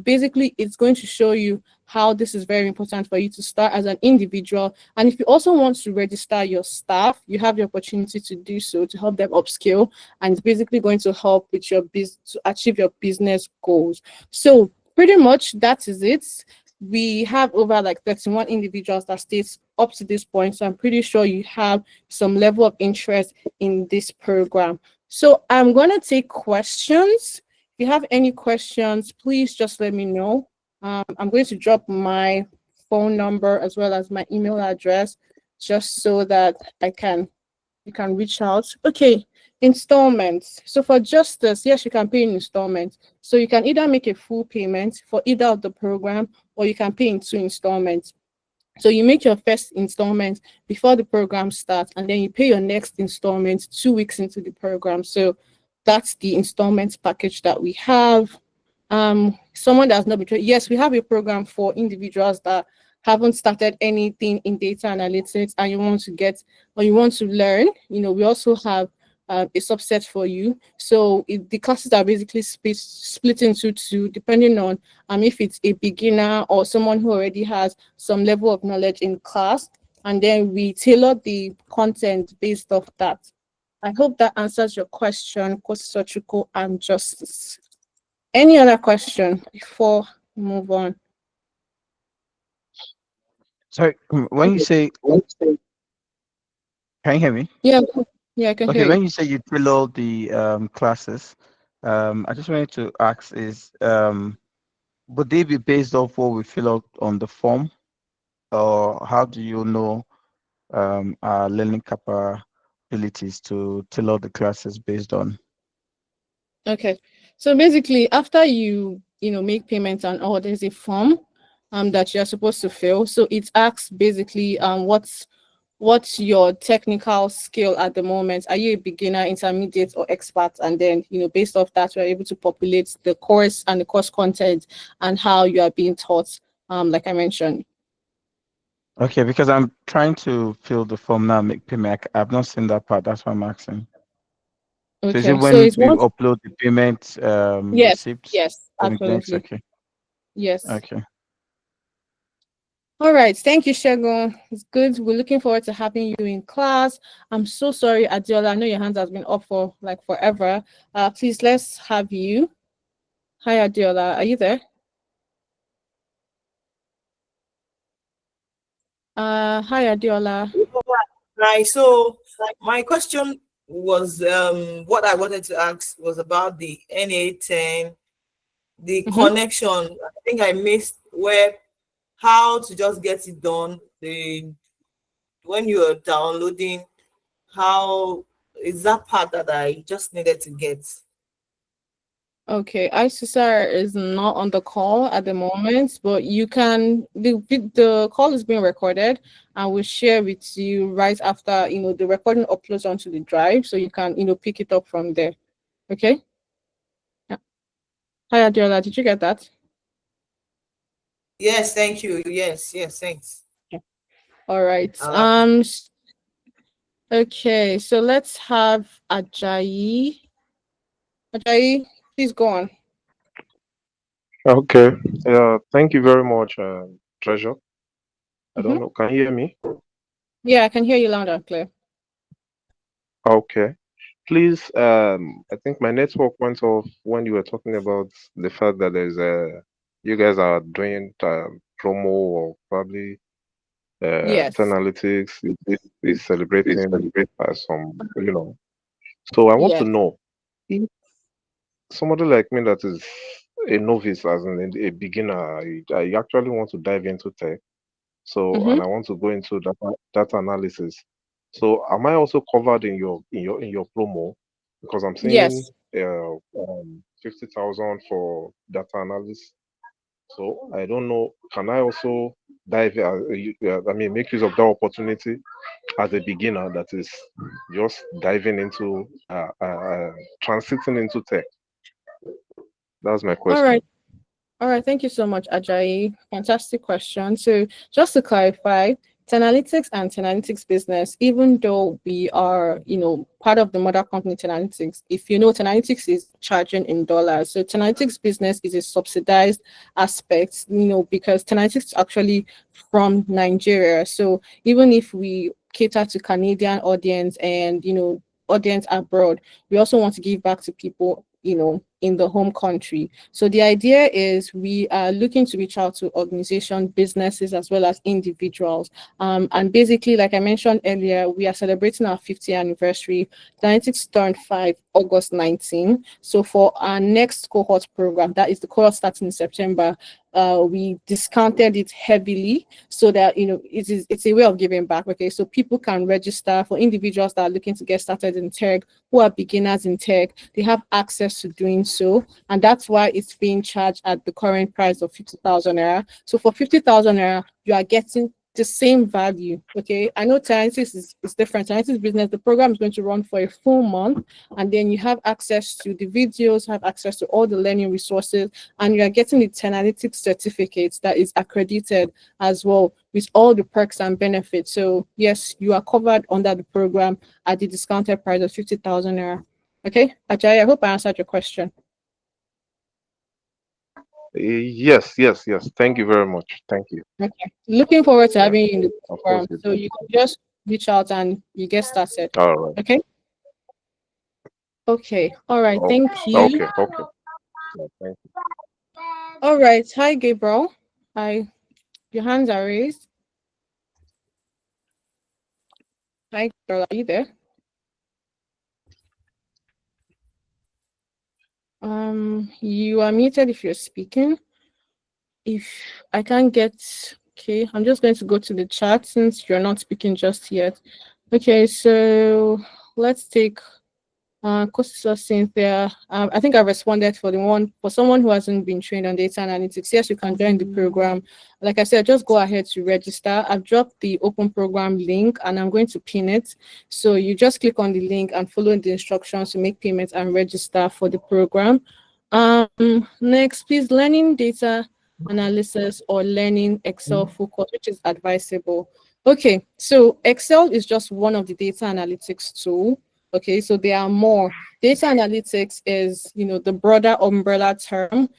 basically it's going to show you how this is very important for you to start as an individual. And if you also want to register your staff, you have the opportunity to do so to help them upskill. And it's basically going to help with your business to achieve your business goals. So pretty much that is it. We have over like 31 individuals that stays up to this point. So I'm pretty sure you have some level of interest in this program. So I'm going to take questions. If you have any questions, please just let me know. I'm going to drop my phone number as well as my email address just so that you can reach out. Okay, installments. So for justice, yes, you can pay in installments. So you can either make a full payment for either of the program, or you can pay in 2 installments. So you make your first installment before the program starts, and then you pay your next installment 2 weeks into the program. So that's the installments package that we have. Someone that's not been, yes, we have a program for individuals that haven't started anything in data analytics and you want to get or you want to learn. We also have a subset for you. So the classes are basically split into two, depending on if it's a beginner or someone who already has some level of knowledge in class, and then we tailor the content based off that. I hope that answers your question, Kosochuko and Justice. Any other question before we move on? Sorry, when you say, can you hear me? Yeah, I can Okay, hear when you. you say you fill all the classes, I just wanted to ask is, would they be based off what we fill out on the form, or how do you know our learning capabilities to tailor the classes based on? Okay, so basically, after you make payments and all, there's a form that you're supposed to fill. So it asks basically what's your technical skill at the moment? Are you a beginner, intermediate, or expert? And then based off that, we're able to populate the course and the course content and how you are being taught. Like I mentioned. Okay, because I'm trying to fill the form now, make payment. I've not seen that part. That's why I'm asking. So is it Okay, so when it's we once. upload the payment Yes, receipts? yes, Then it next, absolutely. okay. Yes. Okay. All right. Thank you, Shegun. It's good. We're looking forward to having you in class. I'm so sorry, Adiola. I know your hands has been up for like forever. Please, let's have you. Hi, Adiola. Are you there? Hi, Adiola. Right. So my question was what I wanted to ask was about the NA10, the Mm-hmm. connection. I think I missed where how to just get it done. The when you're downloading, how is that part that I just needed to get? Okay, ICSR is not on the call at the moment, but you can the call is being recorded and we'll share with you right after the recording uploads onto the drive, so you can pick it up from there. Okay. Yeah. Hi, Adiola. Did you get that? Yes, thank you. Yes, thanks. Yeah. All right. Uh, Okay, so let's have Ajayi. Ajayi, please go on. Okay. Yeah. Thank you very much, Treasure. I Mm-hmm. don't know. Can you hear me? Yeah, I can hear you loud and clear. Okay. Please, I think my network went off when you were talking about the fact that there's you guys are doing promo or probably Yes. Analytics is celebrating some. So I want to Yes. know if somebody like me that is a novice, as in a beginner, I actually want to dive into tech. So, Mm-hmm. and I want to go into data analysis. So, am I also covered in your promo? Because I'm seeing Yes. 50,000 for data analysis. So I don't know. Can I also I mean, make use of that opportunity as a beginner that is just diving into transiting into tech? That's my All question. right. All right, thank you so much, Ajayi. Fantastic question. So, just to clarify, Tenalytics and Tenalytics business, even though we are, part of the mother company Tenalytics, if you know, Tenalytics is charging in dollars. So, Tenalytics business is a subsidized aspect, because Tenalytics is actually from Nigeria. So, even if we cater to Canadian audience and, audience abroad, we also want to give back to people, in the home country. So the idea is we are looking to reach out to organizations, businesses, as well as individuals. And basically, like I mentioned earlier, we are celebrating our 50th anniversary. Dynetics turned 5 August 19. So for our next cohort program, that is the cohort starting in September, we discounted it heavily so that it's a way of giving back. Okay, so people can register for individuals that are looking to get started in tech, who are beginners in tech. They have access to doing so, and that's why it's being charged at the current price of 50,000 naira. So for 50,000 naira, you are getting the same value. Okay, I know Tenancies is different. Tenancies business, the program is going to run for a full month, and then you have access to the videos, have access to all the learning resources, and you are getting the Tenalytics certificate that is accredited as well with all the perks and benefits. So yes, you are covered under the program at the discounted price of 50,000 naira. Okay, Ajay, I hope I answered your question. Yes, yes, yes. Thank you very much. Thank you. Okay, looking forward to Yeah, having you in the of course program. you So did. you can just reach out and you get started. All right. Okay. Okay. All right. Oh, Thank you. okay, okay. Yeah, thank All right. Hi, Gabriel. Hi. Your hands are raised. Hi, Gabriel. Are you there? You are muted if you're speaking. If I can't get, okay, I'm just going to go to the chat since you're not speaking just yet. Okay, so let's take Costa Cynthia. I think I responded for the one for someone who hasn't been trained on data analytics. Yes, you can join the program. Like I said, just go ahead to register. I've dropped the open program link and I'm going to pin it. So you just click on the link and follow the instructions to make payments and register for the program. Next, please, learning data analysis or learning Excel focus, which is advisable. Okay, so Excel is just one of the data analytics tool. Okay, so there are more. Data analytics is, the broader umbrella term,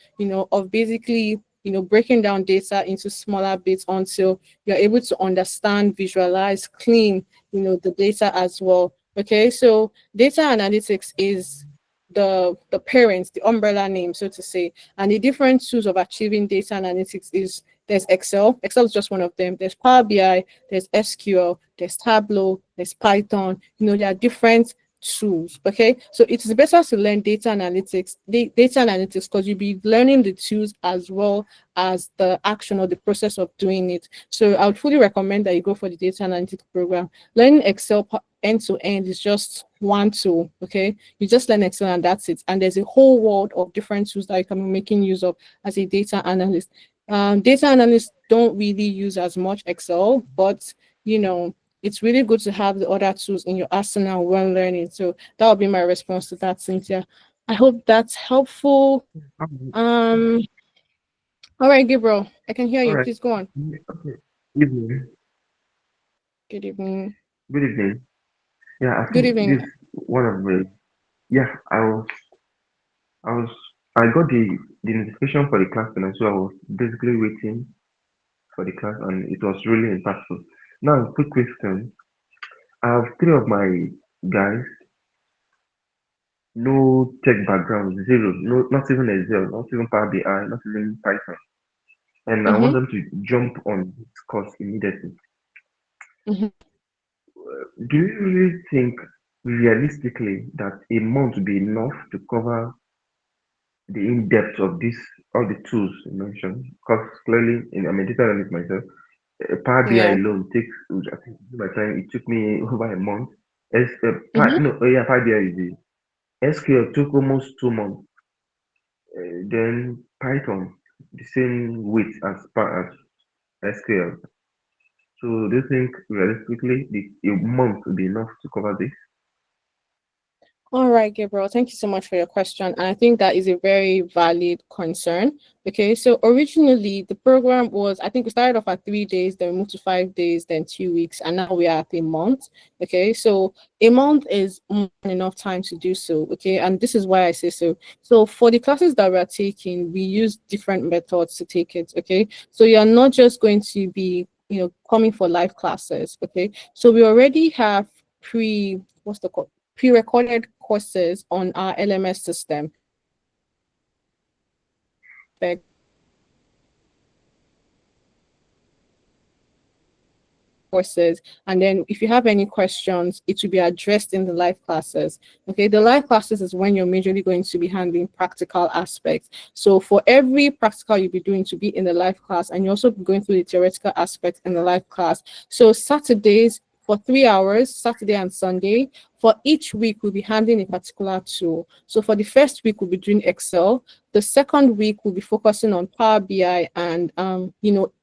of basically, breaking down data into smaller bits until you're able to understand, visualize, clean, the data as well. Okay, so data analytics is the parents, the umbrella name, so to say. And the different tools of achieving data analytics is there's Excel. Excel is just one of them. There's Power BI, there's SQL, there's Tableau, there's Python. There are different tools. Okay, so it is better to learn data analytics, because you'll be learning the tools as well as the action or the process of doing it. So I would fully recommend that you go for the data analytics program. Learning Excel end to end is just one tool. Okay, you just learn Excel and that's it. And there's a whole world of different tools that you can be making use of as a data analyst. Data analysts don't really use as much Excel, but it's really good to have the other tools in your arsenal when learning. So that would be my response to that, Cynthia. I hope that's helpful. Um, Um, all right, Gabriel, I can hear all you. right. Please go on. Okay. Evening. Good evening. Good evening. Yeah, I Good think evening. this one of the yeah, I was I got the notification for the class tonight, so I was basically waiting for the class, and it was really impactful. Now, quick question: I have three of my guys, no tech background, zero, no, not even Excel, not even Power BI, not even Python, and I want Mm-hmm. them to jump on this course immediately. Mm-hmm. Do you really think realistically that a month would be enough to cover the in-depth of this, all the tools you mentioned? Because clearly, I'm a data analyst myself. Power BI Yeah. alone takes, I think by the time it took me over a month. Mm-hmm. No, yeah, Power BI is the SQL took almost 2 months. Then Python, the same weight as SQL. So do you think realistically a month would be enough to cover this? All right, Gabriel, thank you so much for your question. And I think that is a very valid concern. Okay, so originally the program was, I think we started off at 3 days, then we moved to 5 days, then 2 weeks, and now we are at a month. Okay, so a month is more than enough time to do so. Okay, and this is why I say so. So for the classes that we are taking, we use different methods to take it. Okay, so you're not just going to be, coming for live classes. Okay, so we already have what's the code? Pre-recorded courses on our LMS system. Courses, and then if you have any questions, it will be addressed in the live classes. Okay, the live classes is when you're majorly going to be handling practical aspects. So for every practical you'll be doing to be in the live class, and you also be going through the theoretical aspects in the live class. So Saturdays for 3 hours, Saturday and Sunday. For each week, we'll be handling a particular tool. So for the first week, we'll be doing Excel. The second week, we'll be focusing on Power BI and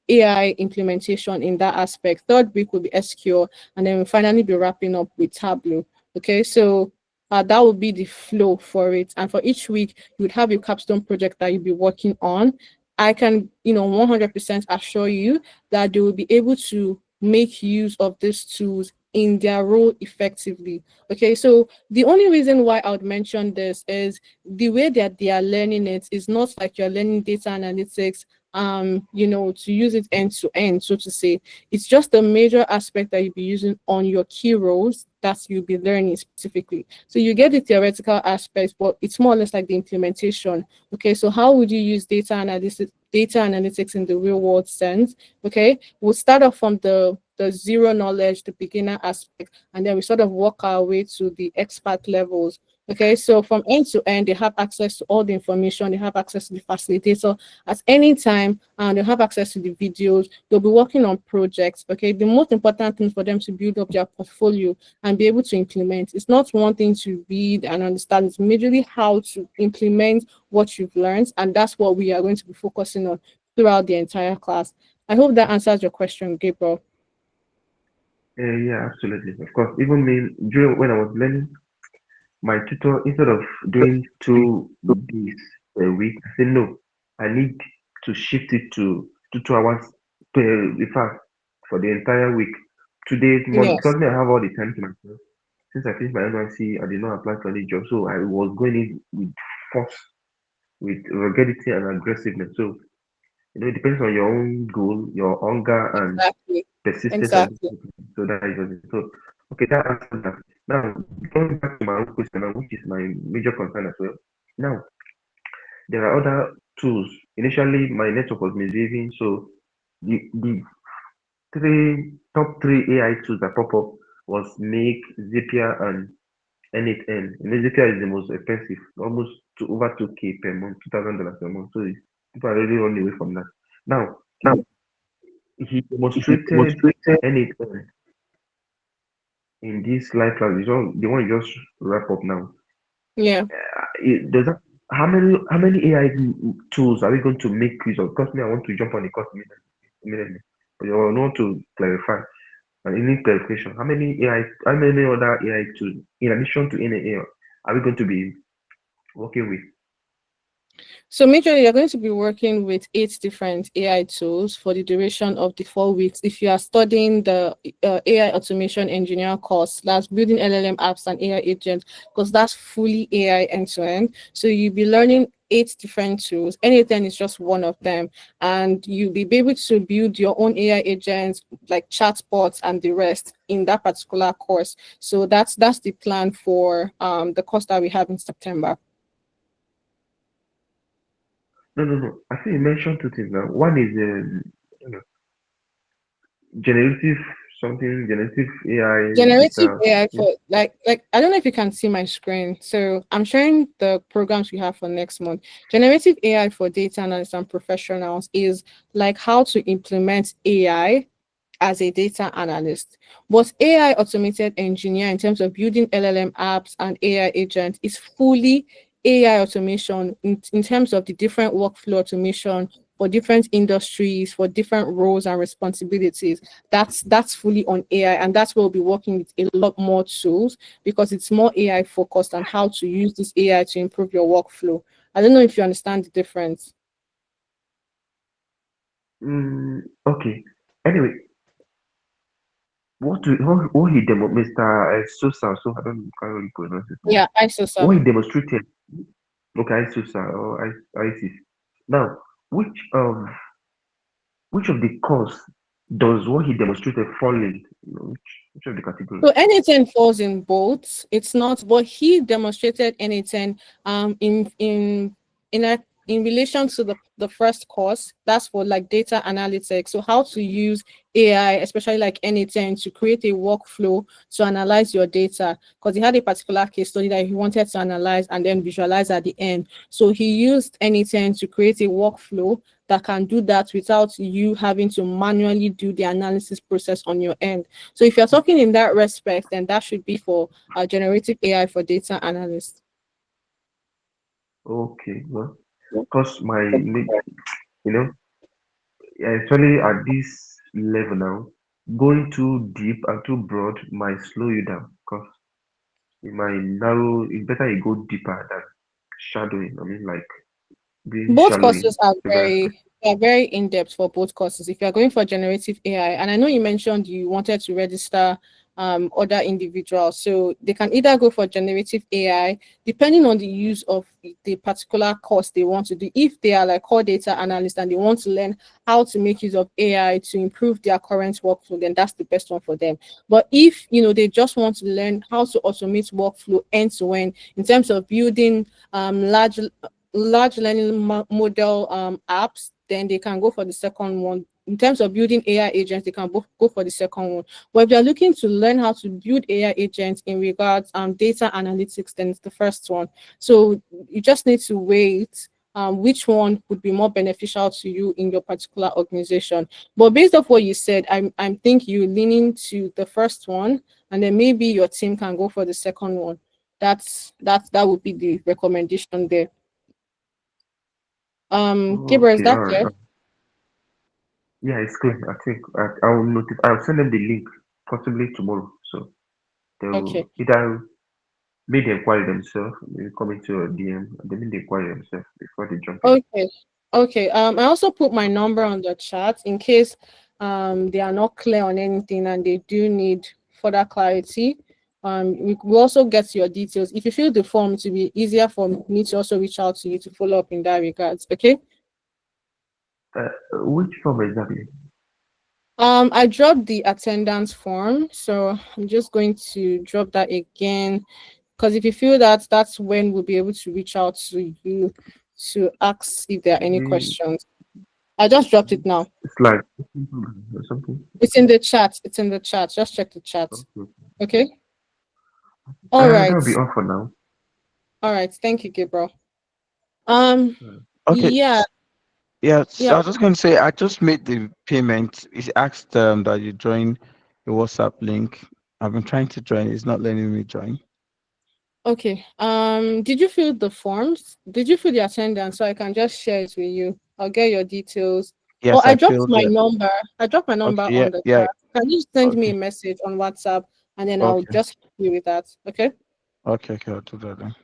AI implementation in that aspect. Third week will be SQL, and then we'll finally be wrapping up with Tableau. Okay, so that will be the flow for it. And for each week, you would have your capstone project that you'll be working on. I can, 100% assure you that they will be able to make use of these tools in their role effectively. Okay, so the only reason why I would mention this is the way that they are learning it is not like you're learning data analytics to use it end to end, so to say. It's just a major aspect that you'll be using on your key roles that you'll be learning specifically. So you get the theoretical aspects, but it's more or less like the implementation. Okay, so how would you use data analytics in the real world sense? Okay, we'll start off from the zero knowledge, the beginner aspect, and then we sort of work our way to the expert levels. Okay, so from end to end, they have access to all the information, they have access to the facilitator at any time, and they have access to the videos. They'll be working on projects. Okay, the most important thing for them to build up their portfolio and be able to implement. It's not one thing to read and understand, it's majorly how to implement what you've learned, and that's what we are going to be focusing on throughout the entire class. I hope that answers your question, Gabriel. Yeah, absolutely. Of course, even me during when I was learning, my tutor, instead of doing 2 days a week, I said no, I need to shift it to 2 hours per in fact for the entire week. 2 days month Yes, because me, I have all the time to myself. Since I finished my NYC, I did not apply for any job, so I was going in with force, with ruggedity and aggressiveness. So it depends on your own goal, your hunger and exactly. persistence and Exactly. discipline. So that is it. So okay, that answers that. Now going back to my own question, which is my major concern as well. Now there are other tools. Initially, my network was misbehaving, so the top three AI tools that pop up was Make, Zapier, and N8N. And Zapier is the most expensive, almost to over 2K per month, $2,000 per month. So people are really running away from that. Now he demonstrated N8N in this live class. The one you just wrap up now. Yeah. Does that how many AI tools are we going to make use of? Because me, I want to jump on the course immediately. But you want to clarify and you need clarification. How many other AI tools in addition to NAA are we going to be working with? So majorly, you're going to be working with 8 different AI tools for the duration of the 4 weeks. If you are studying the AI automation engineer course, that's building LLM apps and AI agents, because that's fully AI end to end. So you'll be learning 8 different tools. Anything is just one of them, and you'll be able to build your own AI agents like chatbots and the rest in that particular course. So that's the plan for the course that we have in September. No, no, no. I think you mentioned two things now. One is you know, generative something, generative AI Generative data. AI Yeah. for like I don't know if you can see my screen. So I'm sharing the programs we have for next month. Generative AI for data analysts and professionals is like how to implement AI as a data analyst. But AI automated engineer in terms of building LLM apps and AI agent is fully AI automation in terms of the different workflow automation for different industries, for different roles and responsibilities. That's fully on AI, and that's where we'll be working with a lot more tools because it's more AI focused on how to use this AI to improve your workflow. I don't know if you understand the difference. Okay. Anyway, what he demo Mr. Sosa, so I don't can't really pronounce his name. Yeah, ISOSA. What he demonstrated, okay, Sosa or ISIS. Now, which which of the course does what he demonstrated fall in? Which of the categories? So N10 falls in both. It's not, but he demonstrated N10 in a in relation to the first course. That's for like data analytics. So how to use AI, especially like N10, to create a workflow to analyze your data. Because he had a particular case study that he wanted to analyze and then visualize at the end. So he used N10 to create a workflow that can do that without you having to manually do the analysis process on your end. So if you're talking in that respect, then that should be for generative AI for data analysts. Okay, well, because you know, actually at this level now, going too deep and too broad might slow you down. Because it might narrow. It's better you go deeper than shadowing. I mean, like being Both shallowing. courses are So that very in-depth for both courses. If you're going for generative AI, and I know you mentioned you wanted to register other individuals, so they can either go for generative AI depending on the use of the particular course they want to do. If they are like core data analysts and they want to learn how to make use of AI to improve their current workflow, then that's the best one for them. But if they just want to learn how to automate workflow end to end in terms of building large learning model apps, then they can go for the second one. In terms of building AI agents, they can both go for the second one. But if you're looking to learn how to build AI agents in regards data analytics, then it's the first one. So you just need to wait which one would be more beneficial to you in your particular organization. But based off what you said, I'm think you leaning to the first one, and then maybe your team can go for the second one. That would be the recommendation there. Gabriel, is okay, that all right. clear? Yeah, it's clear. I think I'll notify. I'll send them the link possibly tomorrow. So they'll Okay. either make the inquiry themselves, maybe come into a DM, and they make the inquiry themselves before they jump in. Okay. Okay. I also put my number on the chat in case they are not clear on anything and they do need further clarity. We also get your details. If you fill the form, to be easier for me to also reach out to you to follow up in that regards. Okay. Which form exactly? I dropped the attendance form, so I'm just going to drop that again. Because if you feel that, that's when we'll be able to reach out to you to ask if there are any The questions. I just dropped it now. it's like or something. It's in the chat. It's in the chat. Just check the chat. Okay. Okay. All right. That'll be all for now. All right. Thank you, Gabriel. Um. Okay. Yeah. Yeah, so Yeah. I was just going to say I just made the payment. It asked that you join the WhatsApp link. I've been trying to join. It's not letting me join. Okay. Did you fill the forms? Did you fill the attendance so I can just share it with you? I'll get your details. Oh, Yes, I I dropped filled my it. number. I dropped my number Okay. Yeah. on the Yeah. chat. Can you send me Okay. a message on WhatsApp and then I'll Okay. just help you with that? Okay. Okay. Okay. I'll do that then.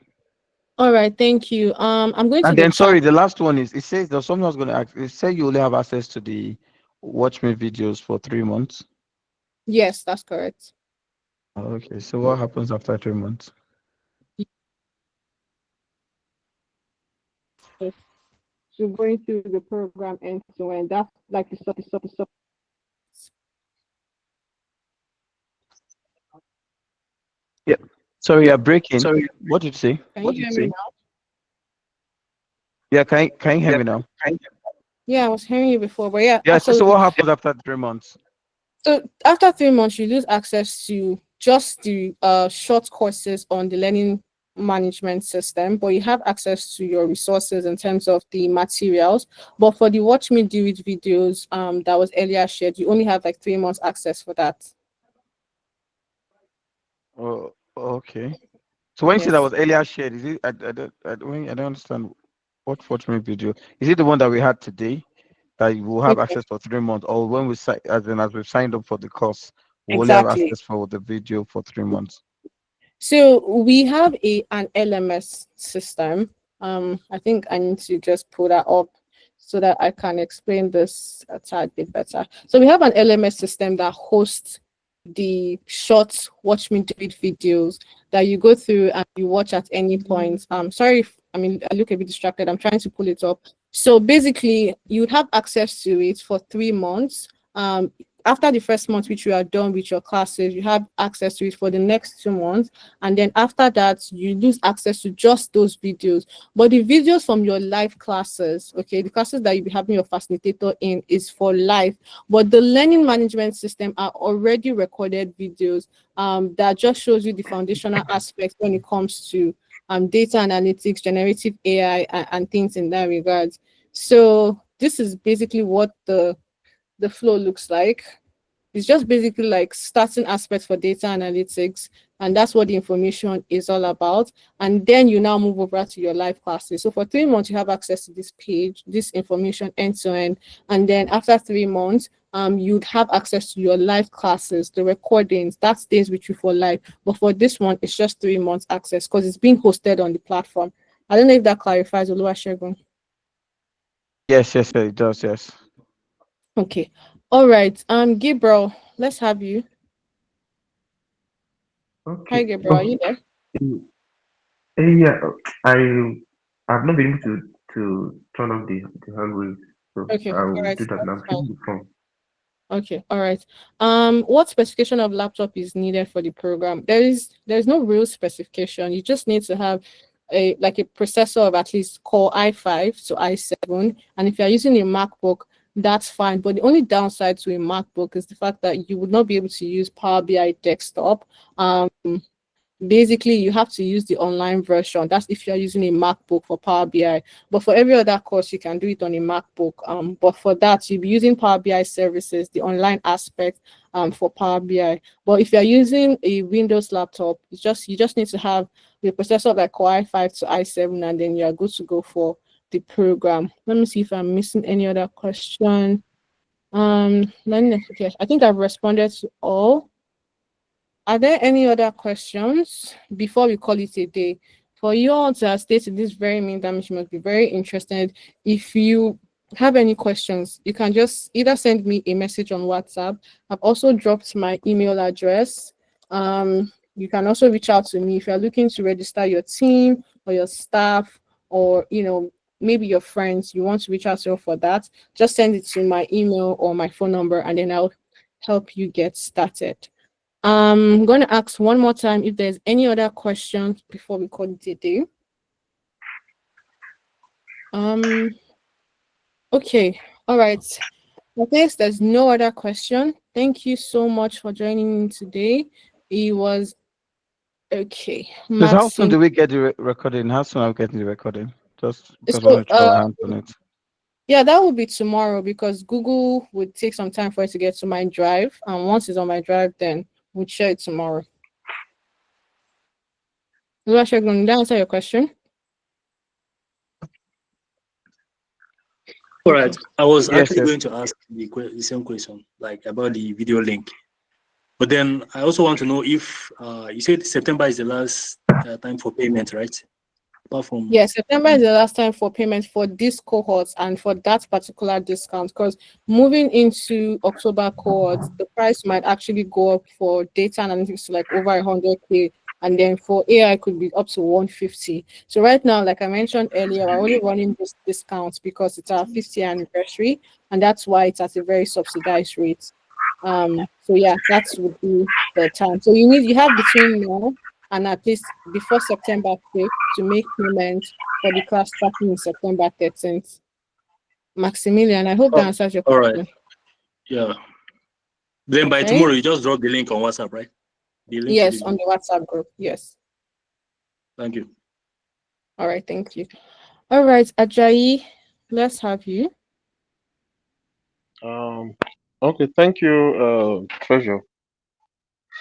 All right, thank you. I'm going to And the then, chat. sorry, the last one is, it says that someone's going to ask, it says you only have access to the Watch Me videos for 3 months. Yes, that's correct. Okay, so what happens after 3 months? So going through the program end to end, that's like the sub. Yeah. Sorry, you're breaking. What did you say? Can you hear me now? Yeah, can you hear me now? Yeah, I was hearing you before, but yeah, Yeah, so absolutely. what happens after 3 months? So after 3 months, you lose access to just the short courses on the learning management system, but you have access to your resources in terms of the materials. But for the Watch Me Do It videos that was earlier shared, you only have like 3 months access for that. Oh, okay. So when you say that Yes. was earlier shared, is it? I don't understand what Watch Me video. Is it the one that we had today that you will have Okay. access for 3 months, or when we as we've signed up for the course, we only have Exactly. access for the video for 3 months? So we have an LMS system. I think I need to just pull that up so that I can explain this a tad bit better. So we have an LMS system that hosts the short Watch Me Do It videos that you go through and you watch at any point. Sorry if I look a bit distracted. I'm trying to pull it up. So basically, you would have access to it for 3 months. After the first month, which you are done with your classes, you have access to it for the next 2 months. And then after that, you lose access to just those videos. But the videos from your live classes, okay, the classes that you'll be having your facilitator in is for live. But the learning management system are already recorded videos that just shows you the foundational aspects when it comes to data analytics, generative AI, and things in that regard. So this is basically what the flow looks like. It's just basically like starting aspects for data analytics, and that's what the information is all about. And then you now move over to your live classes. So for 3 months, you have access to this page, this information end to end. And then after 3 months, you'd have access to your live classes, the recordings, that stays with you for life. But for this one, it's just 3 months access because it's being hosted on the platform. I don't know if that clarifies, Oluwasegun. Yes, it does. Yes. Okay. All right. Gabriel, let's have you. Hi, Okay. Gabriel. Are Oh, you there? yeah. I've not been able to turn off the hand raise, so Okay. I All will right. do that now. That's I'm fine. filling the form. Okay. All right. What specification of laptop is needed for the program? There's no real specification. You just need to have a processor of at least Core i5 to i7, and if you're using a MacBook, that's fine. But the only downside to a MacBook is the fact that you would not be able to use Power BI desktop. Basically you have to use the online version. That's if you're using a MacBook for Power BI. But for every other course, you can do it on a MacBook. But for that, you'll be using Power BI services, the online aspect for Power BI. But if you're using a Windows laptop, you just need to have the processor like Core i5 to i7, and then you're good to go for the program. Let me see if I'm missing any other question. Okay, I think I've responded to all. Are there any other questions before we call it a day? For you all to have stated this very meantime, you must be very interested. If you have any questions, you can just either send me a message on WhatsApp. I've also dropped my email address. You can also reach out to me if you're looking to register your team or your staff, or maybe your friends. You want to reach out to for that. Just send it to my email or my phone number, and then I'll help you get started. I'm going to ask one more time if there's any other questions before we call it a day. Okay, all right. I guess there's no other question. Thank you so much for joining me today. It was okay. Because how soon Maxine. do we get the recording? How soon are we getting the recording? Just because we So, want to throw our hands on it. yeah, that will be tomorrow because Google would take some time for it to get to my drive. And once it's on my drive, then we'll share it tomorrow. Oluwasegun, did I answer your question? All right. I was Yes, actually yes. going to ask the same question, like about the video link. But then I also want to know if you said September is the last time for payment, right? apart from Yes, September is the last time for payments for this cohort and for that particular discount, because moving into October cohorts, the price might actually go up for data analytics to like over 100K, and then for AI could be up to 150. So right now, like I mentioned earlier, we're only running this discount because it's our 50th anniversary, and that's why it's at a very subsidized rate. So yeah, that would be the time. So you have between now and at least before September 5th to make payments for the class starting in September 13th. Maximilian, I hope that oh, answers your all right, question. yeah. Then by Okay. tomorrow you just drop the link on WhatsApp, right? The link to the Yes, on video. the WhatsApp group. Yes. Thank you. All right. Thank you. All right, Ajayi, let's have you. Um, okay, thank you, Treasure.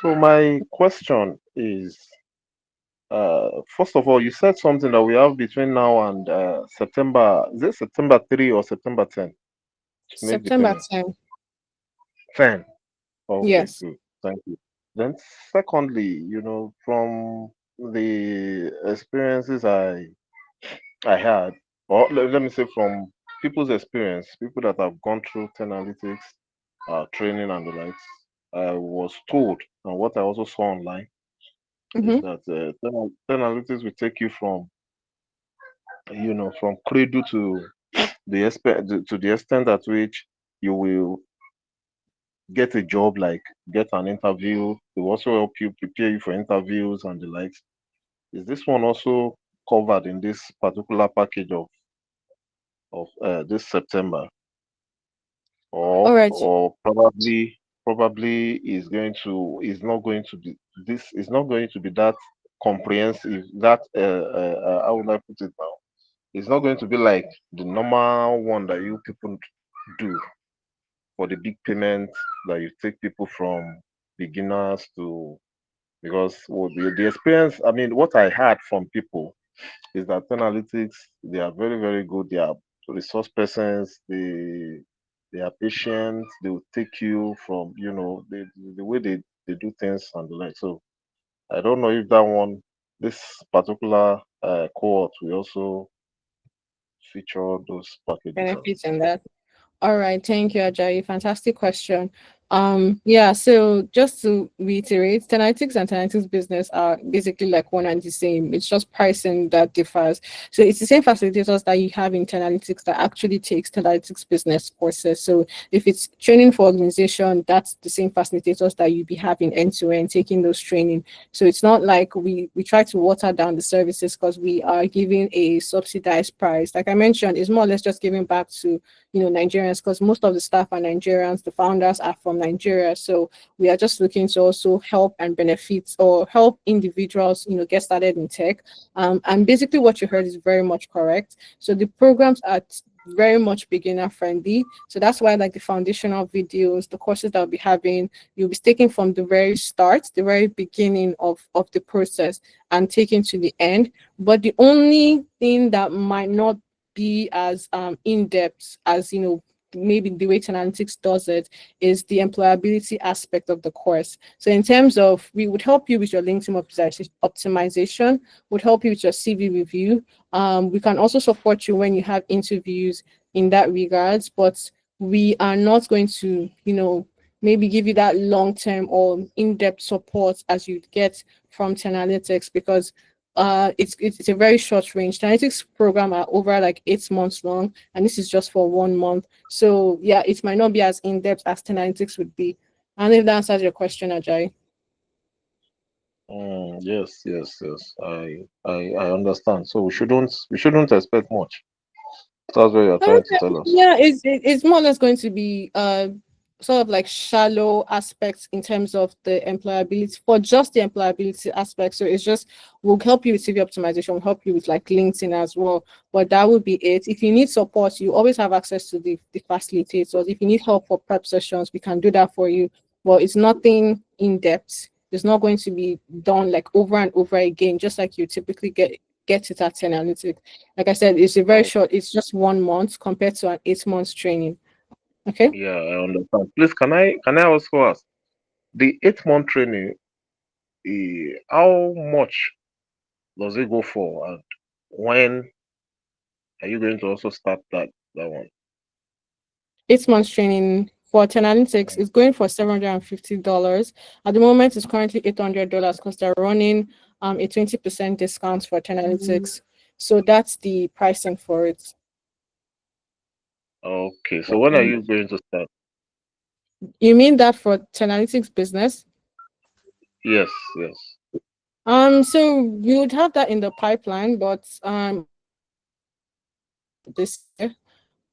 So my question is, first of all, you said something that we have between now and September. Is it September 3 or September 10 to make the September payment? 10. 10. Okay, Yes. good. Thank you. Then, secondly, from the experiences I had, or let me say from people's experience, people that have gone through 10 analytics training and the likes, I was told, and what I also saw online is Mm-hmm. that 10 analytics will take you from cradle to the extent at which you will get a job, like get an interview. They will also help you prepare you for interviews and the likes. Is this one also covered in this particular package of this September, or All right. or probably is not going to be this is not going to be that comprehensive, that how would I put it now? It's not going to be like the normal one that you people do for the big payments that you take people from beginners to, because the experience, I mean, what I heard from people is that analytics, they are very, very good. They are resource persons. They are patient. They will take you from, the way they do things and the like. So I don't know if that one, this particular cohort will also feature those packages as Benefits and that. All right, thank you, Ajayi. Fantastic question. Yeah, so just to reiterate, Tenetics and Tenetics business are basically like one and the same. It's just pricing that differs. So it's the same facilitators that you have in Tenetics that actually takes Tenetics business courses. So if it's training for organization, that's the same facilitators that you be having end to end taking those training. So it's not like we try to water down the services because we are giving a subsidized price. Like I mentioned, it's more or less just giving back to Nigerians, because most of the staff are Nigerians, the founders are from Nigeria. So we are just looking to also help and benefit or help individuals, get started in tech. And basically what you heard is very much correct. So the programs are very much beginner friendly. So that's why like the foundational videos, the courses that I'll be having, you'll be taking from the very start, the very beginning of the process and taking to the end. But the only thing that might not be as in depth as maybe the way analytics does it is the employability aspect of the course. So in terms of, we would help you with your LinkedIn optimization, would help you with your CV review. We can also support you when you have interviews in that regards, but we are not going to maybe give you that long-term or in-depth support as you'd get from Analytics, because it's a very short range. The analytics program are over like 8 months long, and this is just for 1 month. So yeah, it might not be as in depth as analytics would be. And if that answers your question, Ajay. yes, yes, yes. I understand. So we shouldn't expect much. That's what you're trying to tell us. Yeah, it's more or less going to be sort of like shallow aspects in terms of the employability, for just the employability aspect. So it's just, will help you with CV optimization, will help you with like LinkedIn as well. But that would be it. If you need support, you always have access to the facilitators. If you need help for prep sessions, we can do that for you. Well, it's nothing in depth. It's not going to be done like over and over again, just like you typically get it at 10 analytics. Like I said, it's a very Oh, short, it's just 1 month compared to an 8 months training. Okay. yeah, I understand. Please, can I also ask the 8 month training? How much does it go for? And when are you going to also start that one? 8 months training for analytics is going for $750. At the moment, it's currently $800 because they're running a 20% discount for analytics. So that's the pricing for it. Okay, so when are you going to start? You mean that for analytics business? Yes, yes. So you would have that in the pipeline, but this year,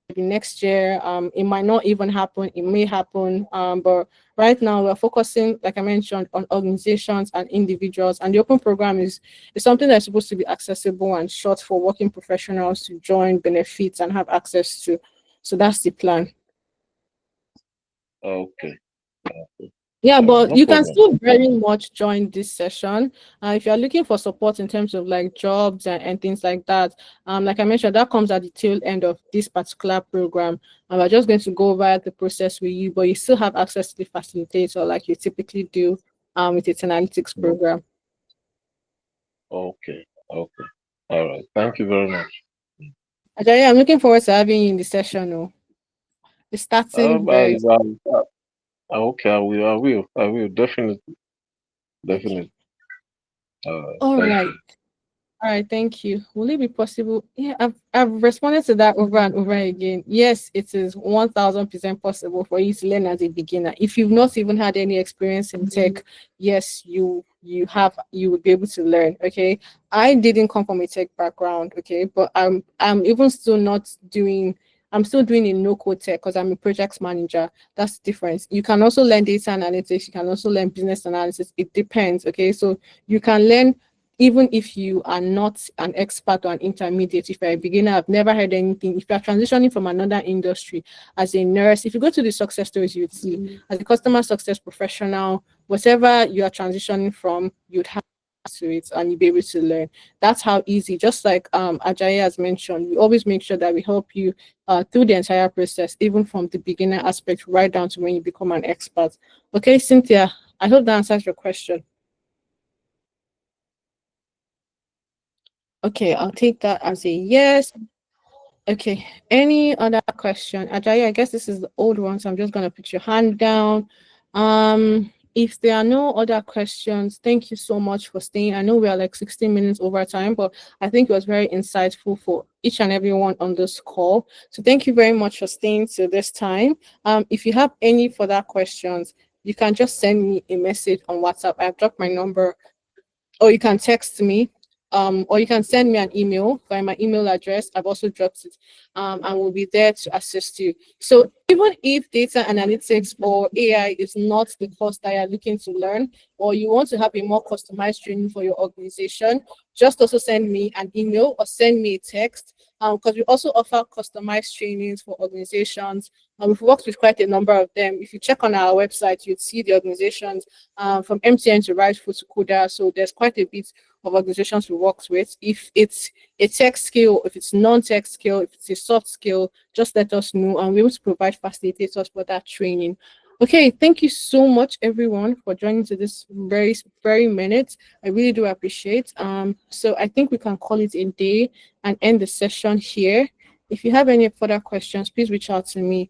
maybe next year, it might not even happen. It may happen. But right now we're focusing, like I mentioned, on organizations and individuals. And the open program is something that's supposed to be accessible and short for working professionals to join, benefits, and have access to. So that's the plan. Okay. Okay. Yeah, but No you can problem. still very much join this session. If you're looking for support in terms of like jobs and things like that, like I mentioned, that comes at the tail end of this particular program. And we're just going to go over the process with you, but you still have access to the facilitator like you typically do with its analytics program. Okay. Okay. All right. Thank you very much. Ajayi, I'm looking forward to having you in the session. Oh. It's starting very Okay, I will definitely, okay. definitely. All Thank right. you. All right, thank you. Will it be possible? Yeah, I've responded to that over and over again. Yes, it is 1000% possible for you to learn as a beginner. If you've not even had any experience in tech, yes, you would be able to learn. Okay. I didn't come from a tech background, okay, but I'm even still not doing I'm still doing a no code tech because I'm a project manager. That's the difference. You can also learn data analytics, you can also learn business analysis. It depends. Okay. So you can learn even if you are not an expert or an intermediate, if you're a beginner, I've never heard anything. If you're transitioning from another industry as a nurse, if you go to the success stories, you'd see as a customer success professional, whatever you are transitioning from, you'd have to it and you'll be able to learn. That's how easy, just like Ajayi has mentioned, we always make sure that we help you through the entire process, even from the beginner aspect right down to when you become an expert. Okay, Cynthia, I hope that answers your question. Okay, I'll take that as a yes. Okay, any other question? Ajayi, I guess this is the old one, so I'm just gonna put your hand down. If there are no other questions, thank you so much for staying. I know we are like 16 minutes over time, but I think it was very insightful for each and everyone on this call. So thank you very much for staying till this time. If you have any further questions, you can just send me a message on WhatsApp. I've dropped my number, or you can text me, or you can send me an email by my email address. I've also dropped it, and we'll be there to assist you. So even if data analytics or AI is not the course that you're looking to learn, or you want to have a more customized training for your organization, just also send me an email or send me a text, because we also offer customized trainings for organizations. We've worked with quite a number of them. If you check on our website, you'd see the organizations from MTN to Right Food to Kuda. So there's quite a bit of organizations we worked with. If it's a tech skill, if it's non-tech skill, if it's a soft skill, just let us know and we're able to provide facilitators for that training. Okay, thank you so much everyone for joining to this very minute. I really do appreciate. So I think we can call it a day and end the session here. If you have any further questions, please reach out to me.